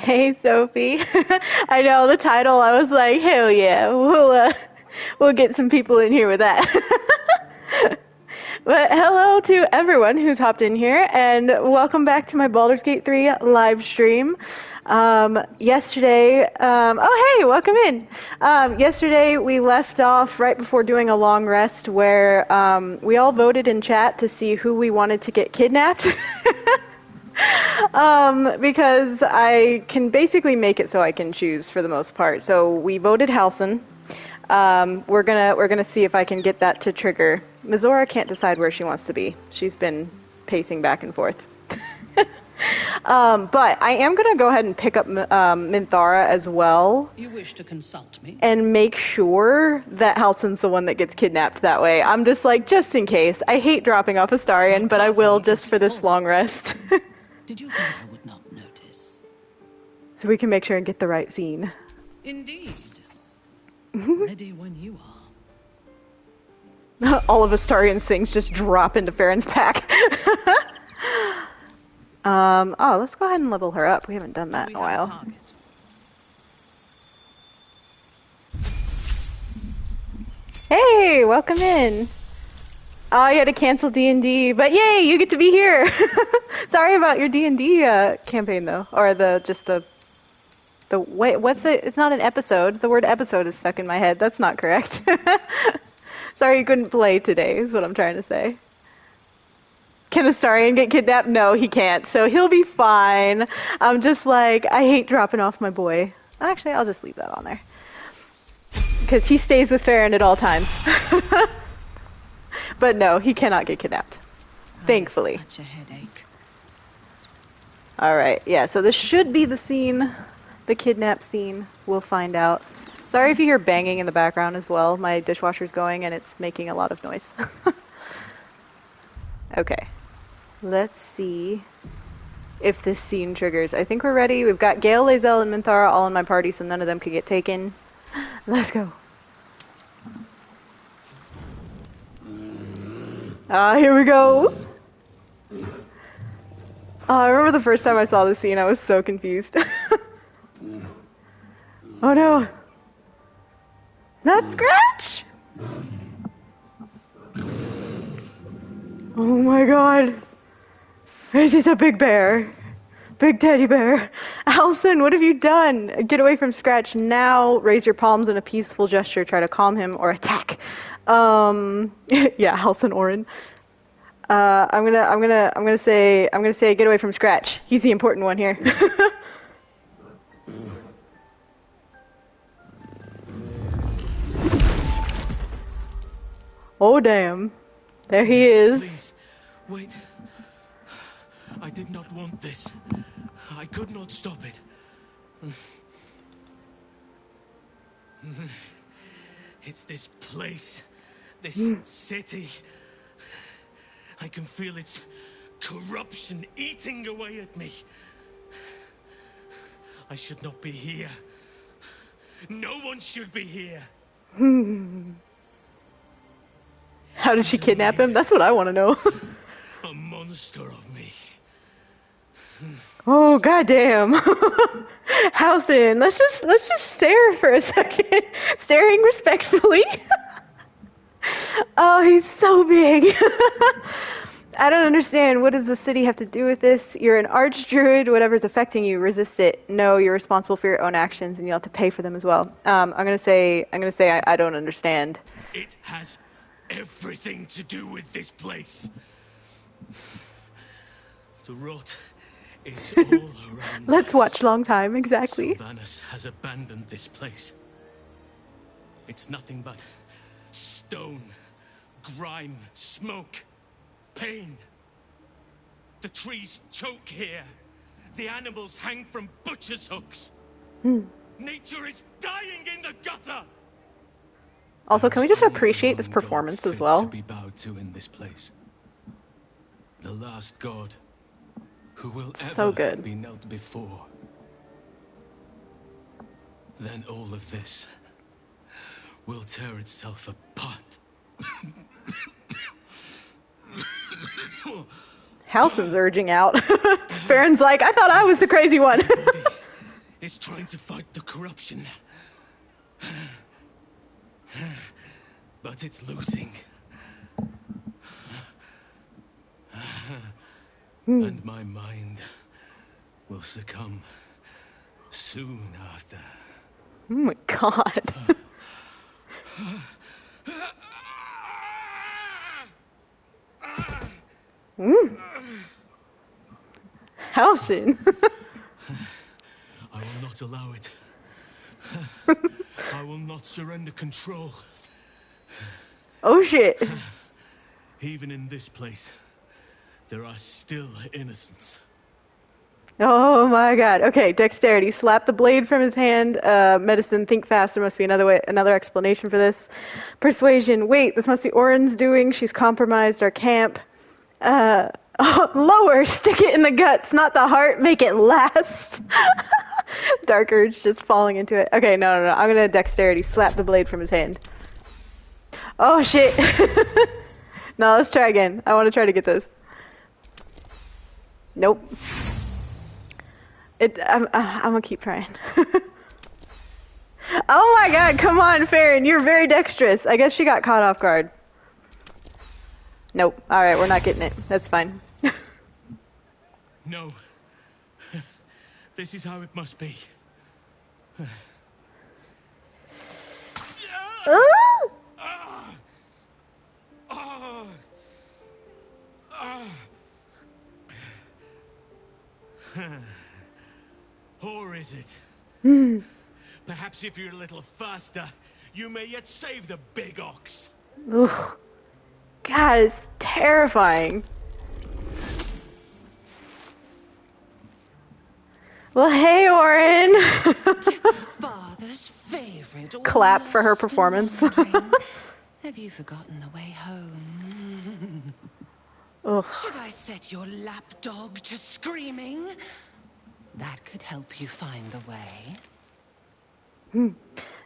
Hey, Sophie. I know the title. I was like, hell yeah, we'll get some people in here with that. But hello to everyone who's hopped in here, and welcome back to my Baldur's Gate 3 live stream. Yesterday, oh hey, welcome in. Yesterday we left off right before doing a long rest where we all voted in chat to see who we wanted to get kidnapped. Because I can basically make it so I can choose for the most part. So we voted Halsin. We're gonna see if I can get that to trigger. Mizora can't decide where she wants to be. She's been pacing back and forth. But I am gonna go ahead and pick up Minthara as well. You wish to consult me? And make sure that Halsin's the one that gets kidnapped that way. I'm just like, just in case. I hate dropping off Astarion, but I will just for this long rest. Did you think I would not notice? So we can make sure and get the right scene. Indeed. Ready when you are. All of Astarion's things just drop into Faeryn's pack. Oh, let's go ahead and level her up. We haven't done that in a while. Hey, welcome in. Oh, you had to cancel D&D, but yay, you get to be here. Sorry about your D&D campaign though, or the wait, what's it? It's not an episode. The word episode is stuck in my head. That's not correct. Sorry you couldn't play today, is what I'm trying to say. Can Astarion get kidnapped? No, he can't, so he'll be fine. I'm just like, I hate dropping off my boy. Actually, I'll just leave that on there. Because he stays with Faeryn at all times. But no, he cannot get kidnapped. Thankfully. Such a headache. Alright, yeah, so this should be the scene. The kidnap scene. We'll find out. Sorry if you hear banging in the background as well. My dishwasher's going and it's making a lot of noise. Okay. Let's see if this scene triggers. I think we're ready. We've got Gale, Lae'zel, and Minthara all in my party, so none of them could get taken. Let's go. Here we go. I remember the first time I saw this scene, I was so confused. Oh no. Not Scratch! Oh my god. She's a big bear. Big teddy bear. Halsin, what have you done? Get away from Scratch now. Raise your palms in a peaceful gesture. Try to calm him or attack. Yeah, Halsin Orin. I'm gonna say get away from Scratch. He's the important one here. Oh damn. There he is. Please, wait. I did not want this. I could not stop it. It's this place. This city. I can feel its corruption eating away at me. I should not be here. No one should be here. How did she kidnap him? That's what I want to know. A monster of me. Oh goddamn. Halsin, let's just stare for a second. Staring respectfully. Oh, he's so big. I don't understand. What does the city have to do with this? You're an archdruid. Whatever's affecting you, resist it. No, you're responsible for your own actions, and you'll have to pay for them as well. I'm gonna say I don't understand. It has everything to do with this place. The rot is all around. Let's watch long time, exactly. Sylvanas has abandoned this place. It's nothing but stone, grime, smoke, pain. The trees choke here. The animals hang from butcher's hooks. Nature is dying in the gutter. Also, can we just appreciate this performance as well? To be bowed to in this place. The last god who will so ever good. be knelt before. Then all of this will tear itself apart. Halsin's urging out. Faeryn's like, I thought I was the crazy one. Body trying to fight the corruption. But it's losing. And my mind will succumb soon after. Oh my god. Halsin. I will not allow it. I will not surrender control. Oh shit. Even in this place, there are still innocents. Oh my god. Okay, dexterity. Slap the blade from his hand. Medicine, think fast. There must be another explanation for this. Persuasion. Wait, this must be Orin's doing. She's compromised our camp. Lower. Stick it in the guts, not the heart. Make it last. Dark Urge just falling into it. Okay, no. I'm gonna dexterity. Slap the blade from his hand. Oh shit. No, let's try again. I want to try to get this. Nope. I'm gonna keep trying. Oh my god, come on, Faeryn, you're very dexterous. I guess she got caught off guard. Nope. Alright, we're not getting it. That's fine. No. This is how it must be. Or is it? Perhaps if you're a little faster, you may yet save the big ox. Ugh. God, it's terrifying. Well, hey, Orin. Father's favorite. Clap for her performance. Have you forgotten the way home? Ugh. Should I set your lapdog to screaming? That could help you find the way.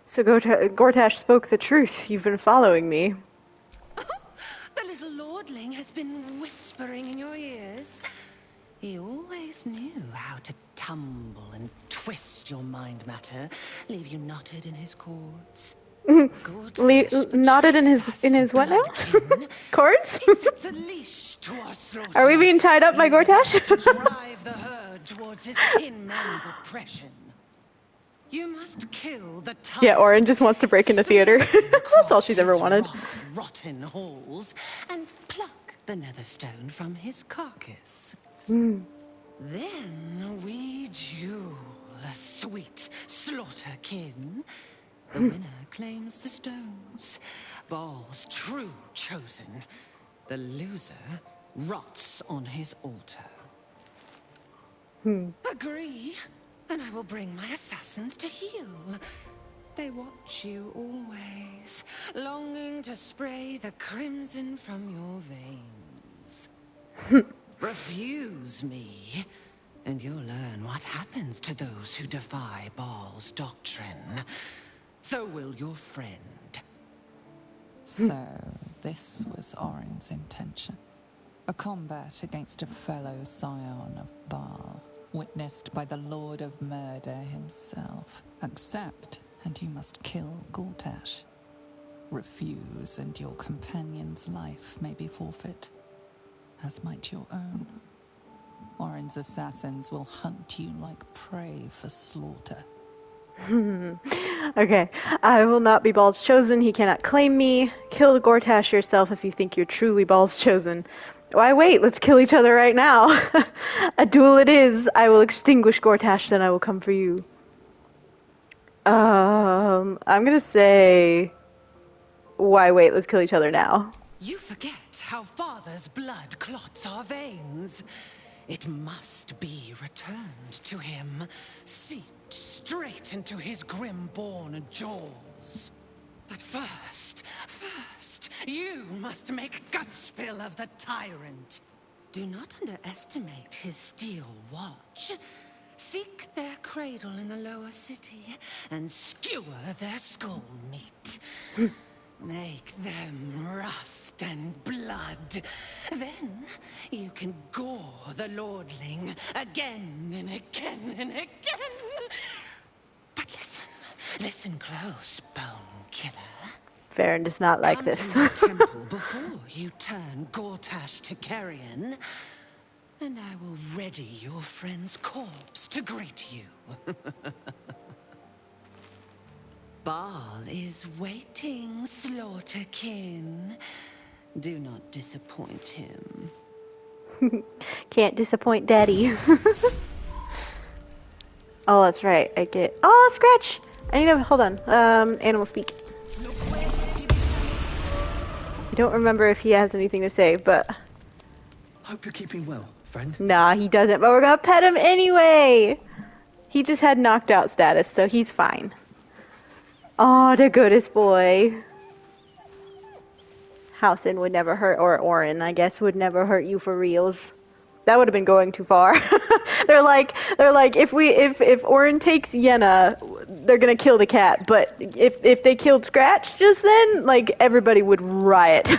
So Gortash spoke the truth. You've been following me. The little lordling has been whispering in your ears. He always knew how to tumble and twist your mind matter, leave you knotted in his cords. Knotted in his what now? Cords? He sets a leash to our slaughter. Are we being tied up by Gortash? To drive the herd towards his kin men's oppression. You must kill the tyrant. Yeah, Orin just wants to break into theater. That's all she's ever wanted. Rotten halls and pluck the netherstone from his carcass. Then we duel a sweet slaughter kin. The winner claims the stones. Baal's true chosen. The loser rots on his altar. Agree, and I will bring my assassins to heal. They watch you always, longing to spray the crimson from your veins. Refuse me, and you'll learn what happens to those who defy Baal's doctrine. So will your friend. So, this was Orin's intention. A combat against a fellow scion of Baal, witnessed by the Lord of Murder himself. Accept, and you must kill Gortash. Refuse, and your companion's life may be forfeit, as might your own. Orin's assassins will hunt you like prey for slaughter. Okay, I will not be Baal's chosen. He cannot claim me. Kill Gortash yourself if you think you're truly Baal's chosen. Why wait? Let's kill each other right now. A duel it is. I will extinguish Gortash, then I will come for you. I'm gonna say, why wait? Let's kill each other now. You forget how father's blood clots our veins. It must be returned to him, seeped straight into his grim-born jaws. But first, you must make gutspill of the tyrant. Do not underestimate his steel watch. Seek their cradle in the lower city and skewer their skull meat. Make them rust and blood. Then you can gore the lordling again and again and again. Listen close, bone killer. Faeryn does not like Come this. to my temple before you turn Gortash to carrion, and I will ready your friend's corpse to greet you. Baal is waiting, Slaughterkin. Do not disappoint him. Can't disappoint Daddy. Oh, that's right. I get. Oh, Scratch! I need to hold on. Animal speak. I don't remember if he has anything to say, but Hope you're keeping well, friend. nah, he doesn't. But we're gonna pet him anyway. He just had knocked out status, so he's fine. Oh, the goodest boy. Halsin would never hurt, or Orin, I guess, would never hurt you for reals. That would have been going too far. they're like, if Orin takes Yenna, they're gonna kill the cat. But if they killed Scratch just then, like everybody would riot.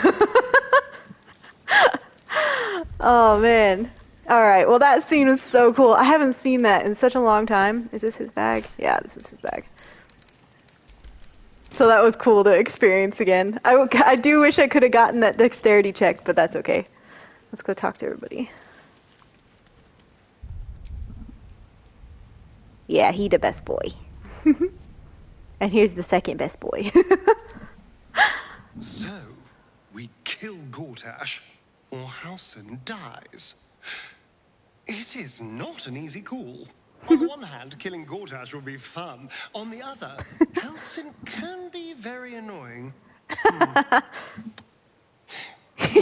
Oh man. All right. Well, that scene was so cool. I haven't seen that in such a long time. Is this his bag? Yeah, this is his bag. So that was cool to experience again. I do wish I could have gotten that dexterity check, but that's okay. Let's go talk to everybody. Yeah, he the best boy. And here's the second best boy. So, we kill Gortash, or Halsin dies. It is not an easy call. On the one hand, killing Gortash would be fun. On the other, Halsin can be very annoying. We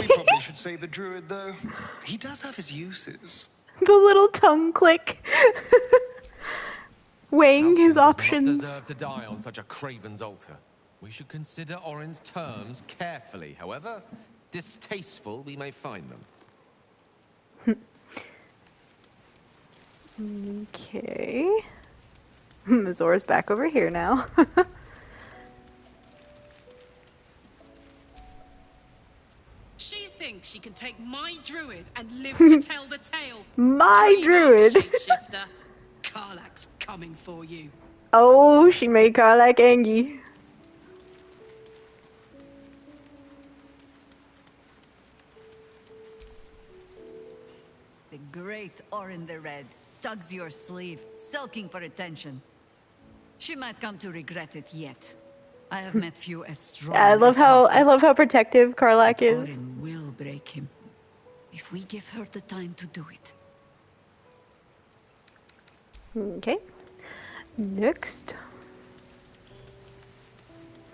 probably should save the druid, though. He does have his uses. The little tongue click. Weighing his Halsin does options. not deserve to die on such a craven's altar. We should consider Orin's terms carefully. However distasteful we may find them. Okay. Zora's back over here now. She thinks she can take my druid and live to tell the tale. My Dream on, druid. shapeshifter. Karlach's coming for you. Oh, she made Karlach angry. The great Orin the Red tugs your sleeve, sulking for attention. She might come to regret it yet. I have met few as strong. I love as how protective Karlach is. Orin will break him if we give her the time to do it. Okay. Next.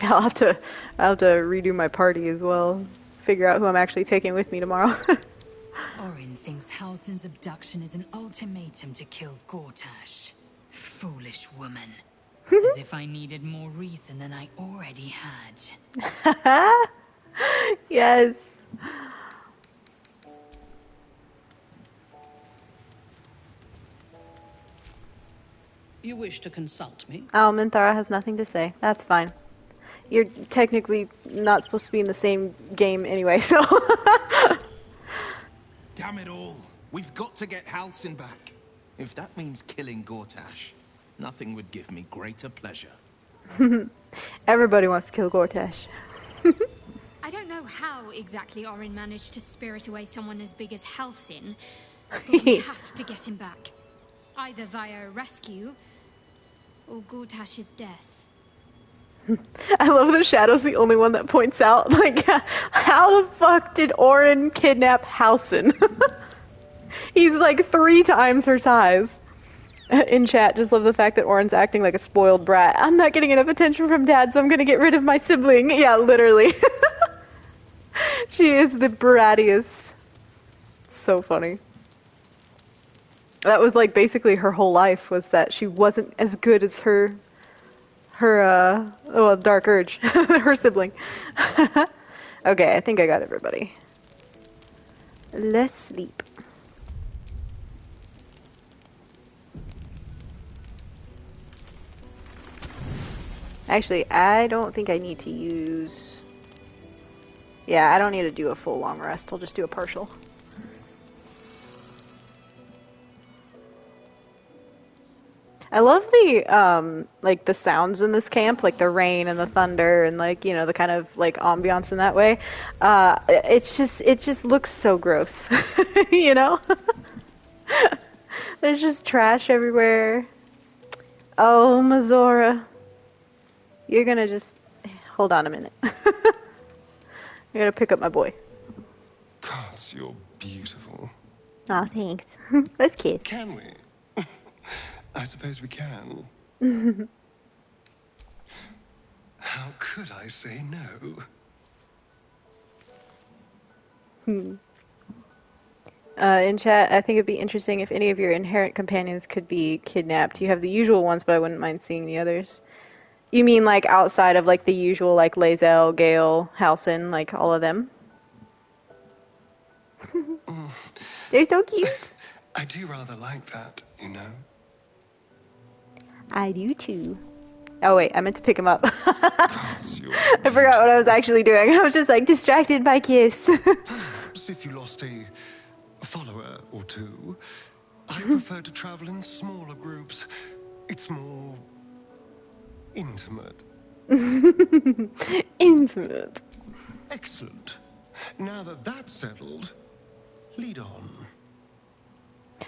I'll have to redo my party as well. Figure out who I'm actually taking with me tomorrow. Orin thinks Halsin's abduction is an ultimatum to kill Gortash. Foolish woman. As if I needed more reason than I already had. Yes. You wish to consult me? Oh, Minthara has nothing to say. That's fine. You're technically not supposed to be in the same game anyway, so... Damn it all. We've got to get Halsin back. If that means killing Gortash, nothing would give me greater pleasure. Everybody wants to kill Gortash. I don't know how exactly Orin managed to spirit away someone as big as Halsin, but we have to get him back. Either via rescue, or Gortash's death. I love that Shadow's the only one that points out, like, how the fuck did Orin kidnap Halsin? He's like 3 times her size. In chat, just love the fact that Orin's acting like a spoiled brat. I'm not getting enough attention from Dad, so I'm gonna get rid of my sibling. Yeah, literally. She is the brattiest. So funny. That was like basically her whole life, was that she wasn't as good as her Dark Urge, her sibling. Okay, I think I got everybody. Let's sleep. Actually, I don't think I need to use... Yeah, I don't need to do a full long rest. I'll just do a partial. I love the like the sounds in this camp, like the rain and the thunder and like, you know, the kind of like ambiance in that way. It just looks so gross. You know? There's just trash everywhere. Oh, Mazora. You're gonna just hold on a minute. You're gonna pick up my boy. Gods, you're beautiful. Aw, thanks. Let's kiss. Can we? I suppose we can. How could I say no? In chat, I think it'd be interesting if any of your inherent companions could be kidnapped. You have the usual ones, but I wouldn't mind seeing the others. You mean like outside of like the usual, like Lae'zel, Gale, Halsin, like all of them? They're so cute. I do rather like that, you know? I do too. Oh wait, I meant to pick him up. Gods, you're I forgot what I was actually doing. I was just like distracted by Kiss. Perhaps if you lost a follower or two, I prefer to travel in smaller groups. It's more intimate. Intimate. Excellent. Now that that's settled, lead on.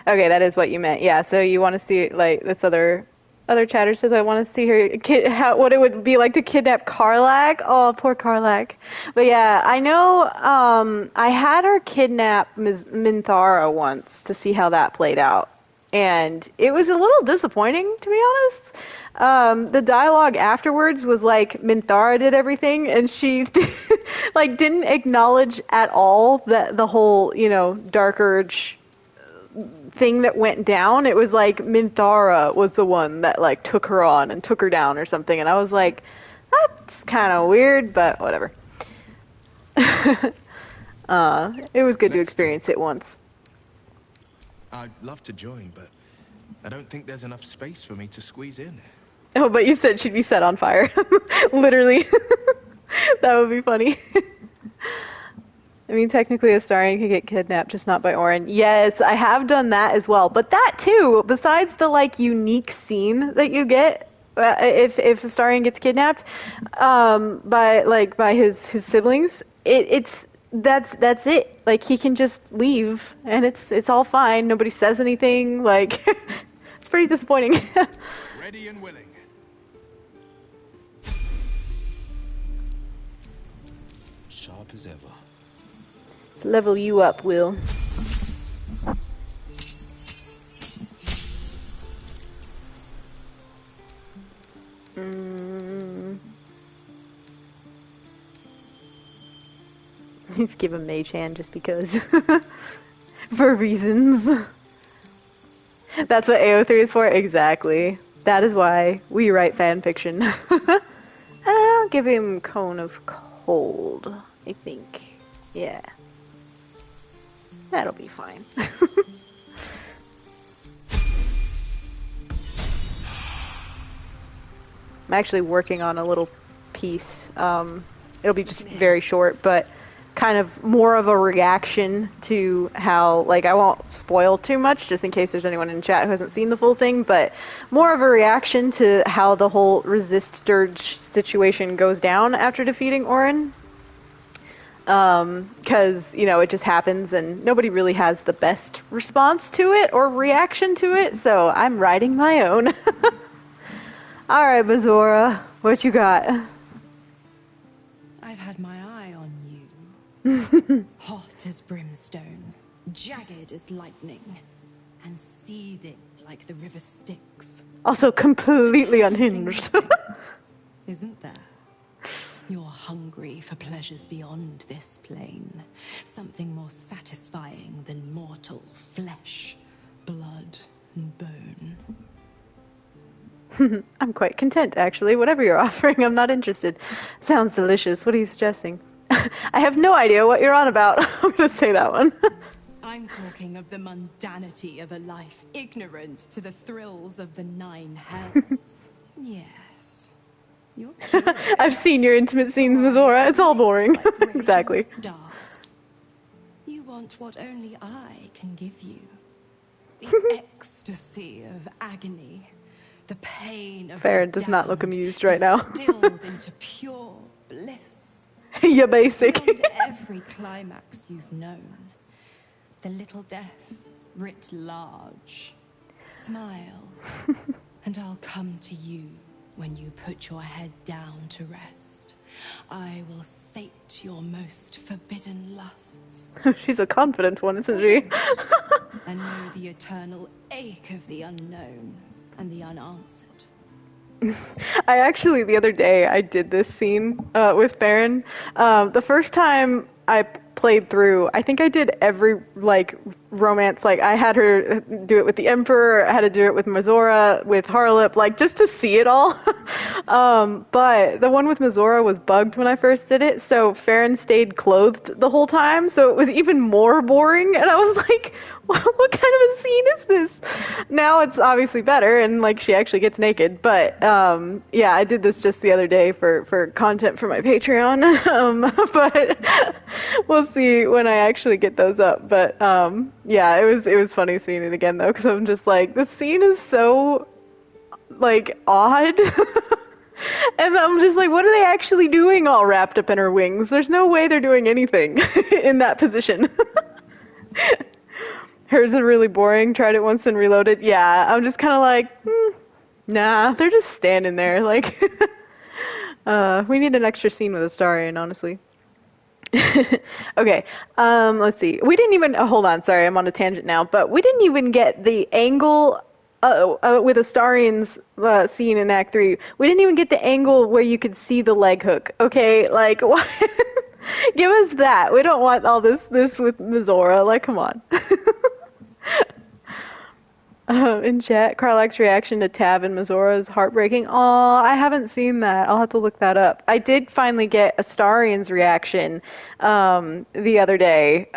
Okay, that is what you meant. Yeah, so you want to see like this other chatter says I want to see her what it would be like to kidnap Karlach. Oh, poor Karlach. But yeah, I know I had her kidnap Ms. Minthara once to see how that played out. And it was a little disappointing, to be honest. The dialogue afterwards was like Minthara did everything, and she like didn't acknowledge at all that the whole, you know, Dark Urge thing that went down. It was like Minthara was the one that like took her on and took her down or something, and I was like, that's kind of weird, but whatever. It was good to experience it once. I'd love to join, but I don't think there's enough space for me to squeeze in. Oh, but you said she'd be set on fire. Literally. That would be funny. I mean, technically Astarion could get kidnapped, just not by Orin. Yes, I have done that as well. But that too, besides the like unique scene that you get if Astarion gets kidnapped by his siblings, that's it. Like he can just leave and it's all fine. Nobody says anything. Like it's pretty disappointing. Ready and willing. Sharp as ever. Let's level you up, Will. Let's give him Mage Hand just because. For reasons. That's what AO3 is for? Exactly. That is why we write fanfiction. I'll give him Cone of Cold, I think. Yeah. That'll be fine. I'm actually working on a little piece. It'll be just very short, but kind of more of a reaction to how, like, I won't spoil too much just in case there's anyone in chat who hasn't seen the full thing, but more of a reaction to how the whole resist dirge situation goes down after defeating Orin. Because, you know, it just happens and nobody really has the best response to it or reaction to it, so I'm writing my own. Alright, Mazora, what you got? I've had my eye on you. Hot as brimstone, jagged as lightning, and seething like the river Styx. Also completely unhinged. Isn't there? You're hungry for pleasures beyond this plane. Something more satisfying than mortal flesh, blood, and bone. I'm quite content, actually. Whatever you're offering, I'm not interested. Sounds delicious. What are you suggesting? I have no idea what you're on about. I'm going to say that one. I'm talking of the mundanity of a life ignorant to the thrills of the 9 hells. Yes. You're I've seen your intimate scenes, Mazora. It's all boring. Exactly. Stars. You want what only I can give you. The ecstasy of agony. The pain of Faeryn the does not look damned amused right now. distilled into pure bliss. You're basic. Beyond every climax you've known. The little death writ large. Smile, and I'll come to you when you put your head down to rest. I will sate your most forbidden lusts. She's a confident one, isn't she? And know the eternal ache of the unknown and the unanswered. I actually, the other day, I did this scene with Faeryn. The first time I played through, I think I did every, like, romance. Like, I had her do it with the Emperor, I had to do it with Mazora, with Harlip, like, just to see it all. But the one with Mazora was bugged when I first did it, so Faeryn stayed clothed the whole time, so it was even more boring, and I was like, what kind of a scene is this? Now it's obviously better, and, like, she actually gets naked, but, yeah, I did this just the other day for content for my Patreon, but we'll see when I actually get those up, but, yeah, it was funny seeing it again, though, because I'm just like, the scene is so, like, odd. And I'm just like, what are they actually doing all wrapped up in her wings? There's no way they're doing anything in that position. Hers is really boring. Tried it once and reloaded. Yeah, I'm just kind of like, nah, they're just standing there. Like, we need an extra scene with Astarion, honestly. Okay, let's see. We didn't even, hold on, sorry, I'm on a tangent now, but we didn't even get the angle with Astarion's scene in Act 3. We didn't even get the angle where you could see the leg hook. Okay, like, what? Give us that. We don't want all this with Mazora. Like, come on. In chat, Karlach's reaction to Tav and Mazora is heartbreaking. Aw, I haven't seen that. I'll have to look that up. I did finally get Astarion's reaction the other day,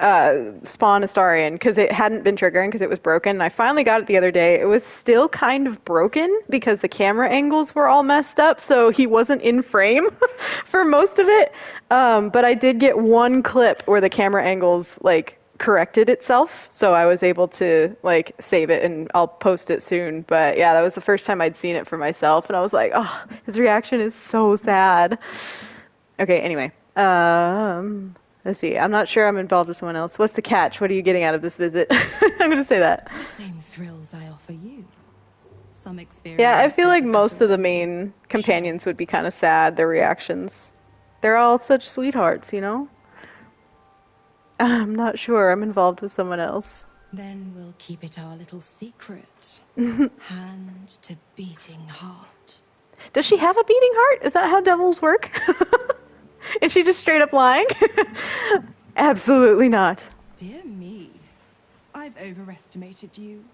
Spawn Astarion, because it hadn't been triggering because it was broken. I finally got it the other day. It was still kind of broken because the camera angles were all messed up, so he wasn't in frame for most of it. But I did get one clip where the camera angles, like, corrected itself, so I was able to, like, save it, and I'll post it soon. But yeah, that was the first time I'd seen it for myself, and I was like, oh, his reaction is so sad. Okay, anyway, let's see. I'm not sure I'm involved with someone else. What's the catch? What are you getting out of this visit? I'm gonna say that. The same thrills I offer you. Some experience. Yeah, I feel like most of the main companions would be kind of sad, their reactions. They're all such sweethearts, you know? I'm not sure. I'm involved with someone else. Then we'll keep it our little secret. Hand to beating heart. Does she have a beating heart? Is that how devils work? Is she just straight up lying? Absolutely not. Dear me. I've overestimated you.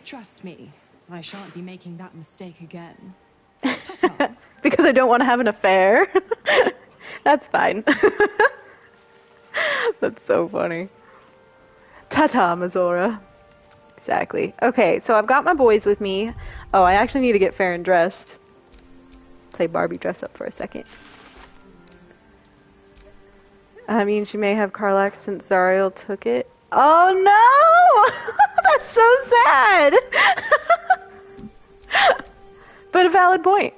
Trust me, I shan't be making that mistake again. Ta-ta. Because I don't want to have an affair? That's fine. That's so funny. Ta-ta, Mazora. Exactly. Okay, so I've got my boys with me. Oh, I actually need to get Faeryn dressed. Play Barbie dress up for a second. I mean, she may have Karlach since Zariel took it. Oh no! That's so sad! But a valid point.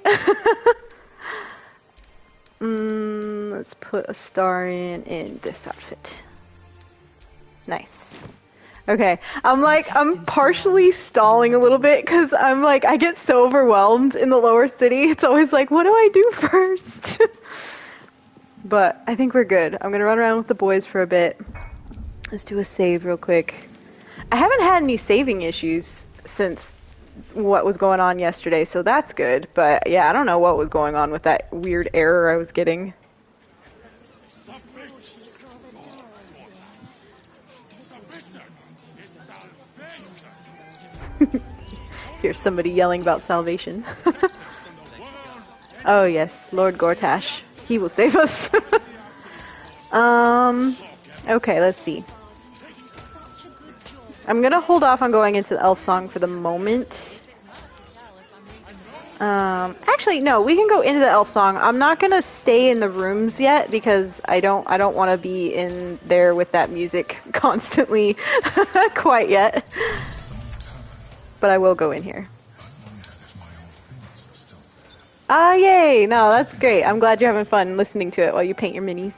Let's put Astarion in this outfit. Nice. Okay, I'm partially stalling a little bit because I'm like, I get so overwhelmed in the lower city. It's always like, what do I do first? But I think we're good. I'm gonna run around with the boys for a bit. Let's do a save real quick. I haven't had any saving issues since what was going on yesterday, so that's good. But yeah, I don't know what was going on with that weird error I was getting. Here's somebody yelling about salvation. Oh yes, Lord Gortash. He will save us. Okay, let's see. I'm gonna hold off on going into the elf song for the moment. Actually, no, we can go into the elf song. I'm not gonna stay in the rooms yet because I don't want to be in there with that music constantly quite yet. But I will go in here. Ah, yay! No, that's great. I'm glad you're having fun listening to it while you paint your minis.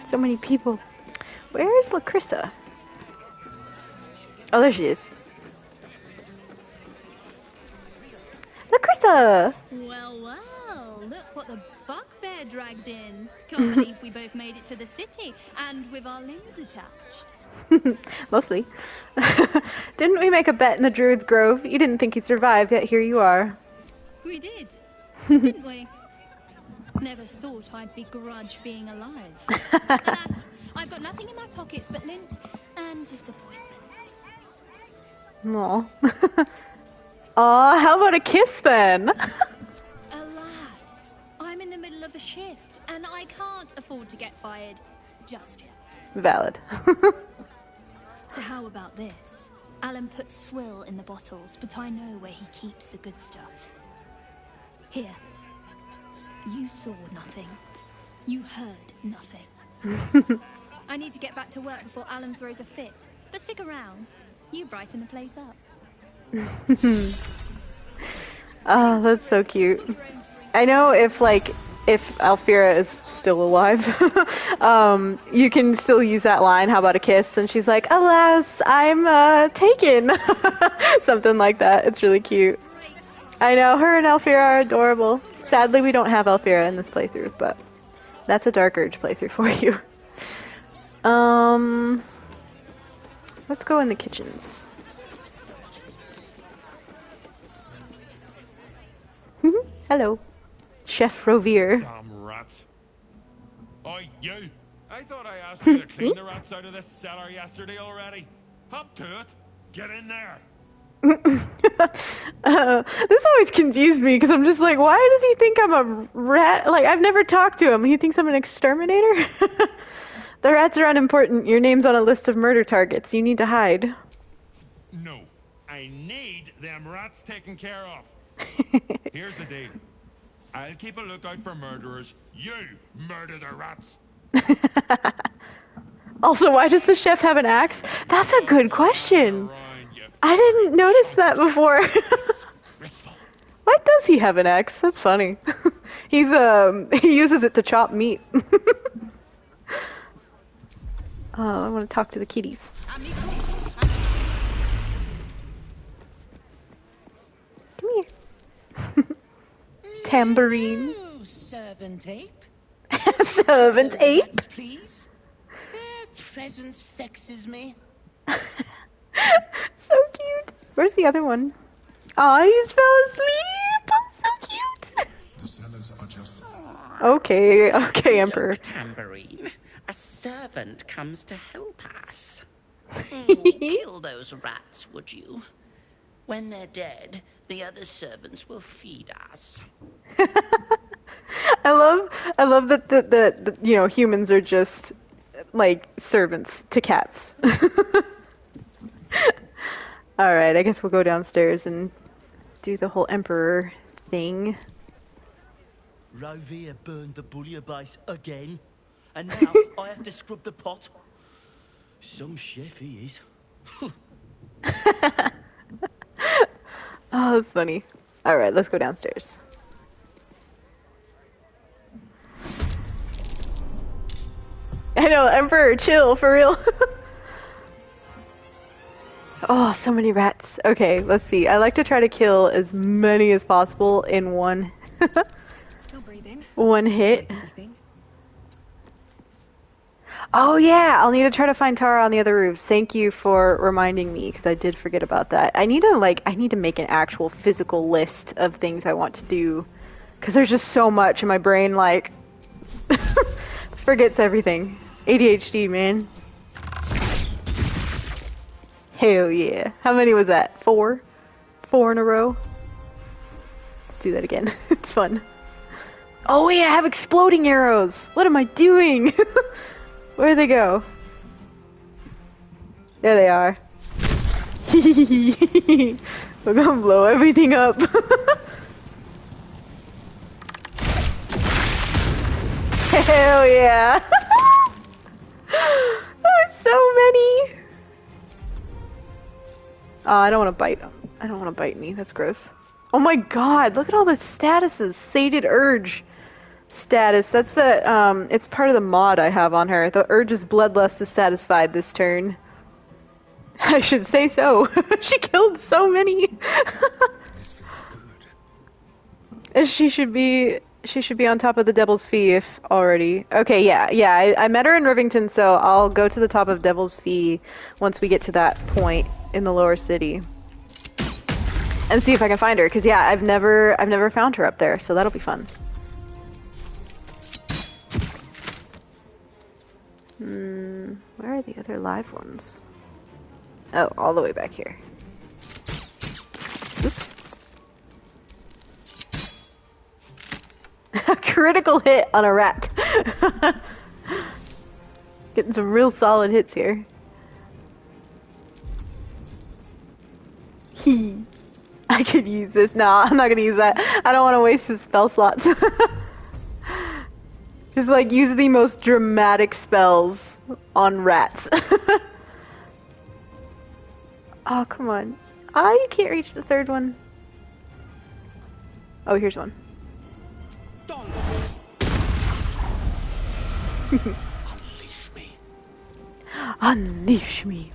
So many people. Where's Lacrissa? Oh, there she is. Lacrissa! Well, well, look what the bugbear dragged in. Can't believe we both made it to the city, and with our limbs attached. Mostly. Didn't we make a bet in the Druid's Grove? You didn't think you'd survive, yet here you are. We did, didn't we? Never thought I'd begrudge being alive. Alas, I've got nothing in my pockets but lint and disappointment. Aw. Aw, how about a kiss then? Alas, I'm in the middle of a shift, and I can't afford to get fired just yet. Valid. So how about this? Alan puts swill in the bottles, but I know where he keeps the good stuff. Here. You saw nothing. You heard nothing. I need to get back to work before Alan throws a fit. But stick around. You brighten the place up. Oh, that's so cute. I know if Alfira is still alive, you can still use that line, how about a kiss? And she's like, alas, I'm taken. Something like that. It's really cute. I know, her and Alfira are adorable. Sadly, we don't have Alfira in this playthrough, but that's a Dark Urge playthrough for you. Let's go in the kitchens. Hello, Chef Rovere. Damn rats. Oi, you! I thought I asked you to clean the rats out of this cellar yesterday already. Hop to it. Get in there. This always confused me because I'm just like, why does he think I'm a rat? Like, I've never talked to him. He thinks I'm an exterminator? The rats are unimportant. Your name's on a list of murder targets. You need to hide. No, I need them rats taken care of. Here's the deal. I'll keep a lookout for murderers. You murder the rats. Also, why does the chef have an axe? That's a good question. I didn't notice that before. Why does he have an axe? That's funny. He uses it to chop meat. Oh, I want to talk to the kitties. Come here. Tambourine. Ooh, servant ape. Servant ape? Rats, please. Their presence vexes me. So cute. Where's the other one? Oh, he just fell asleep. So cute. The cellars are just... Okay, Emperor. Look, Tambourine. A servant comes to help us. Kill those rats, would you? When they're dead, the other servants will feed us. I love that the humans are just like servants to cats. All right, I guess we'll go downstairs and do the whole Emperor thing. Rovere burned the bouillabaisse again, and now I have to scrub the pot. Some chef he is. Oh, that's funny. All right, let's go downstairs. I know, Emperor, chill, for real. Oh, so many rats. Okay, let's see. I like to try to kill as many as possible in one Still breathing. one hit. Oh yeah, I'll need to try to find Tara on the other roofs. Thank you for reminding me, because I did forget about that. I need to make an actual physical list of things I want to do, because there's just so much, and my brain like forgets everything. ADHD, man. Hell yeah. How many was that? 4? 4 in a row? Let's do that again. It's fun. Oh wait, I have exploding arrows! What am I doing? Where'd they go? There they are. We're gonna blow everything up. Hell yeah! There's so many! Oh, I don't want to bite him. I don't want to bite me. That's gross. Oh my god, look at all the statuses. Sated urge status. That's the, it's part of the mod I have on her. The urge's bloodlust is satisfied this turn. I should say so. She killed so many. This feels good. She should be on top of the Devil's Fee if already. Okay, yeah. I met her in Rivington, so I'll go to the top of Devil's Fee once we get to that point in the lower city. And see if I can find her, because yeah, I've never found her up there, so that'll be fun. Where are the other live ones? Oh, all the way back here. Oops. Critical hit on a rat. Getting some real solid hits here. I could use this. No, I'm not gonna use that. I don't want to waste his spell slots. Just like use the most dramatic spells on rats. Oh, come on. Ah, you can't reach the third one. Oh, here's one. Unleash me. Unleash me.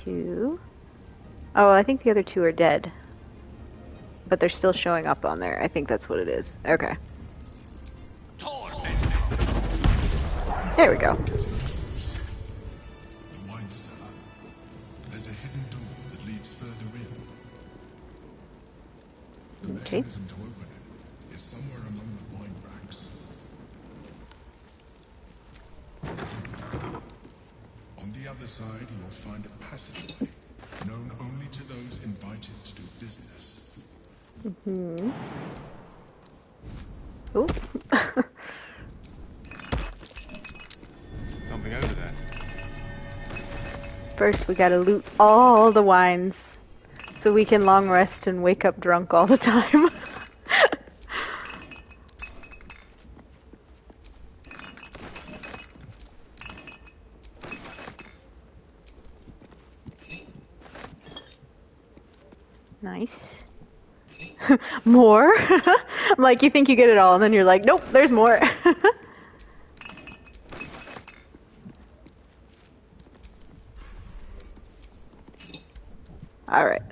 2. Oh, I think the other 2 are dead. But they're still showing up on there. I think that's what it is. Okay. There we go. The wine cellar. There's a hidden door that leads further in. The mechanism to open it is somewhere among the wine racks. On the other side, you'll find a passageway, known only to those invited to do business. Ooh. Something over there. First, we gotta loot all the wines so we can long rest and wake up drunk all the time. Nice. More? I'm like, you think you get it all, and then you're like, nope, there's more. Alright.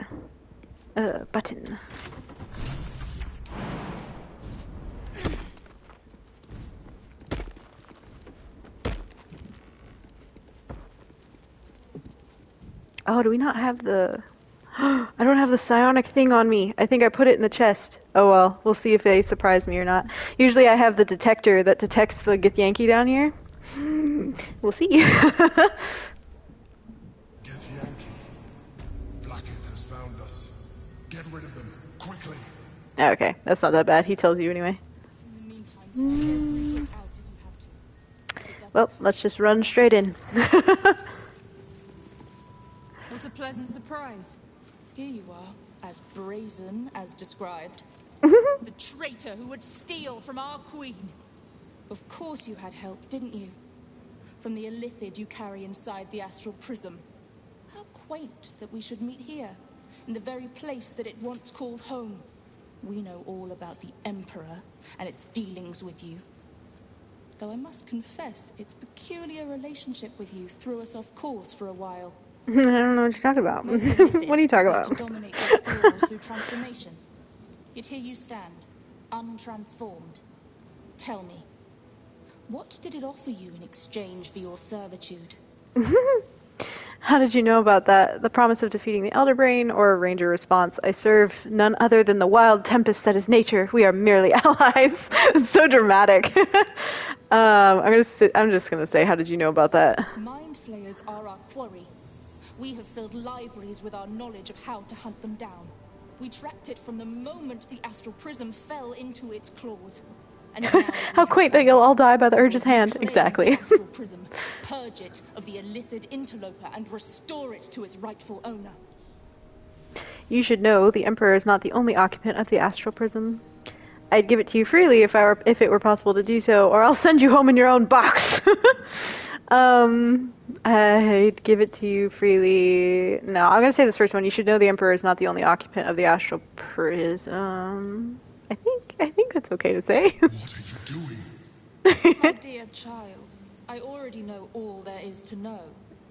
Button. Oh, do we not have the... I don't have the psionic thing on me. I think I put it in the chest. Oh well, we'll see if they surprise me or not. Usually I have the detector that detects the Githyanki down here. We'll see. Githyanki. Blackhead has found us. Get rid of them, quickly. Okay, that's not that bad. He tells you anyway. Well, let's just run straight in. What a pleasant surprise. Here you are, as brazen as described. The traitor who would steal from our queen. Of course you had help, didn't you? From the illithid you carry inside the astral prism. How quaint that we should meet here, in the very place that it once called home. We know all about the Emperor and its dealings with you. Though I must confess, its peculiar relationship with you threw us off course for a while. I don't know what you're talking about. What are you talking about? To dominate their thralls through transformation. Yet here you stand, untransformed. Tell me, what did it offer you in exchange for your servitude? How did you know about that? The promise of defeating the Elder Brain, or a ranger response? I serve none other than the wild tempest that is nature. We are merely allies. It's so dramatic. I'm just gonna say, how did you know about that? Mind flayers are our quarry. We have filled libraries with our knowledge of how to hunt them down. We tracked it from the moment the astral prism fell into its claws. And now how quaint that you'll all die by the Urge's hand. Exactly. Astral prism, purge it of the illithid interloper and restore it to its rightful owner. You should know the Emperor is not the only occupant of the astral prism. I'd give it to you freely if it were possible to do so, or I'll send you home in your own box. I'd give it to you freely. No, I'm gonna say this first one. You should know the Emperor is not the only occupant of the astral prism. I think that's okay to say. My dear child, I already know all there is to know.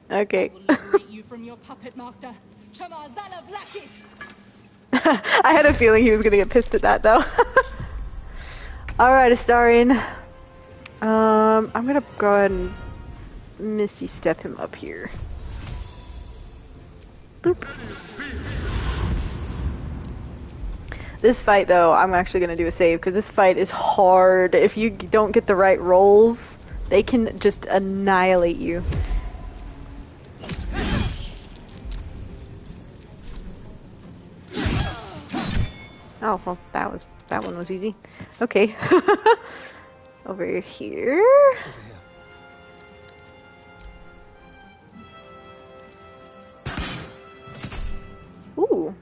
Okay. I will liberate you from your puppet master, Chamazala Blackie. I had a feeling he was gonna get pissed at that though. Alright, Astarion. I'm gonna go ahead and Misty step him up here. Boop. This fight though, I'm actually gonna do a save because this fight is hard. If you don't get the right rolls, they can just annihilate you. Oh, well, that one was easy. Okay. Over here. Ooh.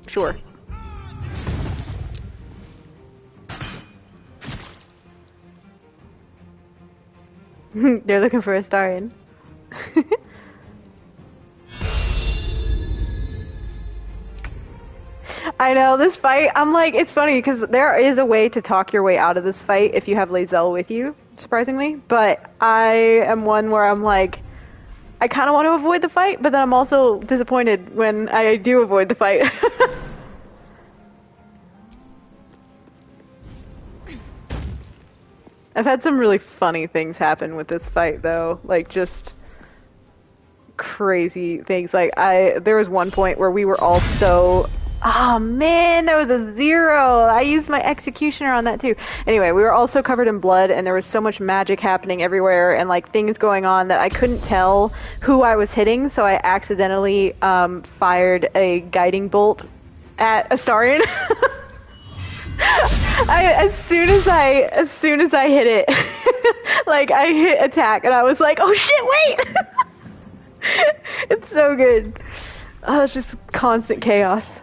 Sure. They're looking for Astarion. I know, this fight, I'm like, it's funny because there is a way to talk your way out of this fight if you have Lae'zel with you, surprisingly, but I am one where I'm like, I kind of want to avoid the fight, but then I'm also disappointed when I do avoid the fight. I've had some really funny things happen with this fight though, like just crazy things. Like there was one point where we were all so, oh man, there was a 0. I used my executioner on that too. Anyway, we were all so covered in blood and there was so much magic happening everywhere and like things going on that I couldn't tell who I was hitting, so I accidentally fired a guiding bolt at Astarion. As soon as I hit it, like I hit attack and I was like, oh shit, wait! It's so good. Oh, it's just constant chaos.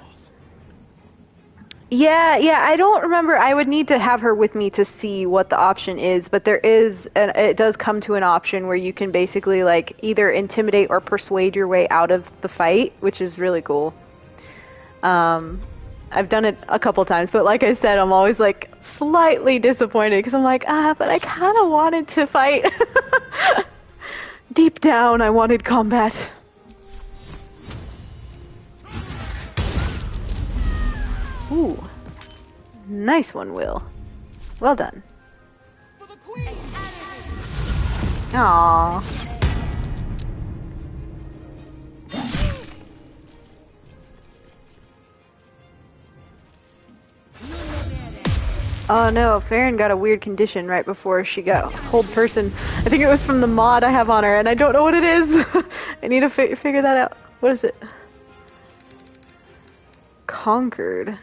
Yeah, I don't remember. I would need to have her with me to see what the option is, but there is, it does come to an option where you can basically like either intimidate or persuade your way out of the fight, which is really cool. I've done it a couple times, but like I said, I'm always like slightly disappointed because I'm like, but I kind of wanted to fight. Deep down, I wanted combat. Ooh. Nice one, Will. Well done. Aww. Oh no, Faeryn got a weird condition right before she got hold person. I think it was from the mod I have on her, and I don't know what it is. I need to figure that out. What is it? Conquered.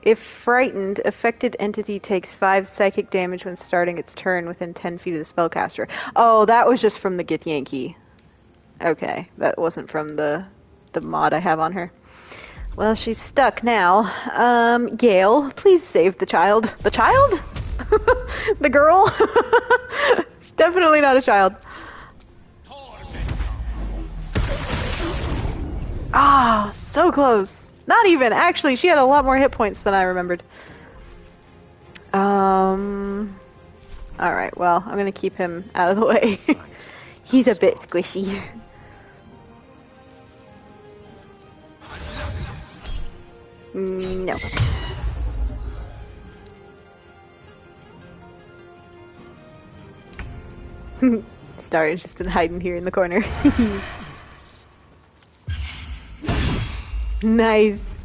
If frightened, affected entity takes 5 psychic damage when starting its turn within 10 feet of the spellcaster. Oh, that was just from the Githyanki. Okay, that wasn't from the mod I have on her. Well, she's stuck now. Gale, please save the child. The child? The girl? She's definitely not a child. Ah, so close. Not even. Actually, she had a lot more hit points than I remembered. Alright, well, I'm gonna keep him out of the way. He's a bit squishy. No. Astarion's just been hiding here in the corner. Nice.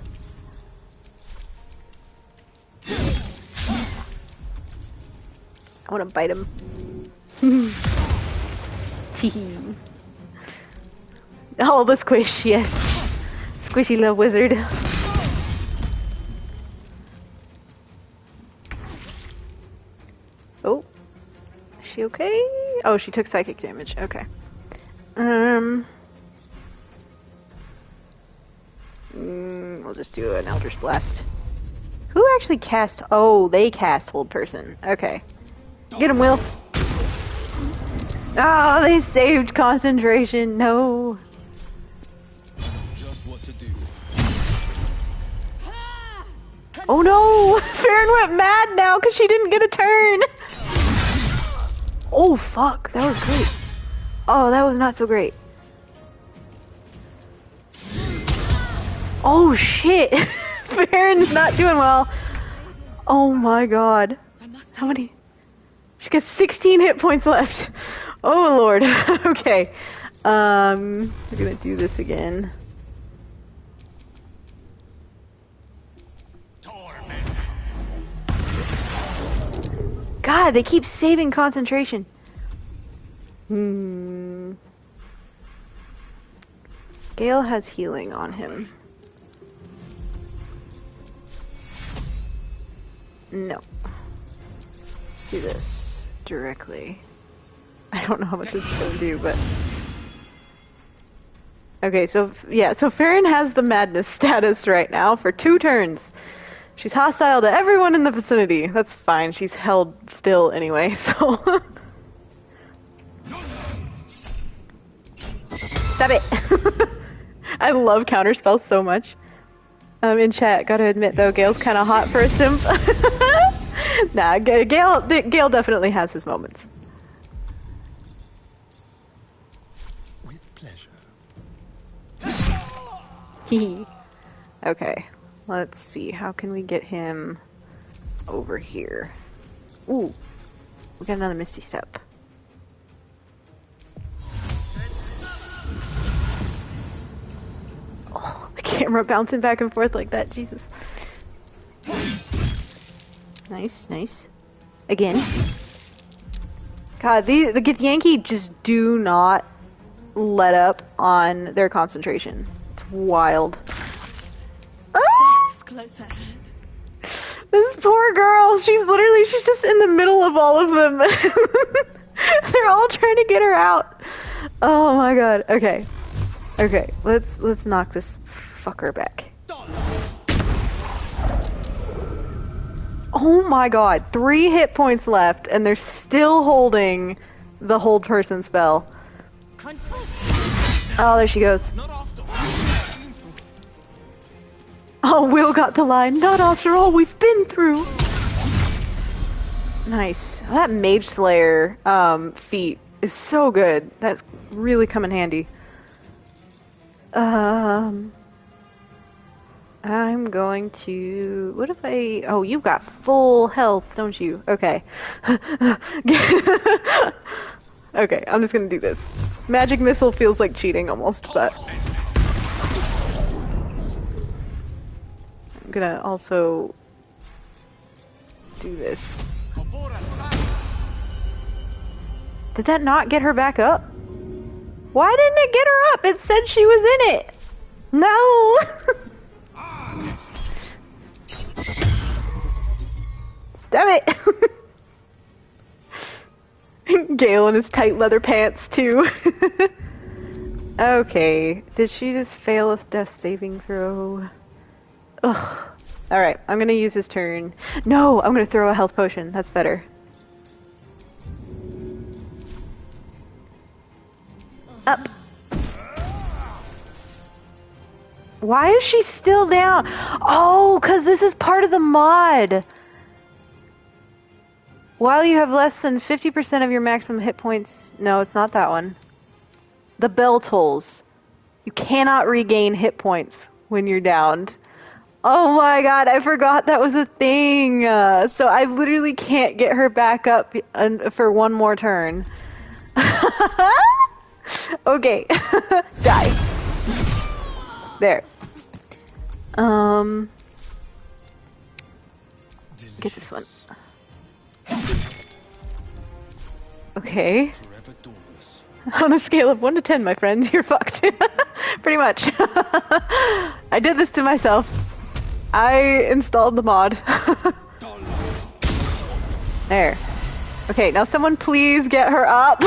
I want to bite him. Teehee. Oh, the squish, yes. Squishy little wizard. Oh, is she okay? Oh, she took psychic damage. Okay. We'll just do an Eldritch Blast. Who actually cast? Oh, they cast Hold Person. Okay. Get him, Will. Ah, oh, they saved concentration. No. Just what to do. Oh no! Faeryn went mad now because she didn't get a turn. Oh fuck, that was great. Oh, that was not so great. Oh shit! Faeryn's not doing well. Oh my god. How many? She got 16 hit points left. Oh lord. Okay. We're gonna do this again. God, they keep saving concentration. Gale has healing on him. No. Let's do this directly. I don't know how much it's gonna do, but... Okay, so, yeah, so Faeryn has the madness status right now for 2 turns. She's hostile to everyone in the vicinity. That's fine, she's held still anyway, so... Stop it! I love counterspells so much. In chat, gotta admit though, Gale's kinda hot for a simp. Nah, Gale definitely has his moments. With pleasure. Hehe. Okay, let's see, how can we get him over here? Ooh, we got another Misty Step. Oh, the camera bouncing back and forth like that, Jesus. Nice, nice. Again. God, the Githyanki just do not let up on their concentration. It's wild. Death's close at hand. This poor girl, she's just in the middle of all of them. They're all trying to get her out. Oh my god. Okay. Okay, let's knock this fucker back. Oh my god, 3 hit points left and they're still holding the hold person spell. Oh, there she goes. Oh, Will got the line. Not after all we've been through. Nice. That Mage Slayer feat is so good. That's really come in handy. I'm going to... What if I... Oh, you've got full health, don't you? Okay. Okay, I'm just gonna do this. Magic Missile feels like cheating almost, but... I'm gonna also... do this. Did that not get her back up? Why didn't it get her up? It said she was in it! No! Damn it! Gale in his tight leather pants, too. Okay, did she just fail a death saving throw? Ugh. Alright, I'm gonna use his turn. No, I'm gonna throw a health potion. That's better. Up. Why is she still down? Oh, because this is part of the mod. While you have less than 50% of your maximum hit points... No, it's not that one. The bell tolls. You cannot regain hit points when you're downed. Oh my god, I forgot that was a thing. So I literally can't get her back up for one more turn. Okay. Die. There. Get this one. Okay. On a scale of 1 to 10, my friends, you're fucked. Pretty much. I did this to myself. I installed the mod. There. Okay, now someone please get her up.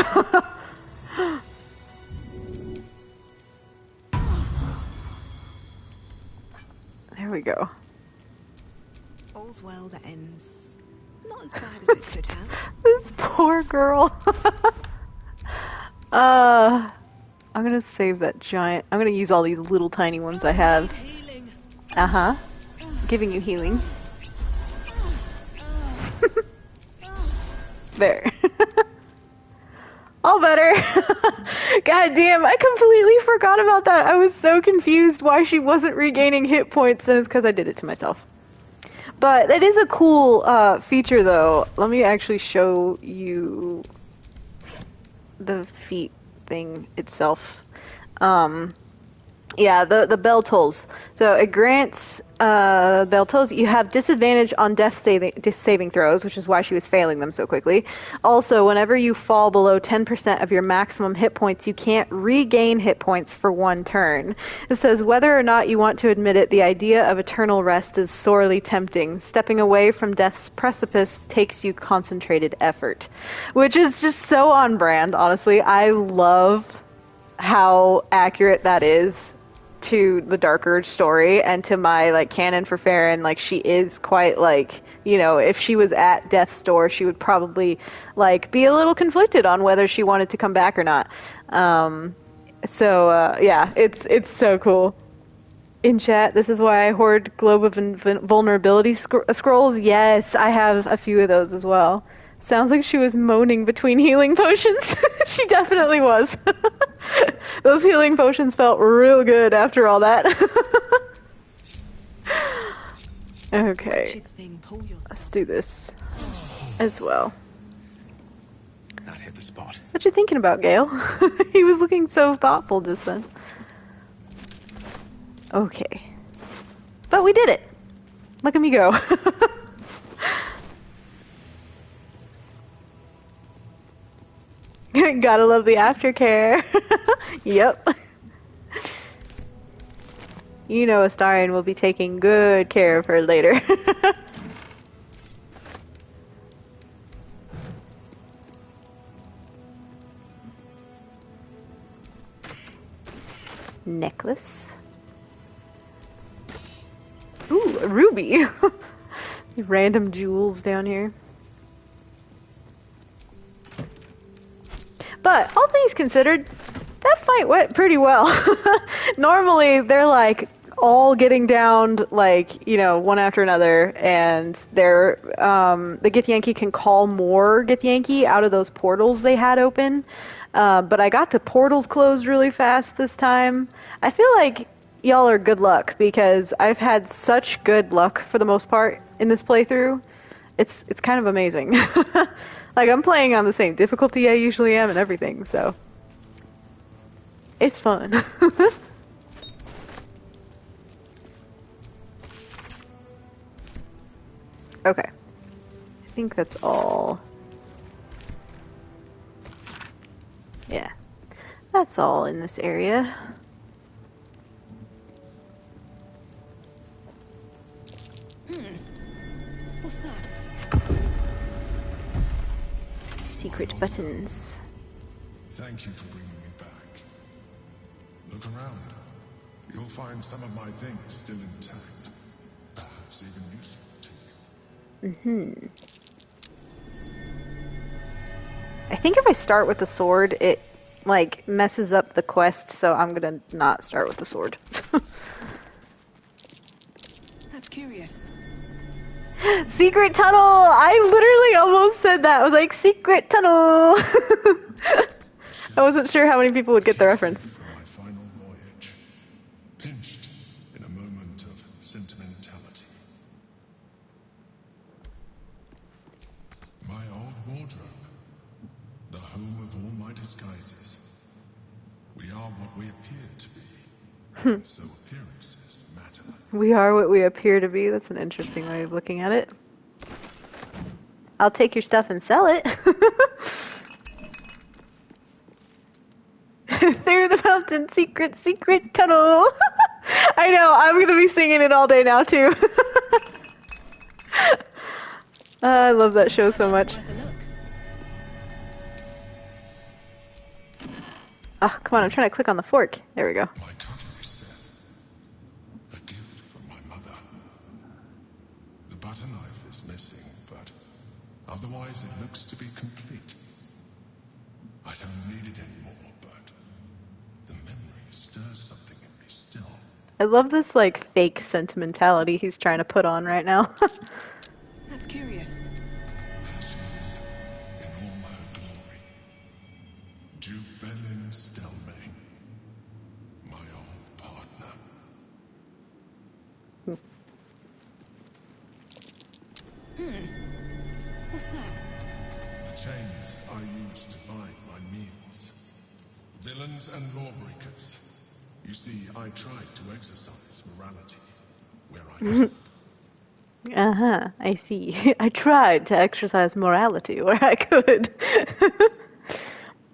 There we go. all's well that ends not as bad as it could have. This poor girl. I'm gonna save that giant. I'm gonna use all these little tiny ones I have. Uh-huh. Giving you healing. There. All better. God damn, I completely forgot about that. I was so confused why she wasn't regaining hit points, and it's because I did it to myself. But it is a cool feature, though. Let me actually show you the feat thing itself. Yeah, the bell tolls. So it grants bell tolls. You have disadvantage on death saving throws, which is why she was failing them so quickly. Also, whenever you fall below 10% of your maximum hit points, you can't regain hit points for 1 turn. It says, whether or not you want to admit it, the idea of eternal rest is sorely tempting. Stepping away from death's precipice takes you concentrated effort. Which is just so on brand, honestly. I love how accurate that is to the darker story and to my like canon for Faeryn. Like, she is quite like, you know, if she was at death's door, she would probably like be a little conflicted on whether she wanted to come back or not. Yeah, it's so cool. In chat, this is why I hoard Globe of Vulnerability scrolls. Yes, I have a few of those as well. Sounds like she was moaning between healing potions. She definitely was. Those healing potions felt real good after all that. Okay. Let's do this as well. That hit the spot. What you thinking about, Gale? He was looking so thoughtful just then. Okay. But we did it. Look at me go. Gotta love the aftercare. Yep. You know Astarion will be taking good care of her later. Necklace. Ooh, a ruby. Random jewels down here. But all things considered, that fight went pretty well. Normally, they're like all getting downed, like, you know, one after another, and they're the Githyanki can call more Githyanki out of those portals they had open. But I got the portals closed really fast this time. I feel like y'all are good luck because I've had such good luck for the most part in this playthrough. It's kind of amazing. Like, I'm playing on the same difficulty I usually am and everything, so it's fun. Okay. I think that's all. Yeah. That's all in this area. What's that? Secret buttons. Thank you for bringing me back. Look around. You'll find some of my things still intact. Perhaps even useful to you. I think if I start with the sword, it like messes up the quest, so I'm gonna not start with the sword. That's curious. Secret tunnel! I literally almost said that. I was like, secret tunnel! I wasn't sure how many people would get the reference. My final voyage. Pinched in a moment of sentimentality. My old wardrobe. The home of all my disguises. We are what we appear to be. And so appearances matter. We are what we appear to be. That's an interesting way of looking at it. I'll take your stuff and sell it. Through the mountain, secret, secret tunnel. I know, I'm gonna be singing it all day now too. I love that show so much. Oh, come on, I'm trying to click on the fork. There we go. My cutlery set. A gift from my mother. The butter knife missing, but otherwise it looks to be complete. I don't need it anymore, but the memory stirs something in me still. I love this like fake sentimentality he's trying to put on right now. That's curious. In all her glory. Duke Belin Stelmane. My old partner. What's that? The chains I use to bind my meals. Villains and lawbreakers. You see, I tried to exercise morality where I could. Uh-huh, I see. I tried to exercise morality where I could.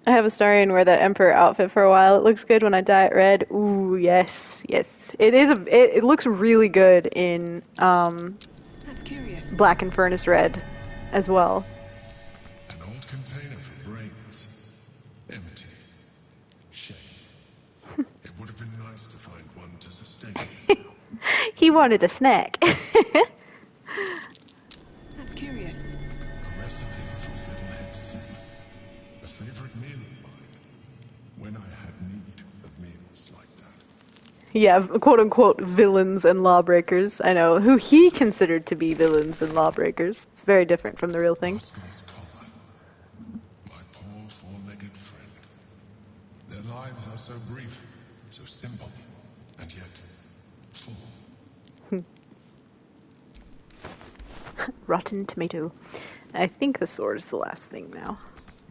I have Astarion wear that Emperor outfit for a while. It looks good when I dye it red. Ooh, yes, yes. It looks really good in That's curious. Black and Furnace Red as well. An old container for brains. Empty. Shame. It would have been nice to find one to sustain me. He wanted a snack. That's curious. A recipe for fiddlehead soup. A favorite meal of mine. When I had need of meals like that. Yeah, quote-unquote villains and lawbreakers. I know, who he considered to be villains and lawbreakers. It's very different from the real thing. Rascal's collar. My poor four-legged friend. Their lives are so brief, so simple, and yet full. Rotten tomato. I think the sword is the last thing now.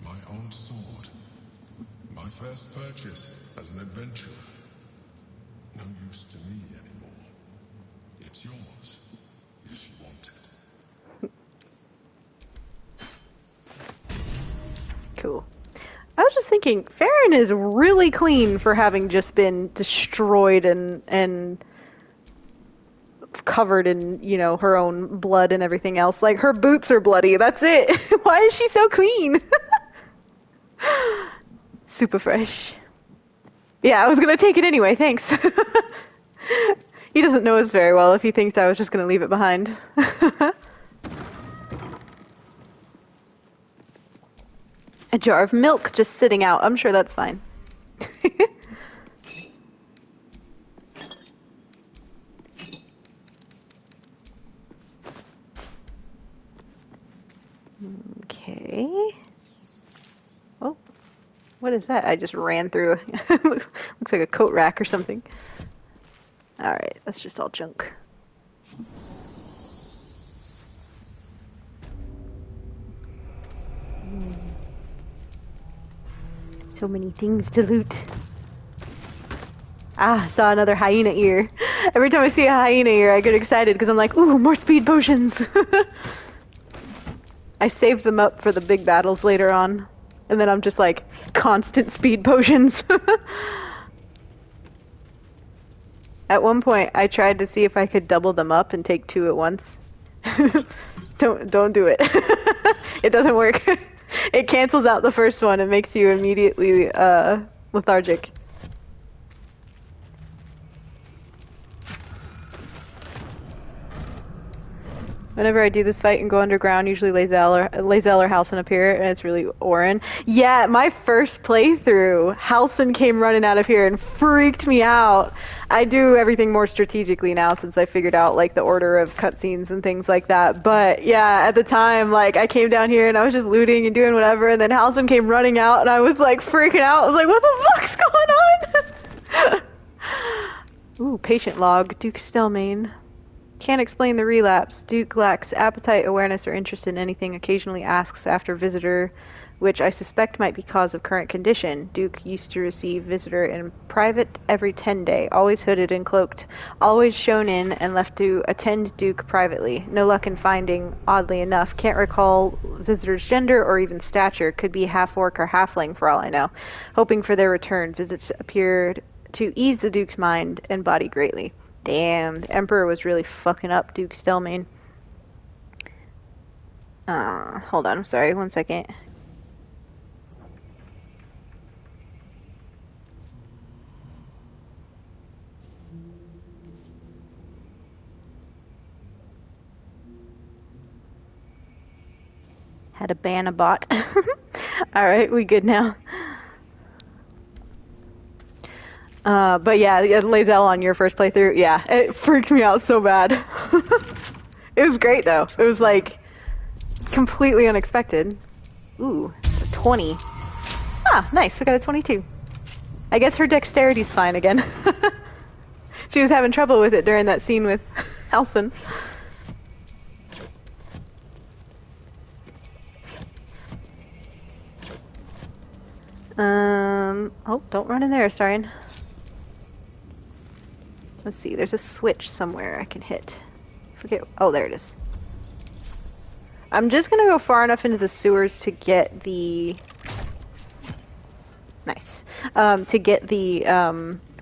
My old sword. My first purchase as an adventurer. No use to me anymore. It's yours, if you want it. Cool. I was just thinking, Faeryn is really clean for having just been destroyed and covered in, you know, her own blood and everything else. Like, her boots are bloody, that's it. Why is she so clean? Super fresh. Yeah, I was gonna take it anyway, thanks. He doesn't know us very well if he thinks I was just gonna leave it behind. A jar of milk just sitting out. I'm sure that's fine. Okay. Oh, what is that? I just ran through. Looks like a coat rack or something. Alright, that's just all junk. So many things to loot. Ah, saw another hyena ear. Every time I see a hyena ear, I get excited because I'm like, ooh, more speed potions. I save them up for the big battles later on. And then I'm just like, constant speed potions. At one point, I tried to see if I could double them up and take 2 at once. Don't do it. It doesn't work. It cancels out the first one and makes you immediately lethargic. Whenever I do this fight and go underground, usually Lae'zel or Halsin appear, and it's really Orin. Yeah, my first playthrough, Halsin came running out of here and freaked me out. I do everything more strategically now since I figured out like the order of cutscenes and things like that. But yeah, at the time, like I came down here and I was just looting and doing whatever, and then Halsin came running out, and I was like freaking out. I was like, "What the fuck's going on?" Ooh, patient log, Duke Stelmane. Can't explain the relapse. Duke lacks appetite, awareness, or interest in anything. Occasionally asks after visitor, which I suspect might be cause of current condition. Duke used to receive visitor in private every 10 day, always hooded and cloaked, always shown in and left to attend Duke privately. No luck in finding, oddly enough. Can't recall visitor's gender or even stature. Could be half-orc or halfling for all I know. Hoping for their return. Visits appeared to ease the Duke's mind and body greatly. Damn, the Emperor was really fucking up Duke Stelmane. Hold on, I'm sorry, 1 second. Had to ban a bot. Alright, we good now. But yeah, Lae'zel on your first playthrough, yeah, it freaked me out so bad. It was great though. It was like completely unexpected. Ooh, a 20. Ah, nice, we got a 22. I guess her dexterity's fine again. She was having trouble with it during that scene with Halsin. Oh, don't run in there, Astarion. Let's see, there's a switch somewhere I can hit. Forget, oh, there it is. I'm just gonna go far enough into the sewers to get the... Nice. To get the,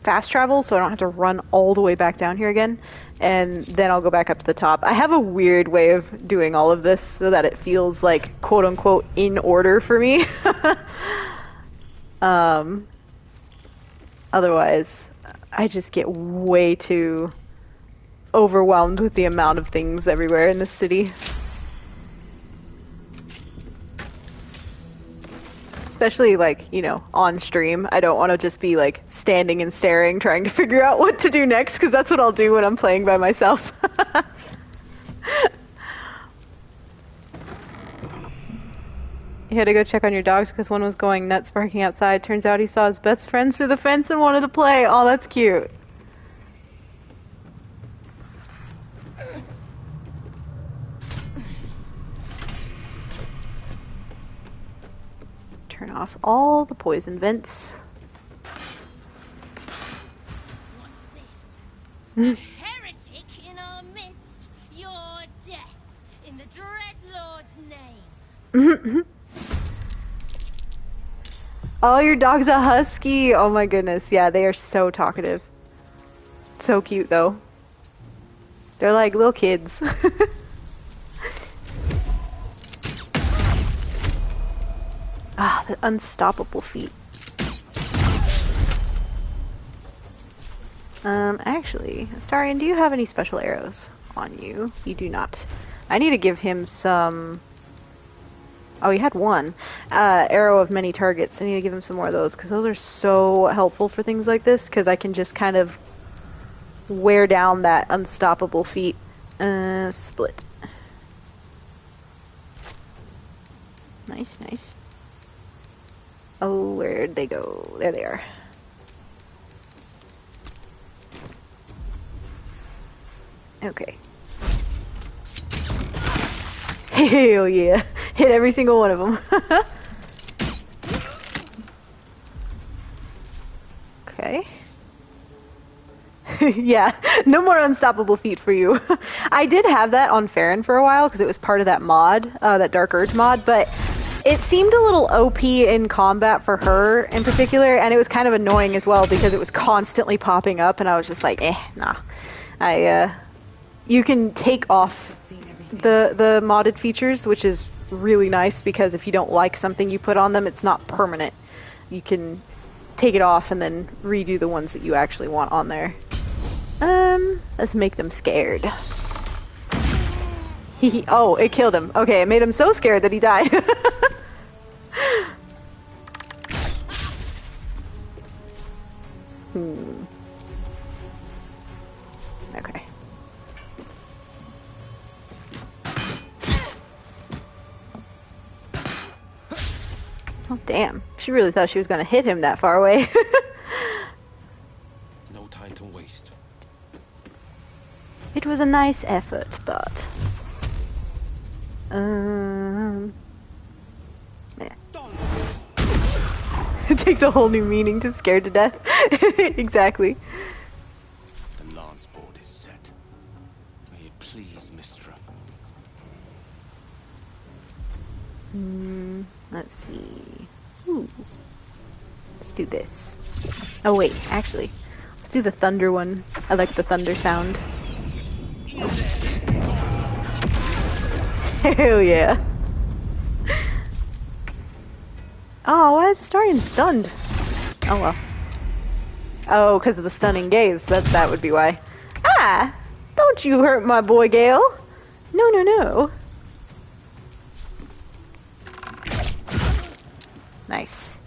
fast travel, so I don't have to run all the way back down here again. And then I'll go back up to the top. I have a weird way of doing all of this so that it feels like, quote-unquote, in order for me. Otherwise, I just get way too overwhelmed with the amount of things everywhere in this city. Especially, like, you know, on stream. I don't want to just be, like, standing and staring, trying to figure out what to do next, because that's what I'll do when I'm playing by myself. You had to go check on your dogs because one was going nuts barking outside. Turns out he saw his best friends through the fence and wanted to play. Oh, that's cute. Turn off all the poison vents. What's this? A heretic in our midst. Your death in the Dreadlord's name. Oh, your dog's a husky. Oh my goodness. Yeah, they are so talkative. So cute though. They're like little kids. Ah, the unstoppable feat. Actually, Astarion, do you have any special arrows on you? You do not. I need to give him some... Oh, he had one. Arrow of many targets. I need to give him some more of those, because those are so helpful for things like this, because I can just kind of wear down that unstoppable feat. Split. Nice, nice. Oh, where'd they go? There they are. Okay. Hell yeah. Hit every single one of them. Okay. Yeah, no more unstoppable feat for you. I did have that on Faeryn for a while because it was part of that mod, that Dark Urge mod, but it seemed a little OP in combat for her in particular, and it was kind of annoying as well because it was constantly popping up, and I was just like, nah. You can take off the modded features, which is really nice because if you don't like something you put on them, it's not permanent. You can take it off and then redo the ones that you actually want on there. Let's make them scared. Oh, it killed him. Okay, it made him so scared that he died. Okay. Oh, damn. She really thought she was going to hit him that far away. No time to waste. It was a nice effort, but... Yeah. It takes a whole new meaning to scared to death. Exactly. The lance board is set. May it please, Mistra. Let's see. Ooh. Let's do this. Oh wait, actually. Let's do the thunder one. I like the thunder sound. Hell yeah. Oh, why is Astarion stunned? Oh well. Oh, because of the stunning gaze. That would be why. Ah! Don't you hurt my boy Gale. No, no, no. Nice.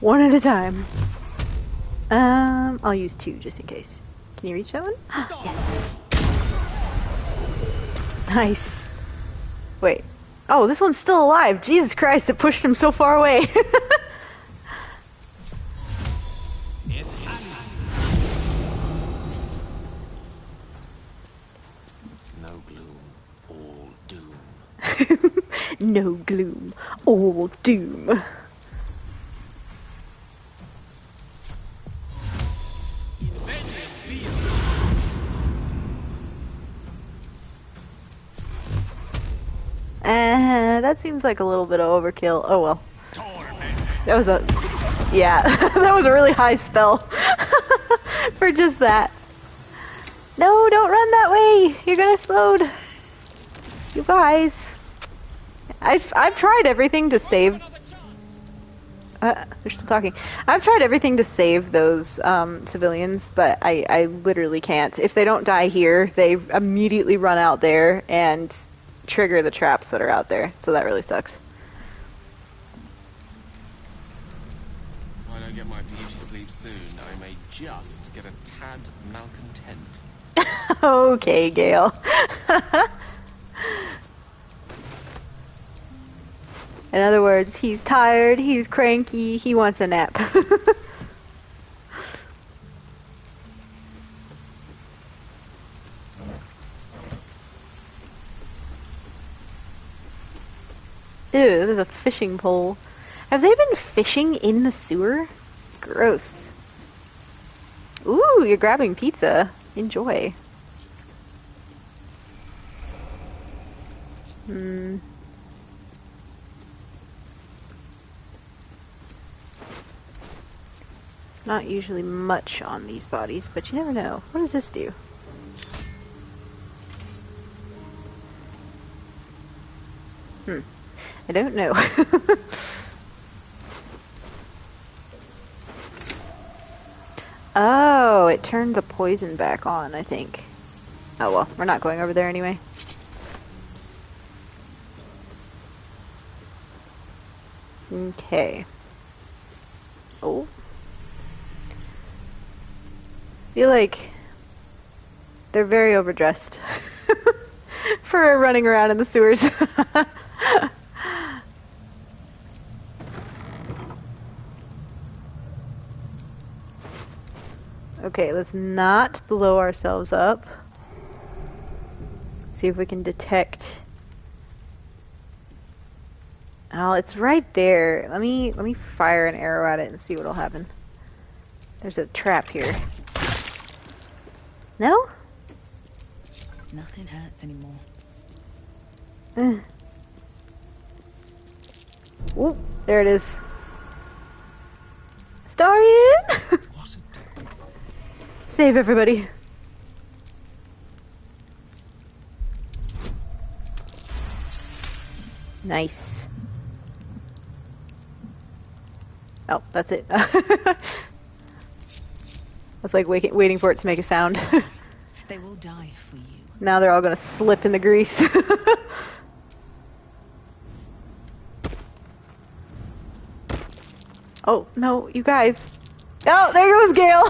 One at a time. I'll use 2 just in case. Can you reach that one? Yes. Nice. Wait. Oh, this one's still alive. Jesus Christ, it pushed him so far away. No gloom, all doom. No gloom, all doom. That seems like a little bit of overkill. Oh well. That was a... Yeah, that was a really high spell. For just that. No, don't run that way! You're gonna explode! You guys. I've tried everything to save... they're still talking. I've tried everything to save those civilians, but I literally can't. If they don't die here, they immediately run out there and trigger the traps that are out there. So that really sucks. When I get my beauty sleep soon, I may just get a tad malcontent. Okay, Gale. In other words, he's tired, he's cranky, he wants a nap. Ew, there's a fishing pole. Have they been fishing in the sewer? Gross. Ooh, you're grabbing pizza. Enjoy. Not usually much on these bodies, but you never know. What does this do? I don't know. Oh, it turned the poison back on, I think. Oh well, we're not going over there anyway. Okay. Oh. I feel like they're very overdressed for running around in the sewers. Okay, let's not blow ourselves up. See if we can detect. Oh, it's right there. Let me fire an arrow at it and see what'll happen. There's a trap here. No? Nothing hurts anymore. Oop, there it is. Astarion! Save everybody. Nice. Oh, that's it. I was like waiting for it to make a sound. They will die for you. Now they're all gonna slip in the grease. Oh, no, you guys. Oh, there goes Gale.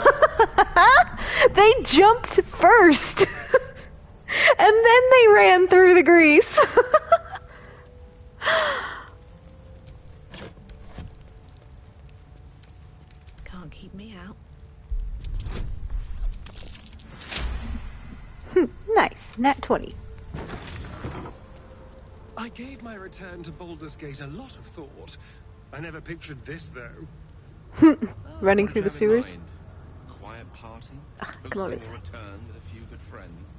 They jumped first. And then they ran through the grease. Can't keep me out. Nice, nat 20. I gave my return to Baldur's Gate a lot of thought. I never pictured this, though. Running through the sewers. Quiet party. Come on, Hosting a return with a few good friends.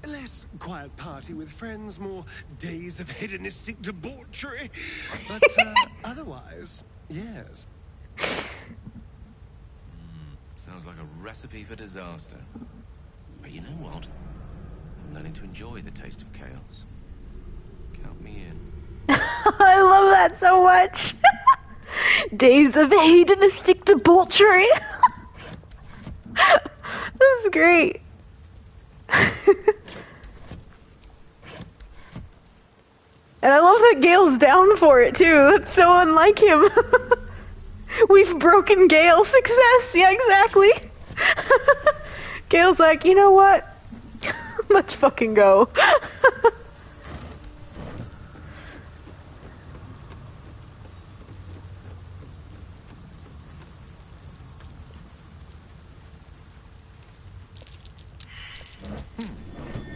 Less quiet party with friends, more days of hedonistic debauchery. But otherwise, yes. Sounds like a recipe for disaster. But you know what? I'm learning to enjoy the taste of chaos. Count me in. I love that so much. Days of hedonistic debauchery. This is great. And I love that Gale's down for it too. That's so unlike him. We've broken Gale. Success. Yeah, exactly. Gale's like, you know what? Let's fucking go.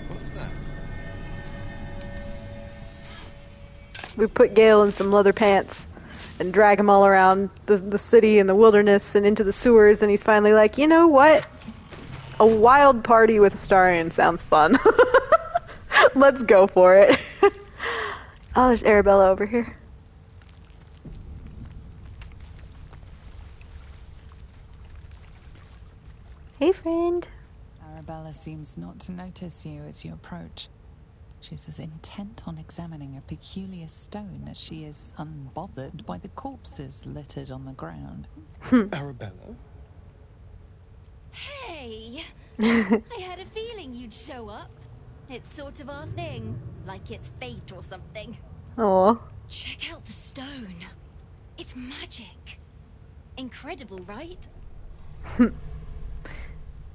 What's that? We put Gale in some leather pants and drag him all around the city and the wilderness and into the sewers, and he's finally like, you know what? A wild party with Astarion sounds fun. Let's go for it. Oh, there's Arabella over here. Hey, friend. Arabella seems not to notice you as you approach. She's as intent on examining a peculiar stone as she is unbothered by the corpses littered on the ground. Arabella? Hey! I had a feeling you'd show up. It's sort of our thing, like it's fate or something. Aw. Check out the stone. It's magic. Incredible, right?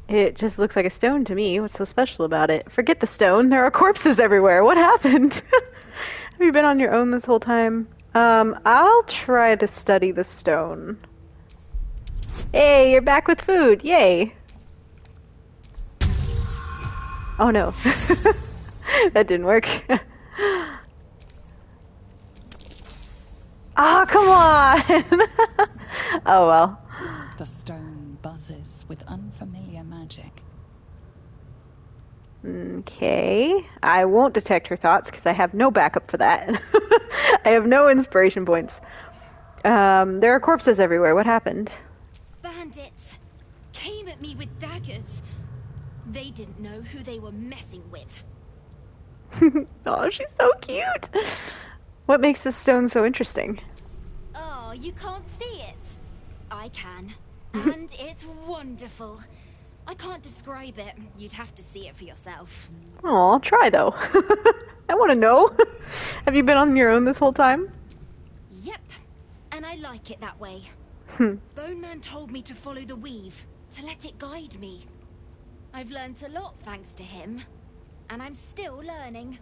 It just looks like a stone to me. What's so special about it? Forget the stone. There are corpses everywhere. What happened? Have you been on your own this whole time? I'll try to study the stone. Hey, you're back with food. Yay. Oh no. That didn't work. Ah, come on! Oh well. The stone buzzes with unfamiliar magic. Okay. I won't detect her thoughts because I have no backup for that. I have no inspiration points. There are corpses everywhere. What happened? Bandits came at me with daggers. They didn't know who they were messing with. Oh, she's so cute. What makes this stone so interesting? Oh, you can't see it. I can. And it's wonderful. I can't describe it. You'd have to see it for yourself. Oh, I'll try though. I want to know. Have you been on your own this whole time? Yep. And I like it that way. Bone Man told me to follow the weave, to let it guide me. I've learned a lot thanks to him. And I'm still learning.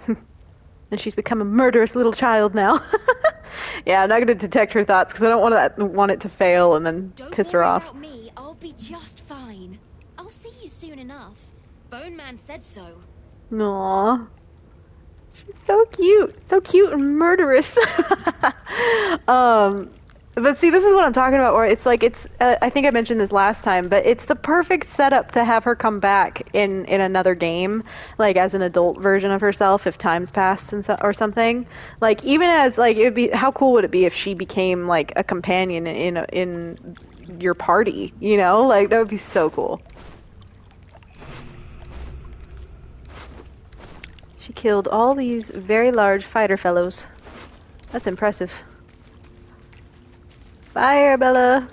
And she's become a murderous little child now. Yeah, I'm not going to detect her thoughts because I don't want it to fail and then piss her off. Don't worry about me. I'll be just fine. I'll see you soon enough. Bone Man said so. Aww. She's so cute. So cute and murderous. But see, this is what I'm talking about, where it's like, I think I mentioned this last time, but it's the perfect setup to have her come back in another game, like as an adult version of herself if time's passed or something. Like, even as, like, it would be, how cool would it be if she became, like, a companion in your party, you know? Like, that would be so cool. She killed all these very large fighter fellows. That's impressive. Bye, Arabella.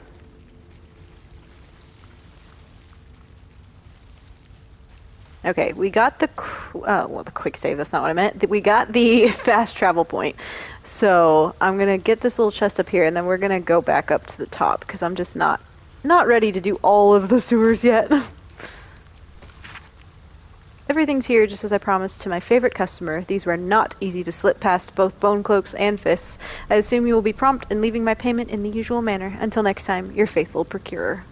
Okay, we got the quick save, that's not what I meant. We got the fast travel point. So I'm going to get this little chest up here, and then we're going to go back up to the top, because I'm just not ready to do all of the sewers yet. Everything's here just as I promised to my favorite customer. These were not easy to slip past both bone cloaks and fists. I assume you will be prompt in leaving my payment in the usual manner. Until next time, your faithful procurer.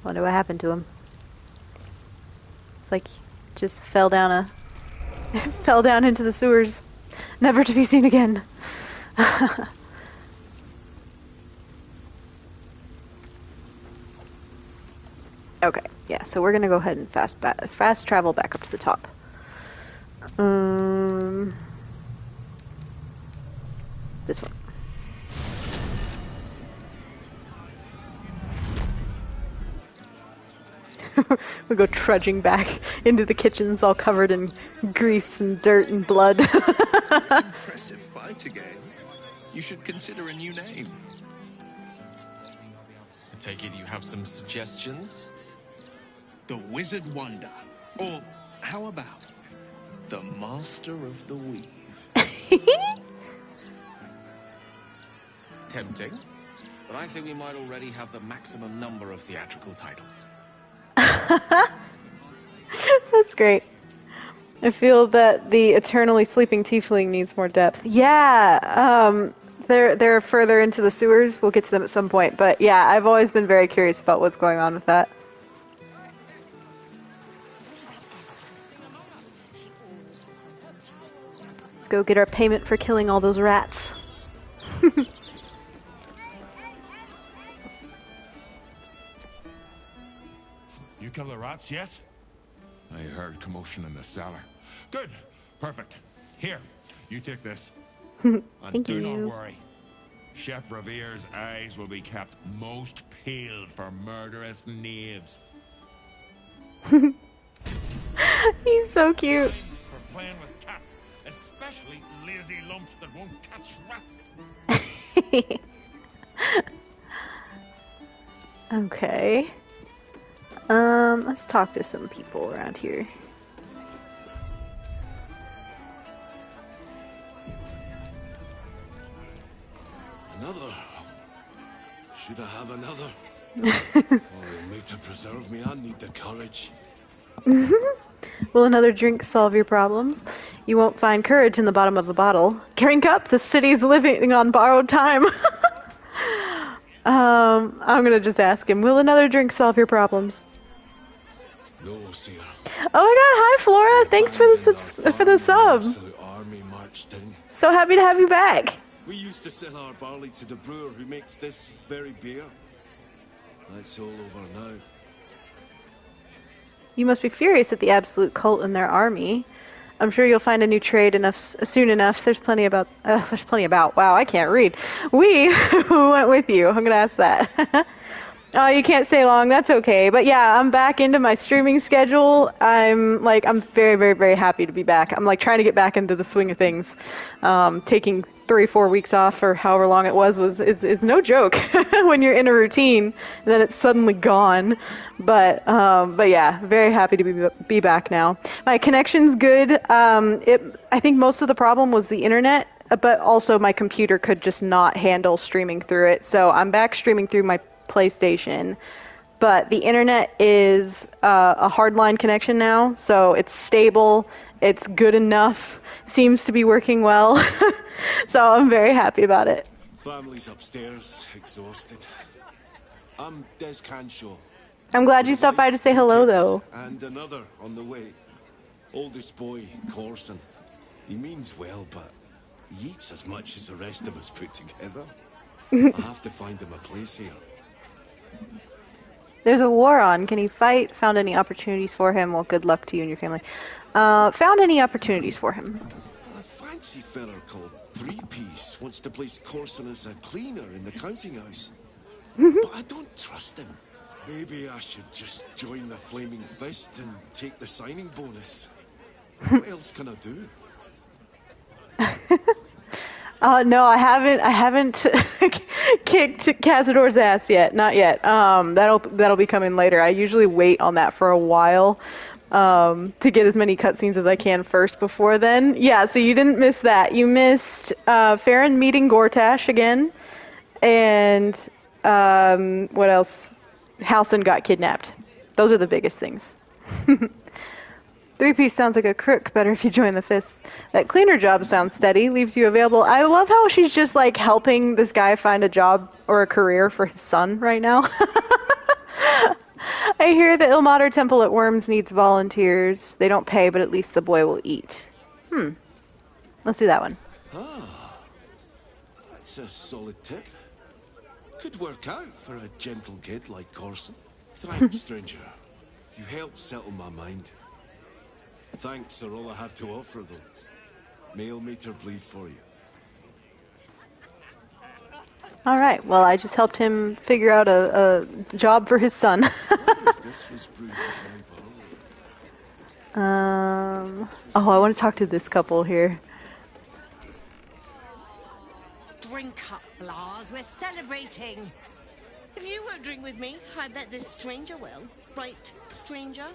Wonder what happened to him. It's like he just fell down fell down into the sewers, never to be seen again. Okay, yeah, so we're gonna go ahead and fast travel back up to the top. This one. We go trudging back into the kitchens all covered in grease and dirt and blood. Impressive fight again. You should consider a new name. I take it you have some suggestions? The Wizard Wonder. Or how about the Master of the Weave? Tempting. But I think we might already have the maximum number of theatrical titles. That's great. I feel that the eternally sleeping tiefling needs more depth. Yeah, they're further into the sewers. We'll get to them at some point. But yeah, I've always been very curious about what's going on with that. Let's go get our payment for killing all those rats. You kill the rats, yes? I heard commotion in the cellar. Good. Perfect. Here, you take this. And do not worry. Chef Revere's eyes will be kept most peeled for murderous knaves. He's so cute. For playing with cats, especially lazy lumps that won't catch rats. Okay. Let's talk to some people around here. Another? Should I have another? Oh, mate, to preserve me, I need the courage. Will another drink solve your problems? You won't find courage in the bottom of a bottle. Drink up, the city's living on borrowed time. I'm gonna just ask him, will another drink solve your problems? No, Seer. Oh my god, hi Flora! Thanks for the sub! Army marched in. So happy to have you back! We used to sell our barley to the brewer who makes this very beer. That's all over now. You must be furious at the absolute cult and their army. I'm sure you'll find a new trade soon enough. There's plenty about. Wow, I can't read. We who went with you. I'm gonna ask that. Oh, you can't stay long. That's okay. But yeah, I'm back into my streaming schedule. I'm very, very, very happy to be back. I'm like trying to get back into the swing of things. Taking 3-4 weeks off or however long it is no joke when you're in a routine and then it's suddenly gone. But yeah, very happy to be back now. My connection's good. I think most of the problem was the internet, but also my computer could just not handle streaming through it. So I'm back streaming through my PlayStation, but the internet is a hardline connection now, so it's stable, it's good enough, seems to be working well. So I'm very happy about it. Family's upstairs, exhausted. I'm Des Canshaw. I'm glad you stopped by to say hello, though. And another on the way. Oldest boy, Corson. He means well, but he eats as much as the rest of us put together. I'll have to find him a place here. There's a war on. Can he fight? Found any opportunities for him? Well, good luck to you and your family. Found any opportunities for him? A fancy fella called Three-Piece wants to place Corson as a cleaner in the counting house. But I don't trust him. Maybe I should just join the Flaming Fist and take the signing bonus. What else can I do? No, I haven't kicked Cazador's ass yet. Not yet. That'll be coming later. I usually wait on that for a while, to get as many cutscenes as I can first before then. Yeah, so you didn't miss that. You missed Faeryn meeting Gortash again, and what else? Halsin got kidnapped. Those are the biggest things. Three-Piece sounds like a crook. Better if you join the Fists. That cleaner job sounds steady. Leaves you available. I love how she's just like helping this guy find a job or a career for his son right now. I hear the Ilmater Temple at Worms needs volunteers. They don't pay, but at least the boy will eat. Let's do that one. Ah, that's a solid tip. Could work out for a gentle kid like Corson. Thanks, stranger. You helped settle my mind. Thanks are all I have to offer, though. Mail meter bleed for you. All right. Well, I just helped him figure out a job for his son. Oh, I want to talk to this couple here. Drink up, Lars. We're celebrating. If you won't drink with me, I bet this stranger will. Right, stranger?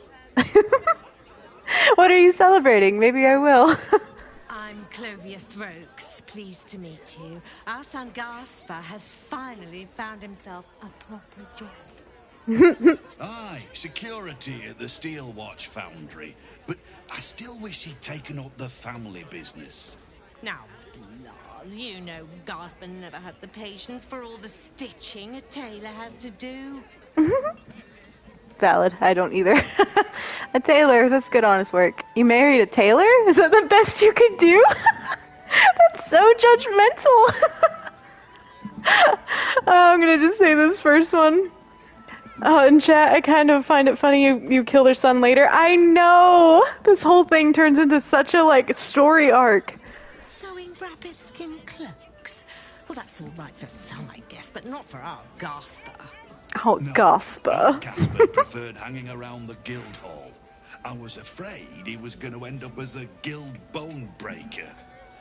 What are you celebrating? Maybe I will. I'm Clovia Throaks. Pleased to meet you. Our son Gaspar has finally found himself a proper job. Aye, security at the Steel Watch Foundry. But I still wish he'd taken up the family business. Now, Lars, you know Gaspar never had the patience for all the stitching a tailor has to do. Valid. I don't either. A tailor, that's good honest work. You married a tailor? Is that the best you could do? That's so judgmental. I'm gonna just say this first one. In chat, I kind of find it funny you kill their son later. I know! This whole thing turns into such a, like, story arc. Sewing rabbit skin cloaks? Well, that's all right for some, I guess, but not for our Gaspar. Oh, no, Gaspar. Gaspar preferred hanging around the guild hall. I was afraid he was going to end up as a guild bone breaker.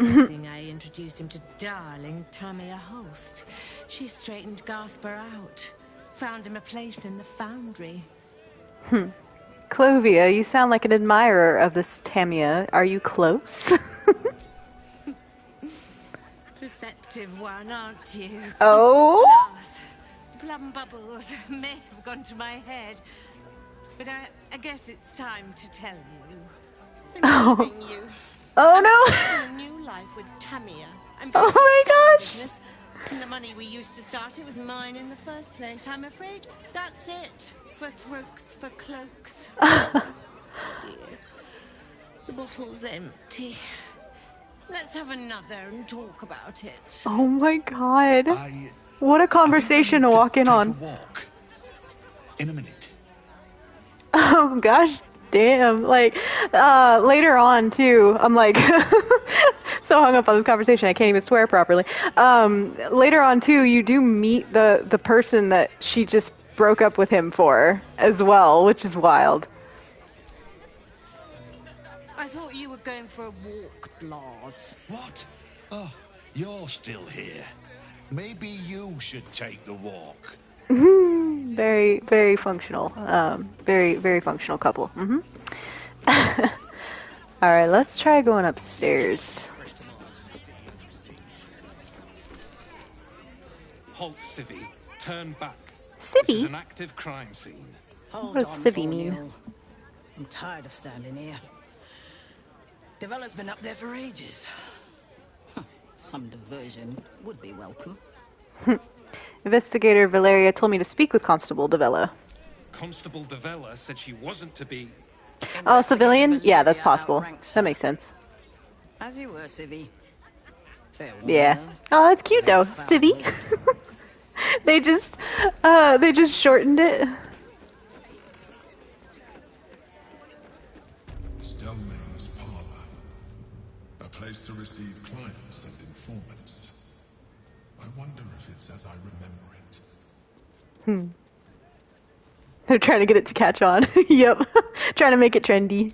I think I introduced him to darling Tamia Holst. She straightened Gaspar out. Found him a place in the foundry. Clovia, you sound like an admirer of this Tamia. Are you close? Perceptive one, aren't you? Oh? Lars, plum bubbles may have gone to my head. But I guess it's time to tell you. I'm leaving you. Oh I'm no! starting a new life with Tamia. I'm Oh going to my sell the gosh! business. And the money we used to start it was mine in the first place. I'm afraid that's it for throats for cloaks. Dear, the bottle's empty. Let's have another and talk about it. Oh my god. What a conversation to walk in on. Walk. In a minute. Oh gosh damn. Like, later on too, I'm like so hung up on this conversation I can't even swear properly. Later on too, you do meet the person that she just broke up with him for as well, which is wild. I thought you were going for a walk, Lars. What? Oh, you're still here. Maybe you should take the walk. Very, very functional. Very, very functional couple. Alright, let's try going upstairs. Halt, Civvy. Turn back. Civvy? This is an active crime scene. What does civvy mean? I'm tired of standing here. Devella's been up there for ages. Some diversion would be welcome. Investigator Valeria told me to speak with Constable Devella. Constable Devella said she wasn't to be... Oh, civilian? Yeah, that's possible. That makes sense. As you were, Civvy. Fair Yeah. Oh, that's cute though. Civvy. They just shortened it. Stelmane's parlor. A place to receive clients and informants. I wonder if it's as I remember it. They're trying to get it to catch on. Yep. Trying to make it trendy.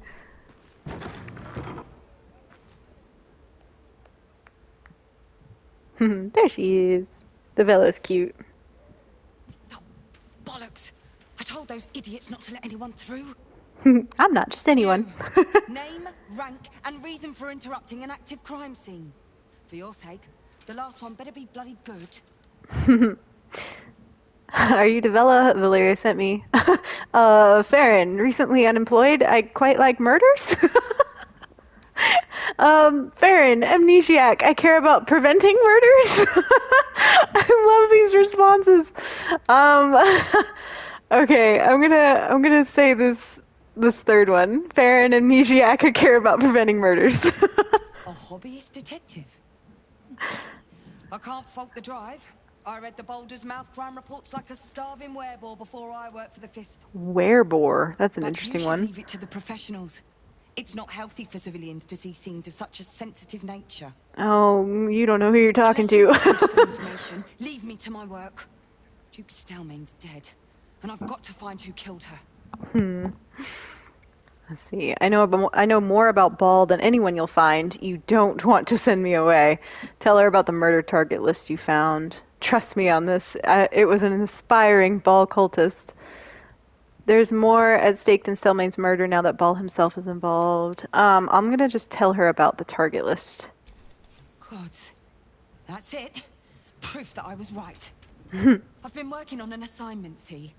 There she is. The Vella's cute. Bollocks! I told those idiots not to let anyone through. I'm not just anyone. Name, rank, and reason for interrupting an active crime scene. For your sake, the last one better be bloody good. Are you Devella? Valeria sent me. Faeryn, recently unemployed. I quite like murders. Faeryn, amnesiac. I care about preventing murders. I love these responses. Okay, I'm gonna say this third one. Faeryn, amnesiac. I care about preventing murders. A hobbyist detective. I can't fault the drive. I read the Baldur's mouth crime reports like a starving werebore before I worked for the Fist. Werebore. That's an interesting You should one. leave it to the professionals. It's not healthy for civilians to see scenes of such a sensitive nature. Oh, you don't know who you're talking to. Information. Leave me to my work. Duke Stelmane's dead, and I've got to find who killed her. Let's see. I know more about Ball than anyone you'll find. You don't want to send me away. Tell her about the murder target list you found. Trust me on this. It was an inspiring Ball cultist. There's more at stake than Stelmane's murder now that Ball himself is involved. I'm gonna just tell her about the target list. Gods. That's it. Proof that I was right. I've been working on an assignment, see?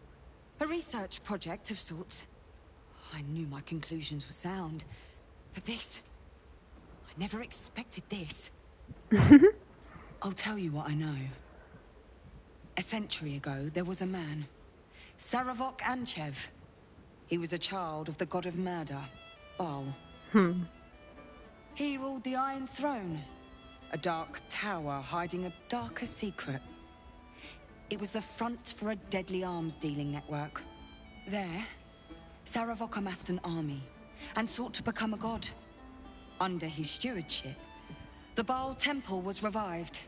A research project of sorts. I knew my conclusions were sound. But this... I never expected this. I'll tell you what I know. A century ago, there was a man. Saravok Anchev. He was a child of the god of murder, Baal. He ruled the Iron Throne. A dark tower hiding a darker secret. It was the front for a deadly arms-dealing network. There... Saravok amassed an army, and sought to become a god. Under his stewardship, the Baal temple was revived.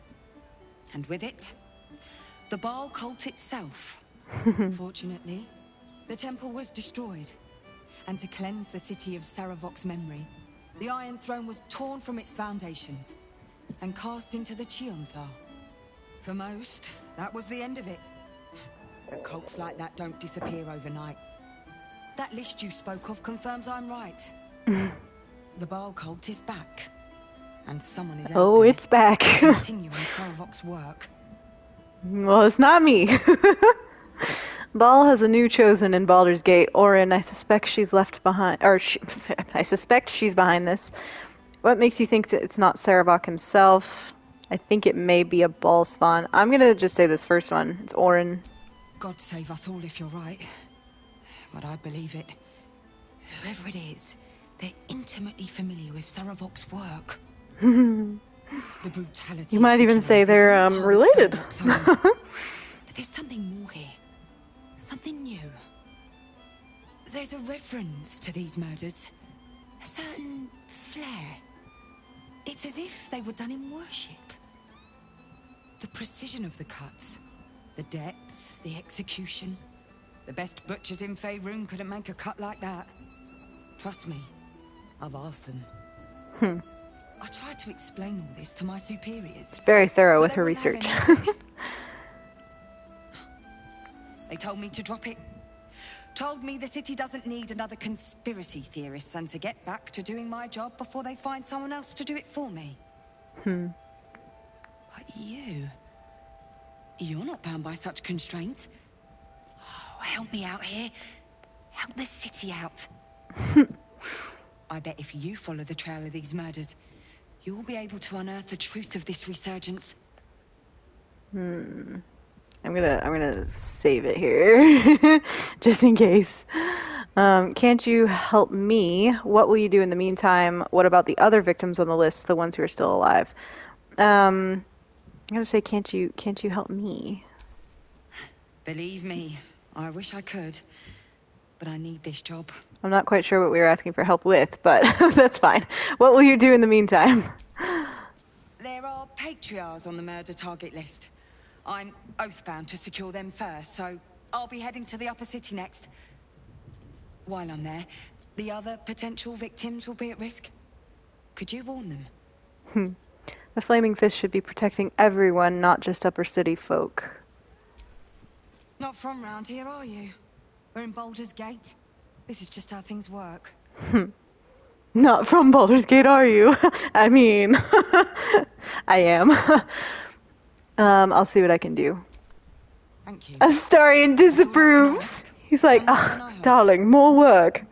And with it, the Baal cult itself. Fortunately, the temple was destroyed. And to cleanse the city of Saravok's memory, the Iron Throne was torn from its foundations, and cast into the Chionthal. For most, that was the end of it. But cults like that don't disappear overnight. That list you spoke of confirms I'm right. The Baal cult is back. And someone is out there It's back. continuing Saravok's work. Well, it's not me. Baal has a new chosen in Baldur's Gate, Orin. I suspect she's left behind, I suspect she's behind this. What makes you think it's not Saravok himself? I think it may be a Baal spawn. I'm gonna just say this first one. It's Orin. God save us all if you're right. But I believe it. Whoever it is, they're intimately familiar with Saravok's work. The brutality. You might even say they're related. But there's something more here. Something new. There's a reference to these murders. A certain flair. It's as if they were done in worship. The precision of the cuts. The depth, the execution. The best butchers in Faeryn couldn't make a cut like that. Trust me, I've asked them. I tried to explain all this to my superiors. Very thorough with her research. They told me to drop it. Told me the city doesn't need another conspiracy theorist and to get back to doing my job before they find someone else to do it for me. But you're not bound by such constraints. Help me out here. Help the city out. I bet if you follow the trail of these murders, you'll be able to unearth the truth of this resurgence. I'm gonna save it here, just in case. Can't you help me? What will you do in the meantime? What about the other victims on the list, the ones who are still alive? I'm gonna say, can't you help me? Believe me, I wish I could, but I need this job. I'm not quite sure what we were asking for help with, but that's fine. What will you do in the meantime? There are patriarchs on the murder target list. I'm oathbound to secure them first, so I'll be heading to the upper city next. While I'm there, the other potential victims will be at risk. Could you warn them? The Flaming Fist should be protecting everyone, not just upper city folk. Not from round here, are you? We're in Baldur's Gate. This is just how things work. Not from Baldur's Gate, are you? I mean, I am. I'll see what I can do. Thank you. Astarion disapproves. He's like, darling, more work.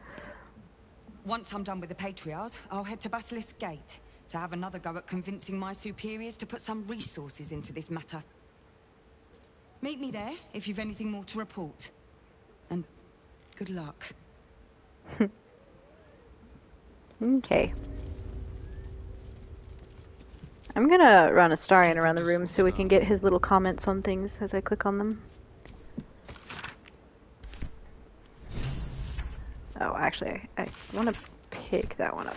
Once I'm done with the patriarchs, I'll head to Basilisk Gate to have another go at convincing my superiors to put some resources into this matter. Meet me there if you've anything more to report. And good luck. Okay. I'm gonna run Astarion around the room so we can get his little comments on things as I click on them. Oh, actually, I want to pick that one up.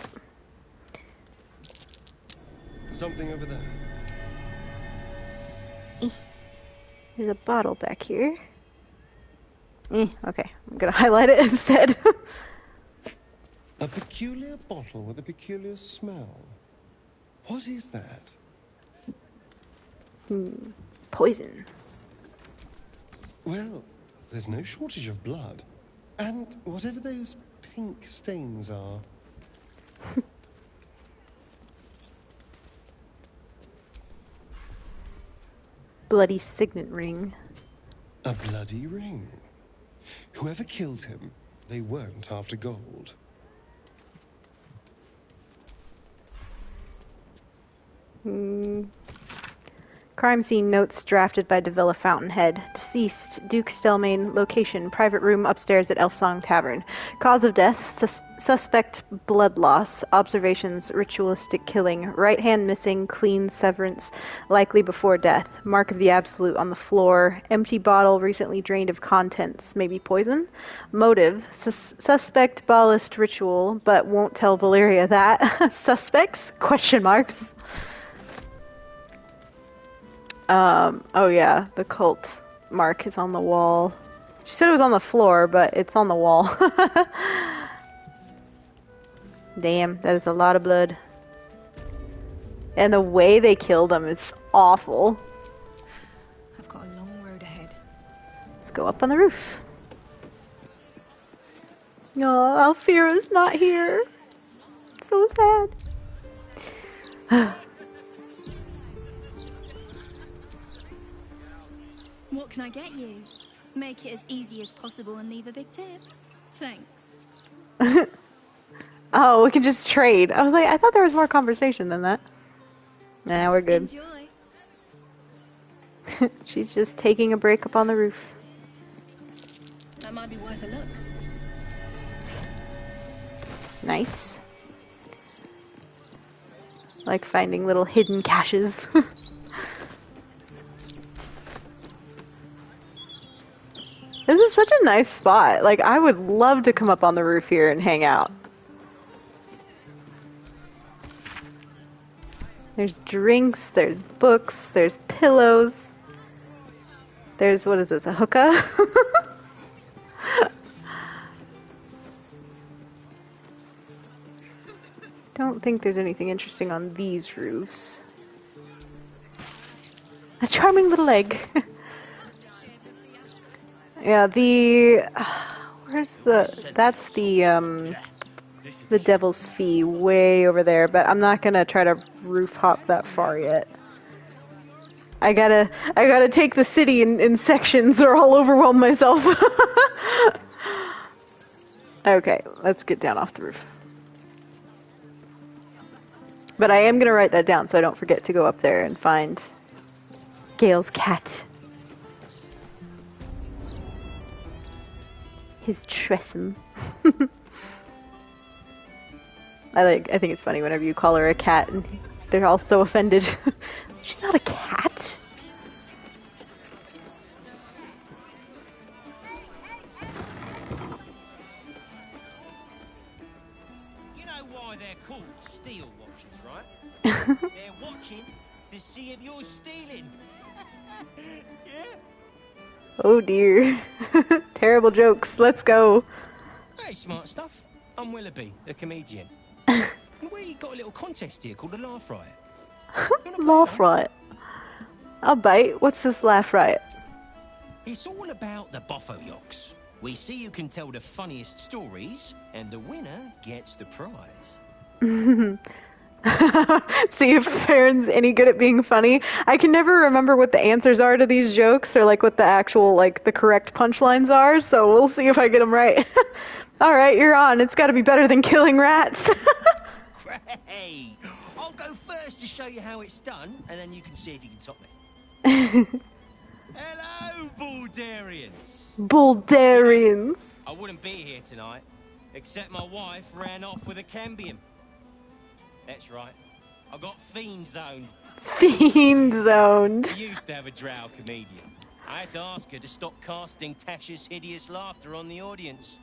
Something over there. There's a bottle back here. Okay, I'm gonna highlight it instead. A peculiar bottle with a peculiar smell. What is that? Poison. Well, there's no shortage of blood. And whatever those pink stains are. Bloody signet ring. A bloody ring. Whoever killed him, they weren't after gold. Crime scene notes drafted by Davila Fountainhead. Deceased, Duke Stelmane. Location, private room upstairs at Elfsong Tavern. Cause of death, suspect blood loss. Observations, ritualistic killing. Right hand missing, clean severance, likely before death. Mark of the Absolute on the floor. Empty bottle recently drained of contents, maybe poison. Motive, suspect ballast ritual, but won't tell Valeria that. Suspects? Question marks. Oh yeah, the cult mark is on the wall. She said it was on the floor, but it's on the wall. Damn, that is a lot of blood. And the way they killed him is awful. I've got a long road ahead. Let's go up on the roof. Oh, Alfira's not here. So sad. What can I get you? Make it as easy as possible and leave a big tip. Thanks. Oh, we can just trade. I was like, I thought there was more conversation than that. Nah, we're good. Enjoy. She's just taking a break up on the roof. That might be worth a look. Nice. Like finding little hidden caches. This is such a nice spot. Like, I would love to come up on the roof here and hang out. There's drinks, there's books, there's pillows. There's, what is this, a hookah? Don't think there's anything interesting on these roofs. A charming little egg. Yeah, where's that's the Devil's Fee way over there, but I'm not gonna try to roof hop that far yet. I gotta take the city in sections or I'll overwhelm myself. Okay, let's get down off the roof. But I am gonna write that down so I don't forget to go up there and find Gale's cat. His Tressum. I think it's funny whenever you call her a cat and they're all so offended. She's not a cat. You know why they're called steel watchers, right? They're watching to see if you're stealing. Yeah? Oh dear. Terrible jokes. Let's go. Hey, smart stuff. I'm Willoughby, the comedian. We got a little contest here called a Laugh Riot. Laugh Riot. I'll bite. What's this Laugh Riot? It's all about the Boffoyoks. We see who can tell the funniest stories, and the winner gets the prize. See if Faeryn's any good at being funny. I can never remember what the answers are to these jokes or like what the actual, like, the correct punchlines are, so we'll see if I get them right. Alright, you're on. It's gotta be better than killing rats. Great! I'll go first to show you how it's done, and then you can see if you can top me. Hello, Baldurians! Baldurians! I wouldn't be here tonight, except my wife ran off with a cambion. That's right. I got fiend zoned. Fiend zoned. I used to have a drow comedian. I had to ask her to stop casting Tasha's hideous laughter on the audience.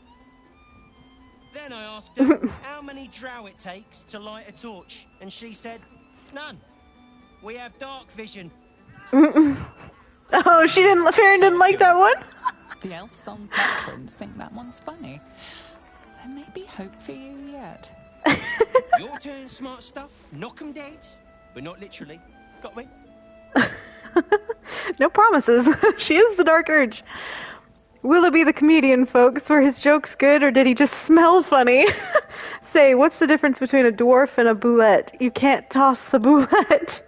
Then I asked her how many drow it takes to light a torch, and she said, none. We have dark vision. Oh, she didn't. Faeryn didn't like that one. The elf song patrons think that one's funny. There may be hope for you yet. Your turn, smart stuff. Knock 'em dead, but not literally. Got me? No promises. She is the Dark Urge. Willoughby the comedian, folks. Were his jokes good, or did he just smell funny? Say, what's the difference between a dwarf and a boulette? You can't toss the boulette.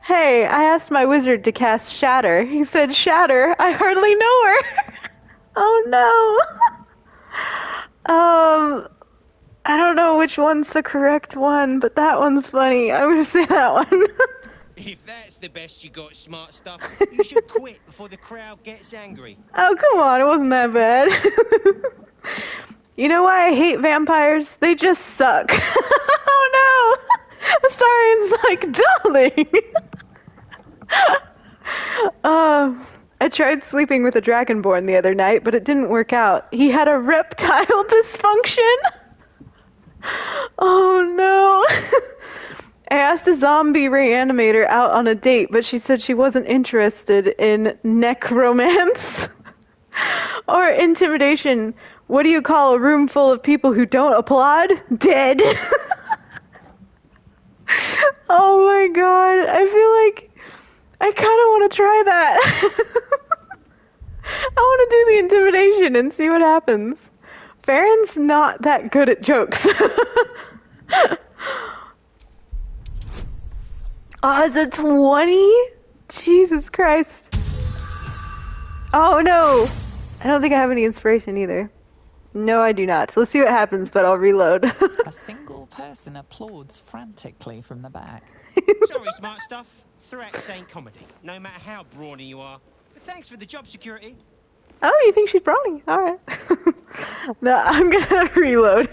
Hey, I asked my wizard to cast Shatter. He said, Shatter? I hardly know her. Oh no. I don't know which one's the correct one, but that one's funny. I'm gonna say that one. If that's the best you got, smart stuff, you should quit before the crowd gets angry. Oh, come on. It wasn't that bad. You know why I hate vampires? They just suck. Oh no. Astarion's like, darling. I tried sleeping with a dragonborn the other night, but it didn't work out. He had a reptile dysfunction. Oh no. I asked a zombie reanimator out on a date, but she said she wasn't interested in necromance or intimidation. What do you call a room full of people who don't applaud? Dead. Oh my god. I feel like I kind of want to try that. I want to do the intimidation and see what happens. Faeryn's not that good at jokes. Oh, is it 20? Jesus Christ. Oh no. I don't think I have any inspiration either. No, I do not. Let's see what happens, but I'll reload. A single person applauds frantically from the back. Sorry, smart stuff. Threats ain't comedy, no matter how brawny you are. But thanks for the job security. Oh, you think she's brawny? Alright. No, I'm gonna reload.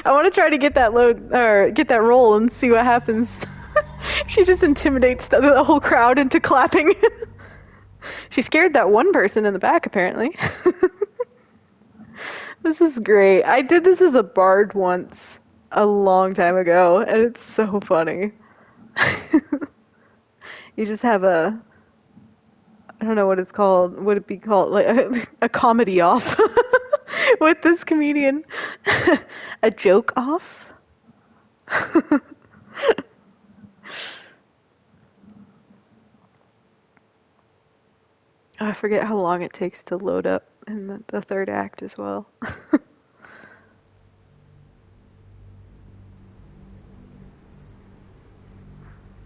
I want to try to get that roll and see what happens. She just intimidates the whole crowd into clapping. She scared that one person in the back, apparently. This is great. I did this as a bard once, a long time ago, and it's so funny. You just have I don't know what it's called. Would it be called like a comedy off with this comedian? A joke off? Oh, I forget how long it takes to load up in the third act as well.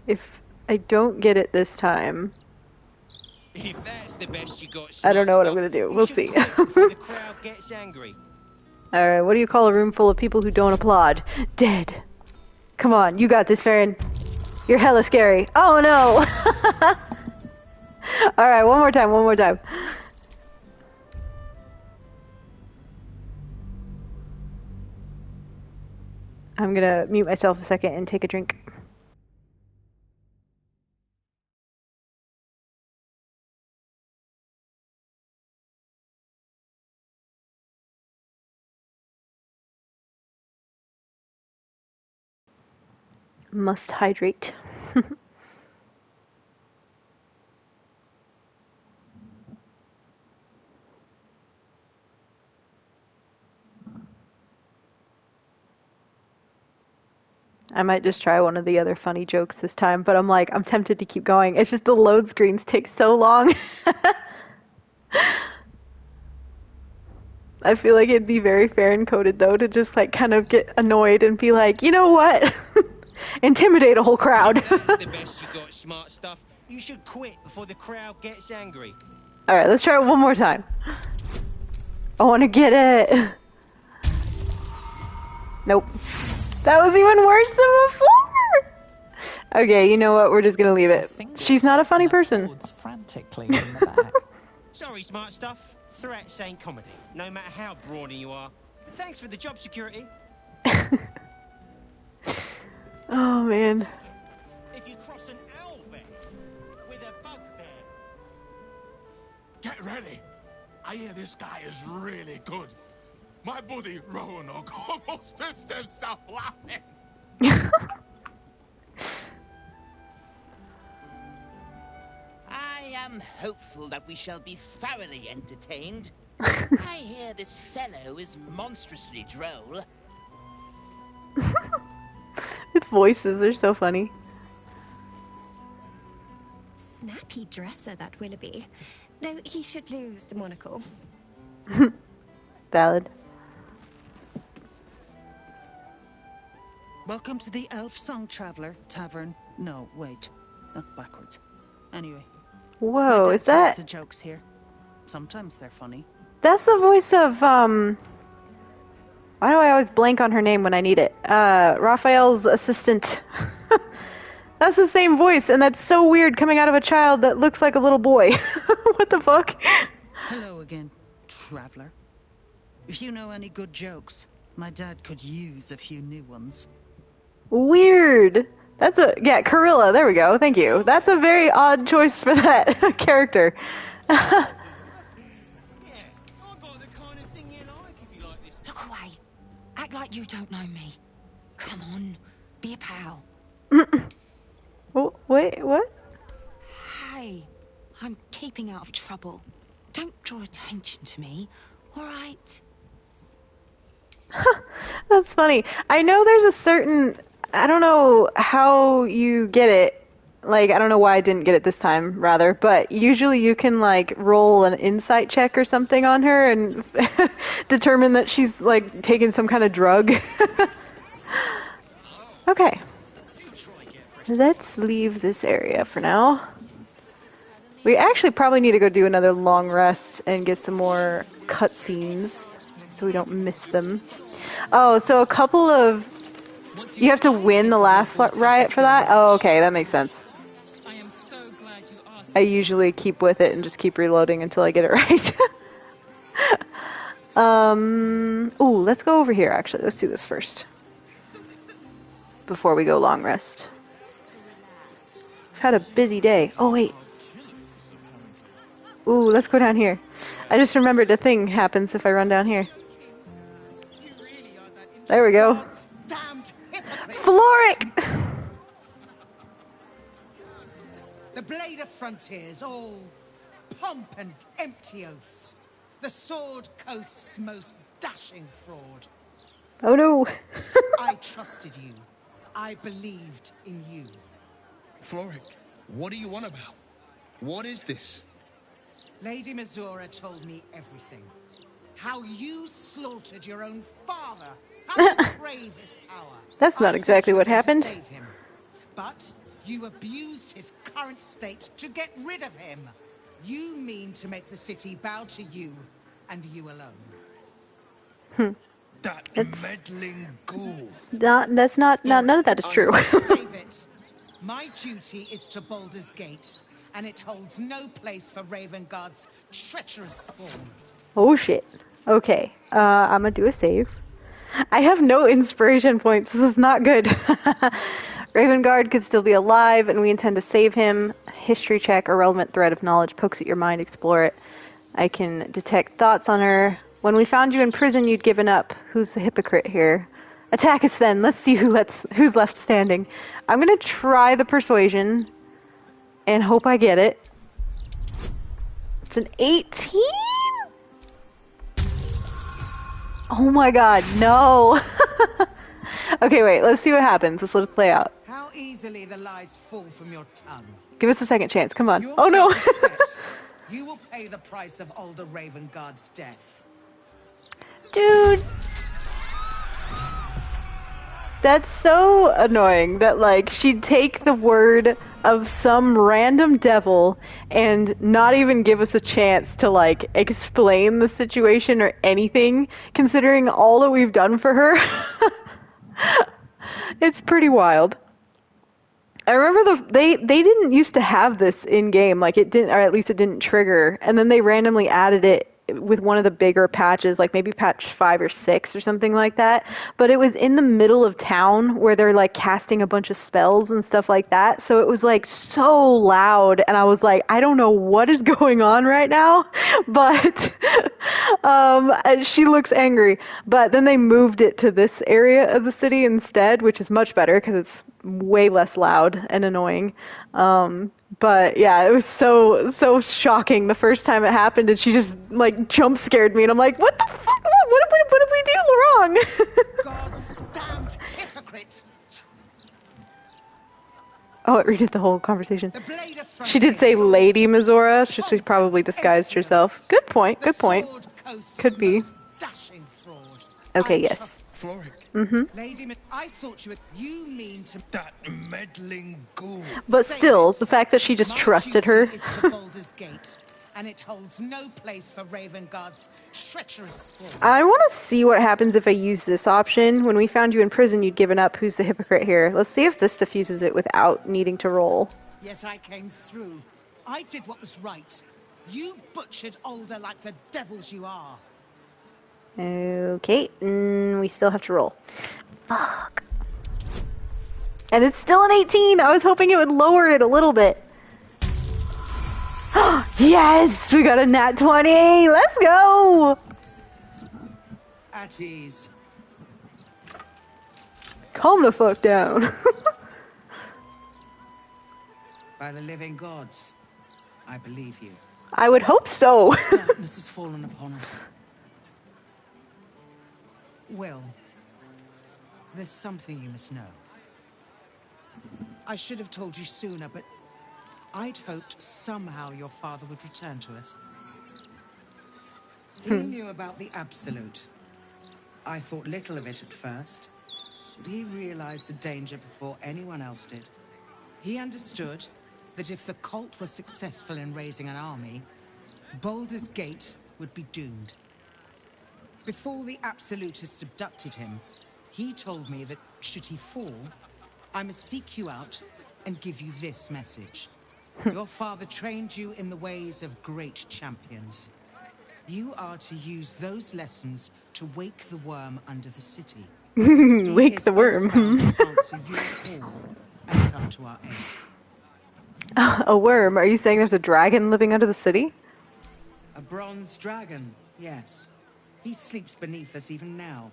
If I don't get it this time, if that's the best you got, I don't know what I'm gonna do. We'll see. The crowd gets angry. Alright, what do you call a room full of people who don't applaud? Dead. Come on, you got this, Faeryn. You're hella scary. Oh no! Alright, one more time. I'm gonna mute myself a second and take a drink. Must hydrate. I might just try one of the other funny jokes this time, but I'm tempted to keep going. It's just the load screens take so long. I feel like it'd be very Faeryn coded though to just kind of get annoyed and be like, you know what? Intimidate a whole crowd. If that's the best you got, smart stuff, you should quit before the crowd gets angry. Alright, let's try it one more time. I want to get it. Nope. That was even worse than before! Okay, you know what? We're just gonna leave it. She's not a funny person. Frantically from the back. Sorry, smart stuff. Threats ain't comedy, no matter how brawny you are. But thanks for the job security. Oh, man. If you cross an owlbear with a bugbear. Get ready. I hear this guy is really good. My buddy Roanoke almost pissed himself laughing. I am hopeful that we shall be thoroughly entertained. I hear this fellow is monstrously droll. His voices are so funny. Snappy dresser, that Willoughby. Though he should lose the monocle. Valid. Welcome to the Elf Song Traveler Tavern. No, wait. That's backwards. Anyway. Whoa, my is dad tells that... the jokes here. Sometimes they're funny. That's the voice of, why do I always blank on her name when I need it? Raphael's assistant. That's the same voice, and that's so weird coming out of a child that looks like a little boy. What the fuck? Hello again, traveler. If you know any good jokes, my dad could use a few new ones. Weird. That's a... Yeah, Carilla, there we go, thank you. That's a very odd choice for that character. Look away. Act like you don't know me. Come on, be a pal. Oh, wait, what? Hey, I'm keeping out of trouble. Don't draw attention to me, all right? That's funny. I know there's a certain... I don't know how you get it. Like, I don't know why I didn't get it this time, rather. But usually you can, like, roll an insight check or something on her and determine that she's, like, taking some kind of drug. Okay. Let's leave this area for now. We actually probably need to go do another long rest and get some more cutscenes so we don't miss them. Oh, so a couple of... You have to win the laugh riot for that? Oh, okay, that makes sense. I usually keep with it and just keep reloading until I get it right. Ooh, let's go over here, actually. Let's do this first. Before we go long rest. I've had a busy day. Oh, wait. Ooh, let's go down here. I just remembered a thing happens if I run down here. There we go. Floric! The blade of frontiers, all pomp and empty oaths. The sword coast's most dashing fraud. Oh no. I trusted you. I believed in you. Floric, what are you on about? What is this? Lady Mizora told me everything. How you slaughtered your own father. How you crave his power. That's not exactly what happened. Save him. But you abused his current state to get rid of him. You mean to make the city bow to you, and you alone. That meddling ghoul. None of that is true. Save it. My duty is to Baldur's Gate, and it holds no place for Ravengard's treacherous spawn. Oh shit. Okay, I'm gonna do a save. I have no inspiration points. This is not good. Ravengard could still be alive, and we intend to save him. History check or relevant thread of knowledge pokes at your mind. Explore it. I can detect thoughts on her. When we found you in prison, you'd given up. Who's the hypocrite here? Attack us then. Let's see who's left standing. I'm gonna try the persuasion and hope I get it. It's an 18? Oh my god, no. Okay, wait, let's see what happens. Let's let it play out. How easily the lies fall from your tongue. Give us a second chance, come on. Oh no. You will pay the price of Alder Ravengard's death. Dude. That's so annoying that, like, she'd take the word of some random devil and not even give us a chance to, like, explain the situation or anything, considering all that we've done for her. It's pretty wild. I remember they didn't used to have this in game, like it didn't, or at least it didn't trigger, and then they randomly added it with one of the bigger patches, like maybe patch 5 or 6 or something like that. But it was in the middle of town where they're like casting a bunch of spells and stuff like that. So it was like so loud, and I was like, I don't know what is going on right now, but And she looks angry, but then they moved it to this area of the city instead, which is much better because it's way less loud and annoying. But yeah, it was so shocking the first time it happened, and she just like jump scared me, and I'm like, what the fuck? What did we do wrong? God's damned hypocrite! Oh, it redid the whole conversation. She did say Lady Mizora. She probably disguised herself. Good point. Good point. Could be. Okay, yes. Mm-hmm. Lady, I thought you mean to that meddling ghoul. But still, the fact that she just trusted her. is to Baldur's Gate, and it holds no place for Ravengard's treacherous scorn. I want to see what happens if I use this option. When we found you in prison, you'd given up. Who's the hypocrite here? Let's see if this diffuses it without needing to roll. Yet I came through. I did what was right. You butchered Alder like the devils you are. Okay, we still have to roll. Fuck. And it's still an 18. I was hoping it would lower it a little bit. Yes, we got a nat 20. Let's go. At ease. Calm the fuck down. By the living gods, I believe you. I would hope so. Darkness has fallen upon us. Will, there's something you must know. I should have told you sooner, but I'd hoped somehow your father would return to us. He knew about the Absolute. I thought little of it at first, but he realized the danger before anyone else did. He understood that if the cult were successful in raising an army, Baldur's Gate would be doomed. Before the Absolutists abducted him, he told me that, should he fall, I must seek you out and give you this message. Your father trained you in the ways of great champions. You are to use those lessons to wake the worm under the city. Wake the worm. Answer your call and come to our aid. A worm? Are you saying there's a dragon living under the city? A bronze dragon, yes. He sleeps beneath us even now,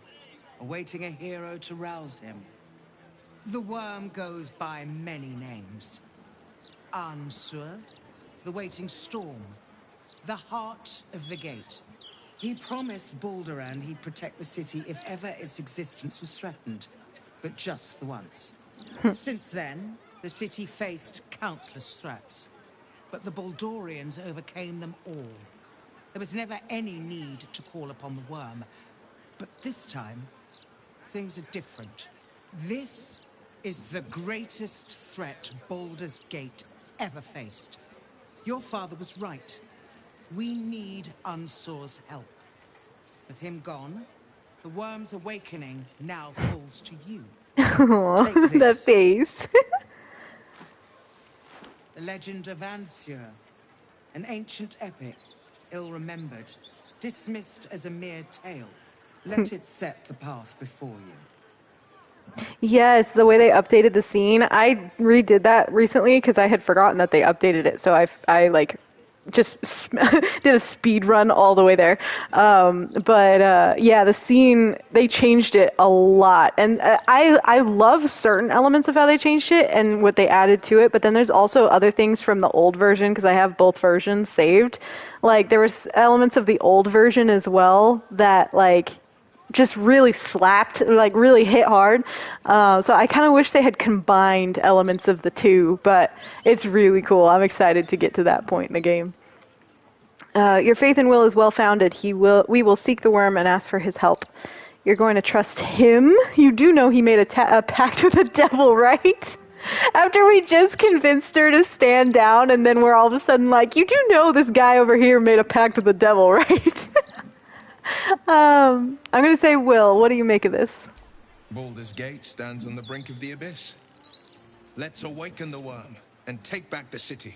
awaiting a hero to rouse him. The worm goes by many names. Ansur, the waiting storm, the heart of the gate. He promised Balduran he'd protect the city if ever its existence was threatened, but just the once. Since then, the city faced countless threats, but the Baldurians overcame them all. There was never any need to call upon the worm, but this time, things are different. This is the greatest threat Baldur's Gate ever faced. Your father was right. We need Unsur's help. With him gone, the worm's awakening now falls to you. Aww, that face. The legend of Ansur, an ancient epic, ill-remembered, dismissed as a mere tale. Let it set the path before you. Yes, the way they updated the scene. I redid that recently because I had forgotten that they updated it. So I like just did a speed run all the way there. Yeah, the scene, they changed it a lot. And I love certain elements of how they changed it and what they added to it. But then there's also other things from the old version because I have both versions saved. Like there was elements of the old version as well that like just really slapped, like really hit hard. So I kind of wish they had combined elements of the two, but it's really cool. I'm excited to get to that point in the game. Your faith and will is well founded. We will seek the worm and ask for his help. You're going to trust him? You do know he made a pact with the devil, right? After we just convinced her to stand down, and then we're all of a sudden like, you do know this guy over here made a pact with the devil, right? I'm going to say Will. What do you make of this? Baldur's Gate stands on the brink of the abyss. Let's awaken the worm and take back the city.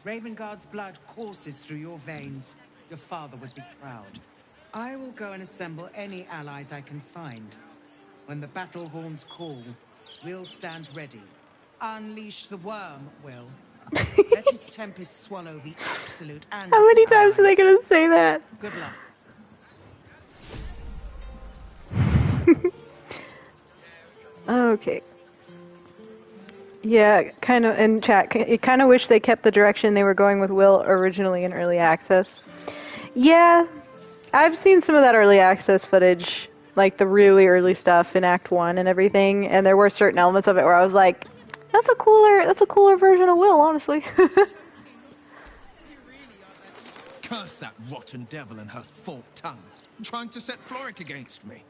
Ravengard's blood courses through your veins. Your father would be proud. I will go and assemble any allies I can find. When the battle horns call, we'll stand ready. Unleash the worm, Will. Let his tempest swallow the Absolute and How many its times are they allies. going to say that? Good luck. Okay. Yeah, kind of, in chat, I kind of wish they kept the direction they were going with Will originally in early access. Yeah, I've seen some of that early access footage, like the really early stuff in Act 1 and everything, and there were certain elements of it where I was like, that's a cooler version of Will, honestly. Curse that rotten devil and her forked tongue, trying to set Floric against me.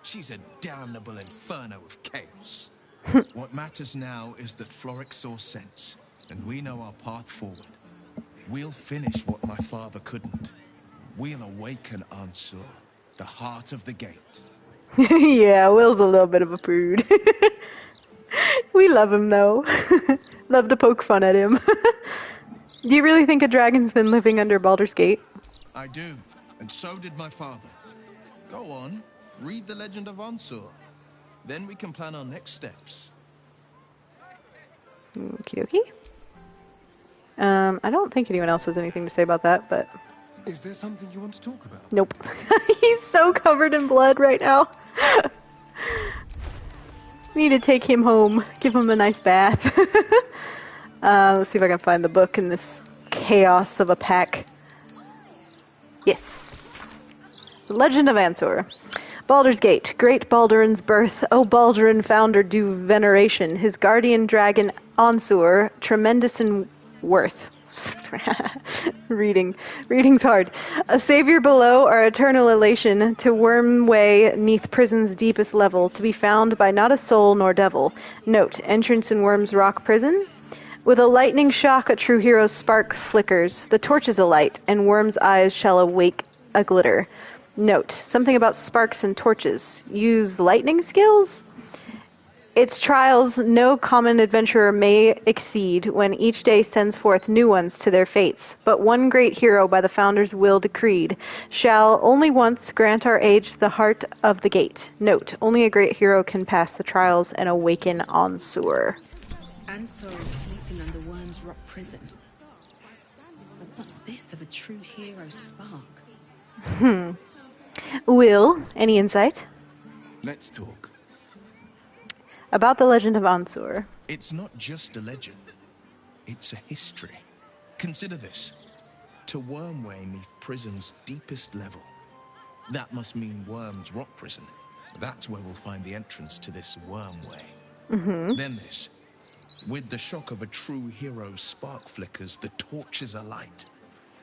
She's a damnable inferno of chaos. What matters now is that Floric saw sense, and we know our path forward. We'll finish what my father couldn't. We'll awaken Ansur, the heart of the gate. Yeah, Will's a little bit of a prude. We love him, though. Love to poke fun at him. Do you really think a dragon's been living under Baldur's Gate? I do, and so did my father. Go on, read the legend of Ansur. Then we can plan our next steps. Okie dokie. I don't think anyone else has anything to say about that, but... Is there something you want to talk about? Nope. He's so covered in blood right now. Need to take him home. Give him a nice bath. Let's see if I can find the book in this chaos of a pack. Yes. The Legend of Ansur. Baldur's Gate, great Baldurin's birth, O Baldurin founder do veneration, his guardian dragon Ansur, tremendous in worth. Reading's hard. A savior below, our eternal elation, to worm way neath prison's deepest level, to be found by not a soul nor devil. Note, entrance in Worm's Rock prison? With a lightning shock, a true hero's spark flickers, the torch is alight, and Worm's eyes shall awake a glitter. Note, something about sparks and torches. Use lightning skills? Its trials no common adventurer may exceed, when each day sends forth new ones to their fates. But one great hero by the founder's will decreed shall only once grant our age the heart of the gate. Note, only a great hero can pass the trials and awaken Ansur. Ansur is sleeping under Worm's Rock prison. But what's this of a true hero spark? Will, any insight? Let's talk. About the legend of Ansur. It's not just a legend. It's a history. Consider this. To Wormway neath prison's deepest level. That must mean Worm's Rock prison. That's where we'll find the entrance to this Wormway. Then this. With the shock of a true hero's spark flickers, the torches alight,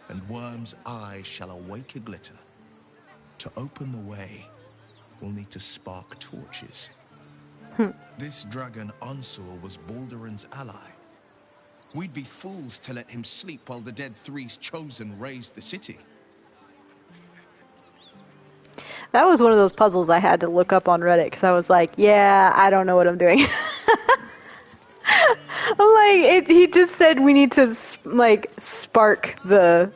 and Worm's eyes shall awake a glitter. To open the way, we'll need to spark torches. This dragon Ansur was Baldurin's ally. We'd be fools to let him sleep while the Dead Three's chosen raised the city. That was one of those puzzles I had to look up on Reddit, because I was like, yeah, I don't know what I'm doing. I'm like, he just said we need to, like, spark the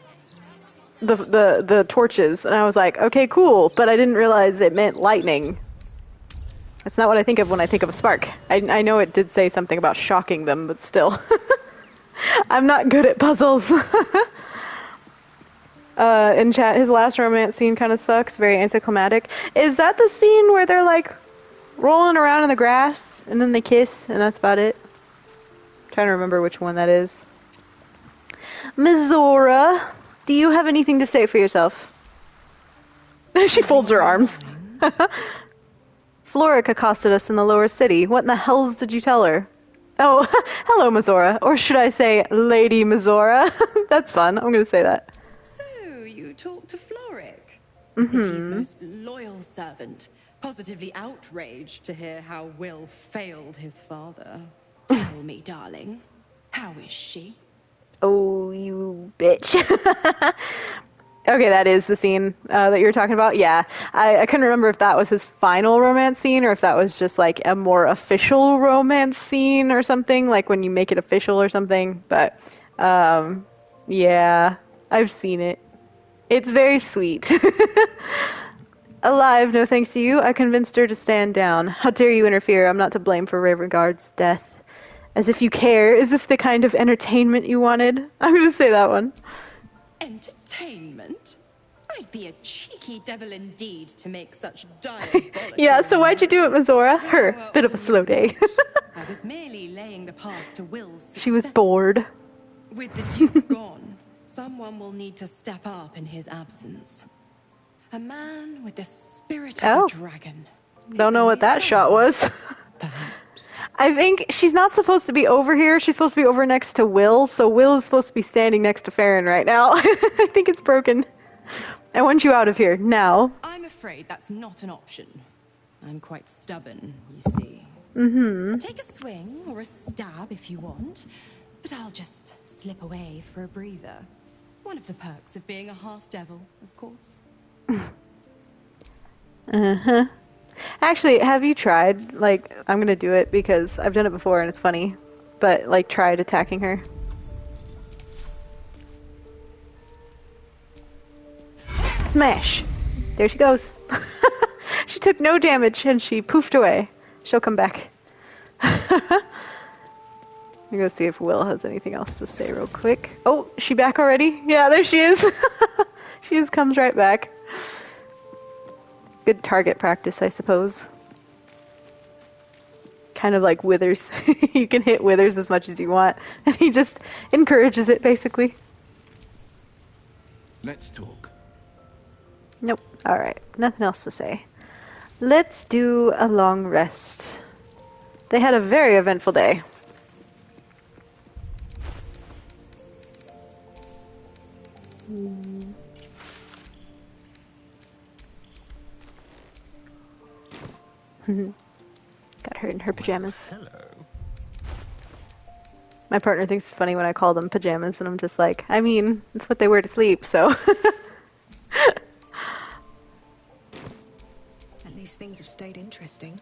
torches, and I was like, okay, cool, but I didn't realize it meant lightning. That's not what I think of when I think of a spark. I know it did say something about shocking them, but still. I'm not good at puzzles. In chat, his last romance scene kind of sucks, very anticlimactic. Is that the scene where they're like rolling around in the grass and then they kiss and that's about it? I'm trying to remember which one that is. Mizora, do you have anything to say for yourself? She folds her arms. Floric accosted us in the lower city. What in the hells did you tell her? Oh, hello, Mizora. Or should I say, Lady Mizora? That's fun. I'm going to say that. So, you talked to Floric, the city's most loyal servant, positively outraged to hear how Will failed his father. Tell me, darling, how is she? Oh, you bitch. Okay, that is the scene that you were talking about. Yeah, I couldn't remember if that was his final romance scene or if that was just like a more official romance scene or something, like when you make it official or something. But yeah, I've seen it. It's very sweet. Alive, no thanks to you. I convinced her to stand down. How dare you interfere? I'm not to blame for Ravengard's death. As if you care, as if the kind of entertainment you wanted. I'm going to say that one. Entertainment? I I'd be a cheeky devil indeed to make such diabolical... Yeah, so why'd you do it, Mizora? Her, bit of a slow day. I was merely laying the path to Will's success. She was bored. With the Duke gone, someone will need to step up in his absence. A man with the spirit of a dragon. Don't know what that shot was. I think she's not supposed to be over here. She's supposed to be over next to Will, so Will is supposed to be standing next to Faeryn right now. I think it's broken. I want you out of here, now. I'm afraid that's not an option. I'm quite stubborn, you see. Mm-hmm. Take a swing or a stab if you want, but I'll just slip away for a breather. One of the perks of being a half-devil, of course. Uh-huh. Actually, have you tried, like, I'm gonna do it because I've done it before and it's funny, but, like, tried attacking her. Smash! There she goes. She took no damage and she poofed away. She'll come back. I'm gonna see if Will has anything else to say real quick. Oh, she back already? Yeah, there she is. She just comes right back. Good target practice, I suppose. Kind of like Withers. You can hit Withers as much as you want, and he just encourages it, basically. Let's talk. Nope. Alright, nothing else to say. Let's do a long rest. They had a very eventful day. Got her in her pajamas. Hello. My partner thinks it's funny when I call them pajamas, and I'm just like, I mean, it's what they wear to sleep, so. At least things have stayed interesting.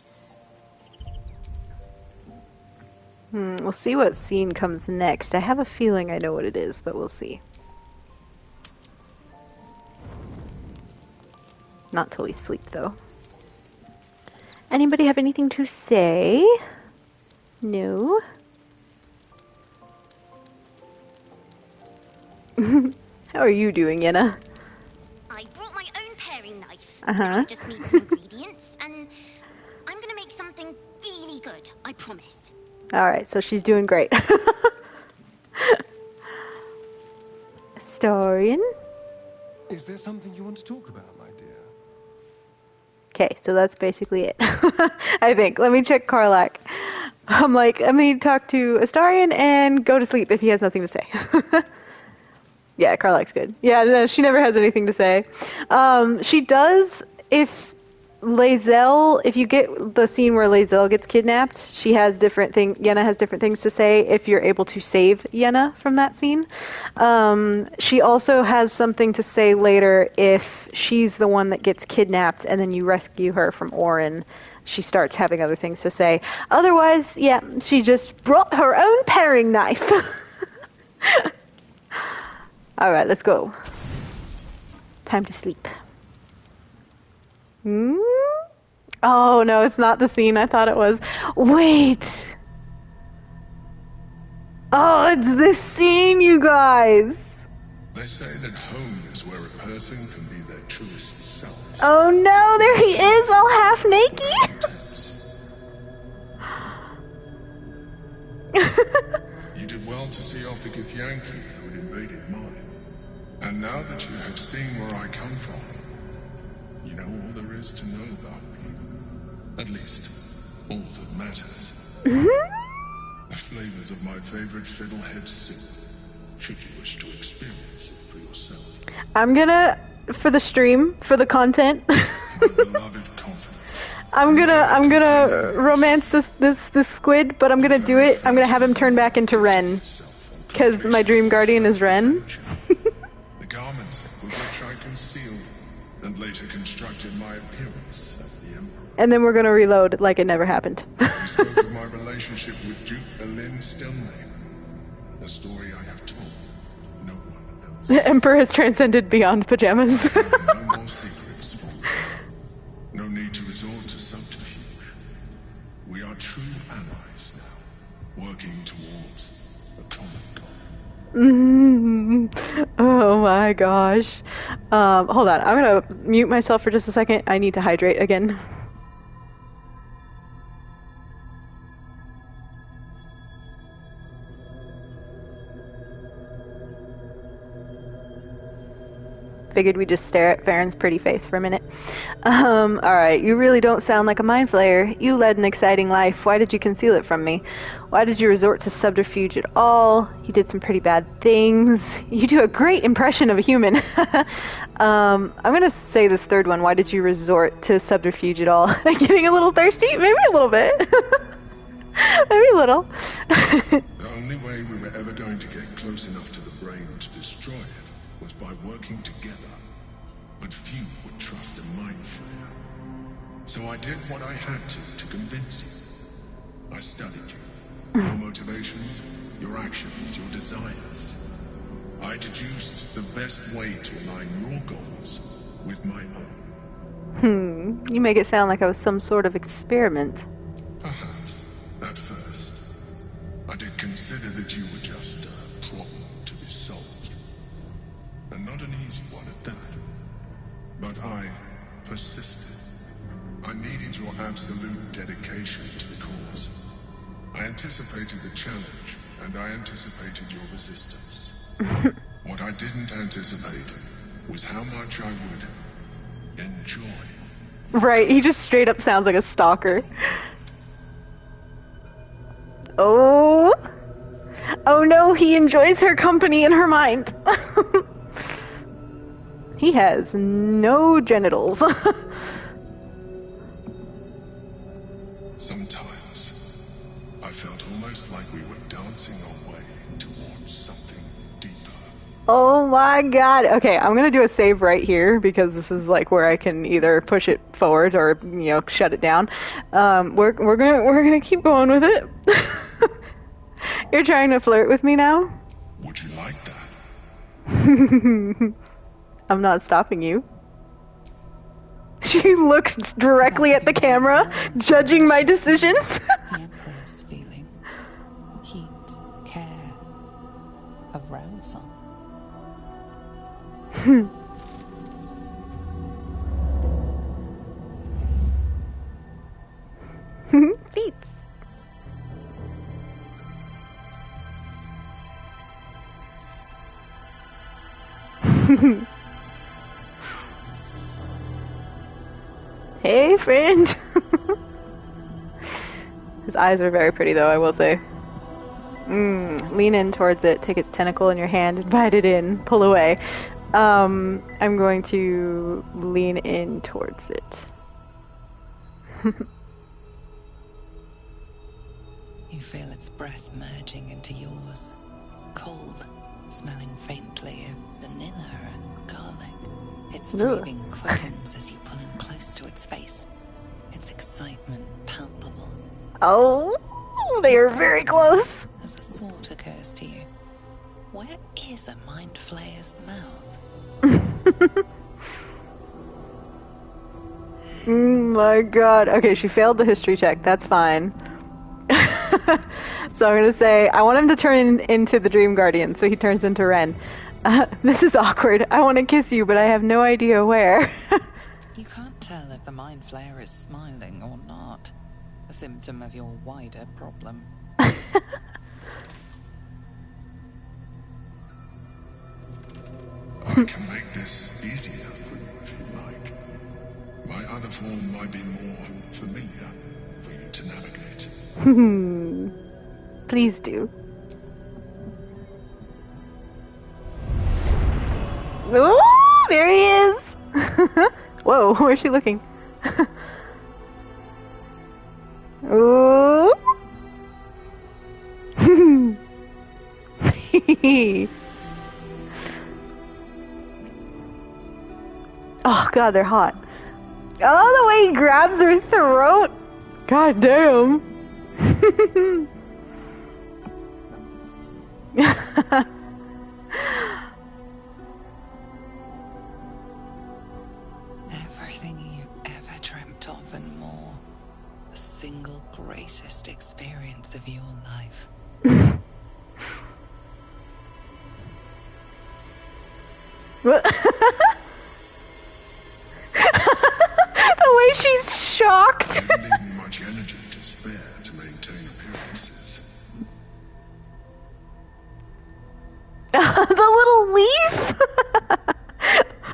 We'll see what scene comes next. I have a feeling I know what it is, but we'll see. Not till we sleep, though. Anybody have anything to say? No? How are you doing, Yenna? I brought my own paring knife. Uh-huh. I just need some ingredients, and I'm gonna make something really good, I promise. Alright, so she's doing great. Astarion? Is there something you want to talk about, my dear? Okay, so that's basically it. I think. Let me check Karlak. I'm like, let me talk to Astarion and go to sleep if he has nothing to say. Yeah, Karlak's good. Yeah, no, she never has anything to say. She does if you get the scene where Lae'zel gets kidnapped, she has Yenna has different things to say if you're able to save Yenna from that scene. She also has something to say later if she's the one that gets kidnapped and then you rescue her from Orin. She starts having other things to say. Otherwise, yeah, she just brought her own paring knife. Alright, let's go. Time to sleep. Oh, no, it's not the scene I thought it was. Wait! Oh, it's this scene, you guys! They say that home is where a person can be their truest self. Oh no, there he is, all half naked! You did well to see off the Githyanki who had invaded mine. And now that you have seen where I come from, you know all there is to know about me. At least, all that matters. The flavors of my favorite fiddlehead soup, should you wish to experience it for yourself. I'm gonna, for the stream, for the content, I'm gonna romance this squid, but I'm gonna do it. I'm gonna have him turn back into Ren, because my dream guardian is Ren. The garments with which I concealed and later constructed my appearance as the Emperor. And then we're gonna reload like it never happened. We spoke of my relationship with Duke Berlin Stilney. A story I have told. No one else. The Emperor has transcended beyond pajamas. No more secrets for me. No need to resort to subterfuge. We are true allies now, working towards a common goal. Oh my gosh. Hold on. I'm gonna mute myself for just a second. I need to hydrate again. Figured we'd just stare at Faeryn's pretty face for a minute. Alright, you really don't sound like a mind flayer. You led an exciting life. Why did you conceal it from me? Why did you resort to subterfuge at all? You did some pretty bad things. You do a great impression of a human. I'm gonna say this third one. Why did you resort to subterfuge at all? Getting a little thirsty? Maybe a little bit. Maybe a little. The only way we were ever going to get close enough to the brain to destroy it was by working together. But few would trust a mind flayer. So I did what I had to convince you. I studied you. Your motivations, your actions, your desires. I deduced the best way to align your goals with my own. You make it sound like I was some sort of experiment. Perhaps, at first. I did consider that you were just a problem to be solved. And not an easy one at that. But I persisted. I needed your absolute dedication to the cause. I anticipated the challenge, and I anticipated your resistance. What I didn't anticipate was how much I would enjoy. Right, he just straight up sounds like a stalker. Oh. Oh no, he enjoys her company in her mind. He has no genitals. Sometimes, I felt almost like we were dancing our way towards something deeper. Oh my god. Okay, I'm gonna do a save right here because this is like where I can either push it forward or, you know, shut it down. We're gonna keep going with it. You're trying to flirt with me now? Would you like that? I'm not stopping you. She looks directly at the camera, judging my decisions. The Emperor's feeling heat, care, arousal. Feet. Hey, friend. His eyes are very pretty, though, I will say. Lean in towards it, take its tentacle in your hand, invite it in, pull away. I'm going to lean in towards it. You feel its breath merging into yours. Cold, smelling faintly of vanilla and garlic. Its breathing quickens as you pull in close to its face. Its excitement palpable. Oh, they are very close. As a thought occurs to you, where is a mind flayer's mouth? My god. Okay, she failed the history check. That's fine. So I'm gonna say, I want him to turn into the Dream Guardian, so he turns into Ren. This is awkward. I want to kiss you, but I have no idea where. You can't tell if the mind flayer is smiling or not. A symptom of your wider problem. I can make this easier for you if you like. My other form might be more familiar for you to navigate. Please do. Oh, there he is! Whoa, where's she looking? Oh! Oh god, they're hot. Oh, the way he grabs her throat! God damn! Everything you ever dreamt of and more. The single greatest experience of your life. The way she's shocked. Didn't leave me much energy to spare to maintain appearances. The little leaf.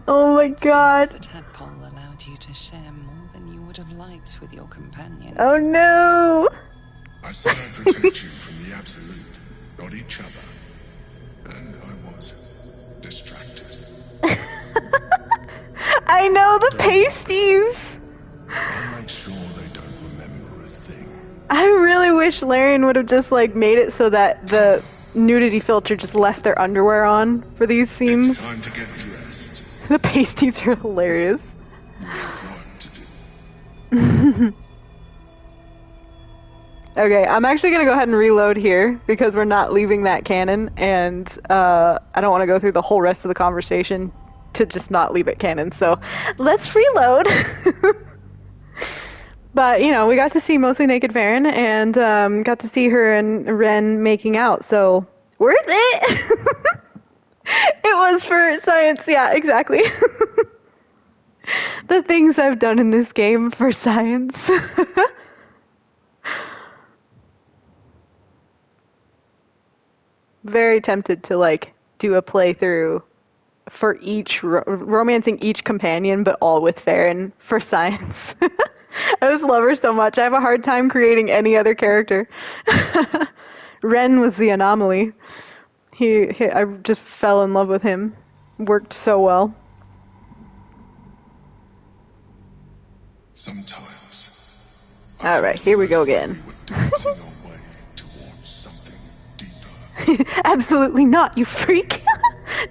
Oh my god. The tadpole allowed you to share more than you would have liked with your companions. Oh no. I said I'd protect you from the absolute, not each other. And I was distracted. I know, the pasties. I'll make sure they don't remember a thing. I really wish Larian would have just like made it so that the nudity filter just left their underwear on for these scenes. It's time to get dressed. The pasties are hilarious. We have work to do. Okay, I'm actually gonna go ahead and reload here because we're not leaving that canon, and I don't want to go through the whole rest of the conversation to just not leave it canon. So let's reload. But you know, we got to see mostly naked Faeryn, and got to see her and Ren making out. So worth it. It was for science. Yeah, exactly. The things I've done in this game for science. Very tempted to like do a playthrough for each romancing each companion, but all with Faeryn for science. I just love her so much. I have a hard time creating any other character. Ren was the anomaly. I just fell in love with him. Worked so well. Sometimes. All right, here we go again. Absolutely not, you freak.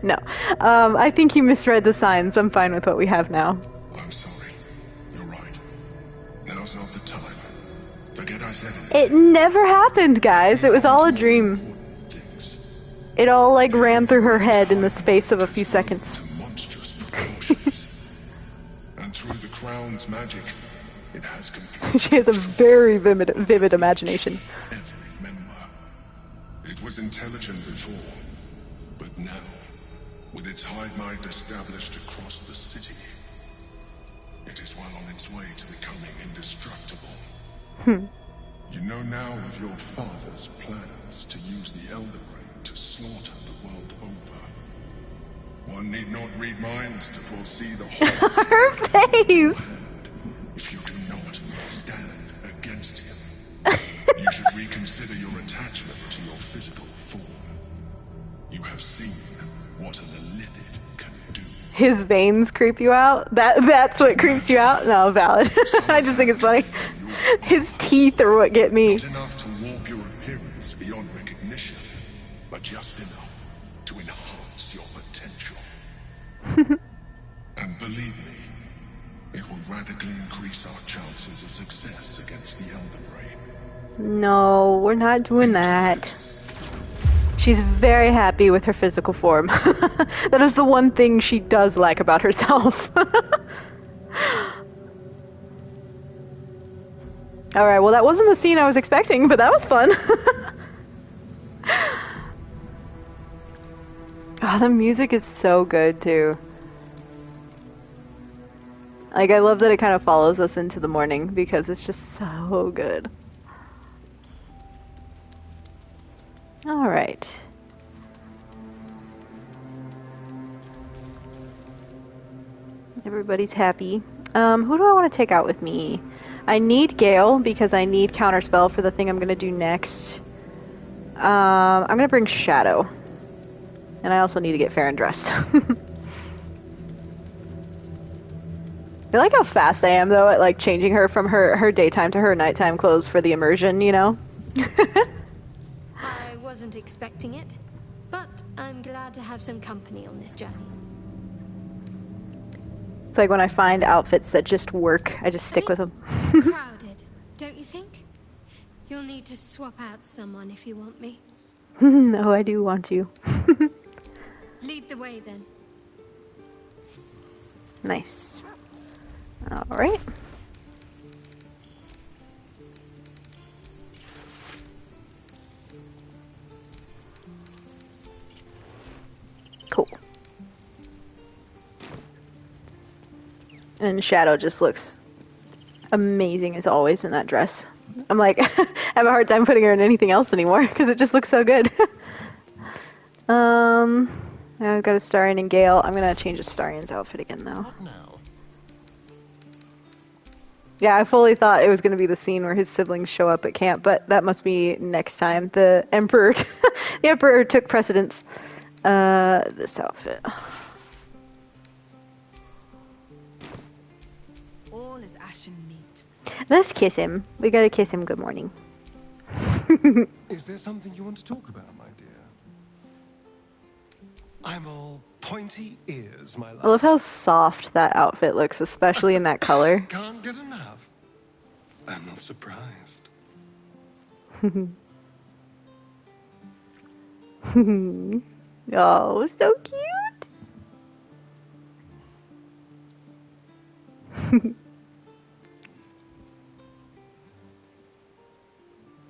No. I think you misread the signs. I'm fine with what we have now. I'm sorry. You're right. Now's not the time. Forget I said it. It never happened, guys. It was all a dream. It all like ran through her head in the space of a few seconds. Monstrous proportions. And through the crown's magic, it has She has a very vivid imagination. It was intelligent before, but now, with its hive mind established across the city, it is well on its way to becoming indestructible. You know now of your father's plans to use the Elder Brain to slaughter the world over. One need not read minds to foresee the horrors her face. If you do not stand against him, you should reconsider your attachment to your physical form. You have seen what an illithid can do. His veins creep you out? That's what creeps you out? No, valid. I just think it's funny. His teeth are what get me. Not enough to warp your appearance beyond recognition, but just enough to enhance your potential. And believe me, it will radically increase our chances of success against the Elder Brain. No, we're not doing that. She's very happy with her physical form. That is the one thing she does like about herself. Alright, well that wasn't the scene I was expecting, but that was fun. Oh, the music is so good too. Like, I love that it kind of follows us into the morning because it's just so good. Alright. Everybody's happy. Who do I want to take out with me? I need Gale because I need Counterspell for the thing I'm going to do next. I'm going to bring Shadow. And I also need to get Faeryn dressed. I like how fast I am, though, at like changing her from her daytime to her nighttime clothes for the immersion, you know? I wasn't expecting it, but I'm glad to have some company on this journey. It's like when I find outfits that just work, I just stick with them. Crowded, don't you think? You'll need to swap out someone if you want me. No, I do want you. Lead the way, then. Nice. Alright. Cool. And Shadow just looks amazing as always in that dress. I'm like, I have a hard time putting her in anything else anymore because it just looks so good. Now we've got Astarion and Gale. I'm gonna change Astarion's outfit again though. Yeah, I fully thought it was gonna be the scene where his siblings show up at camp, but that must be next time. The Emperor, the Emperor took precedence. This outfit. All is ashen meat. Let's kiss him. We gotta kiss him good morning. Is there something you want to talk about, my dear? I'm all pointy ears, my love. I love how soft that outfit looks, especially in that color. Can't get enough. I'm not surprised. Oh, so cute.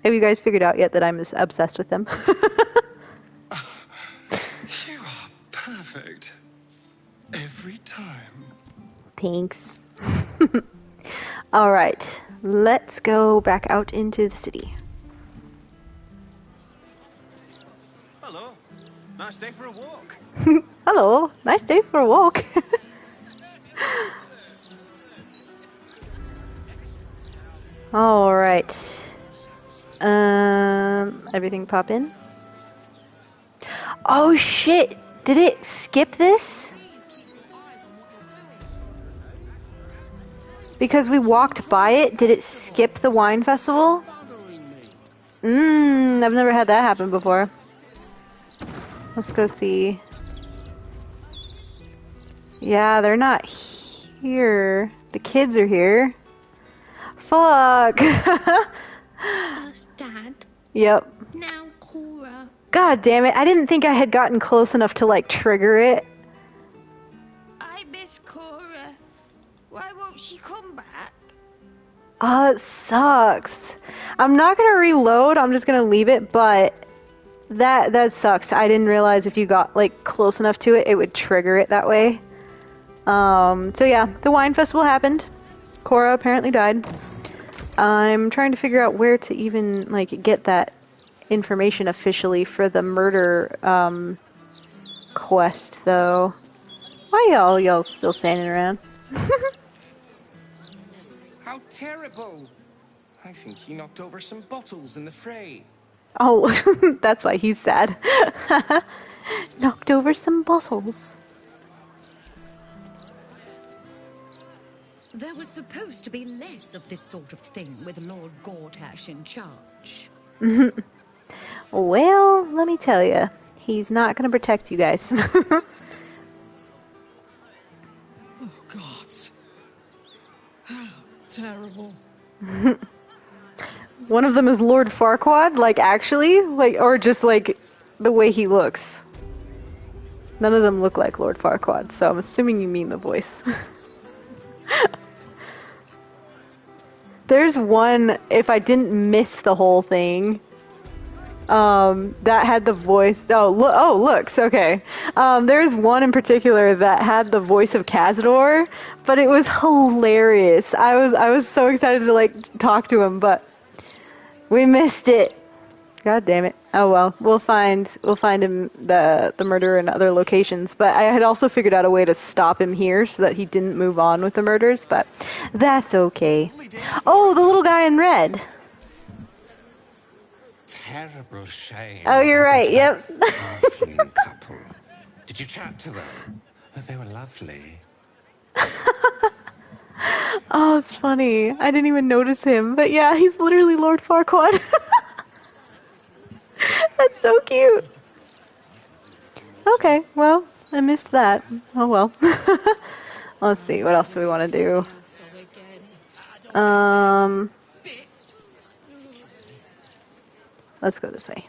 Have you guys figured out yet that I'm obsessed with them? You are perfect. Every time. Thanks. Alright, let's go back out into the city. Hello. Nice day for a walk. Hello, nice day for a walk. Alright. Everything pop in? Oh shit! Did it skip this? Because we walked by it, did it skip the wine festival? I've never had that happen before. Let's go see. Yeah, they're not here. The kids are here. Fuck! First Dad, Yep. now Cora. God damn it, I didn't think I had gotten close enough to, like, trigger it. I miss Cora. Why won't she come back? Oh, it sucks. I'm not gonna reload, I'm just gonna leave it, but that sucks. I didn't realize if you got, like, close enough to it, it would trigger it that way. So yeah, the wine festival happened. Cora apparently died. I'm trying to figure out where to even, like, get that information officially for the murder, quest, though. Why y'all still standing around? How terrible! I think he knocked over some bottles in the fray. Oh, that's why he's sad. Knocked over some bottles. There was supposed to be less of this sort of thing with Lord Gortash in charge. Well, let me tell you, he's not going to protect you guys. Oh, God. How terrible. One of them is Lord Farquaad, like, actually? Like, or just, like, the way he looks. None of them look like Lord Farquaad, so I'm assuming you mean the voice. There's one, if I didn't miss the whole thing, that had the voice. Looks okay. There's one in particular that had the voice of Cazador, but it was hilarious. I was so excited to, like, talk to him, but we missed it. God damn it. Oh well, we'll find him, the murderer, in other locations. But I had also figured out a way to stop him here so that he didn't move on with the murders. But that's okay. Oh, the little guy in red. Terrible shame. Oh, you're right. Yep. Halfling couple. Did you chat to them? Oh, they were lovely. Oh, it's funny. I didn't even notice him. But yeah, he's literally Lord Farquaad. That's so cute. Okay, well, I missed that. Oh well. Let's see, what else do we want to do? Let's go this way.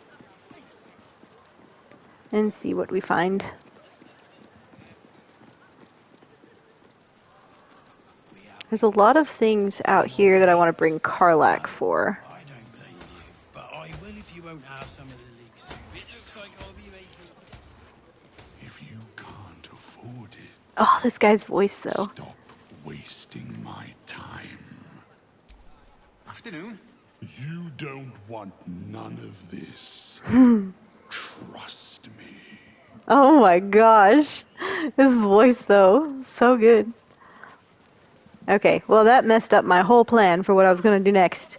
And see what we find. There's a lot of things out here that I want to bring Karlach for. But I will if you won't have some of the leeks. It looks like I'll be making... If you can't afford it, Oh, this guy's voice, though. stop wasting my time. Afternoon. You don't want none of this. Trust me. Oh my gosh. His voice though, so good. Okay, well that messed up my whole plan for what I was gonna do next.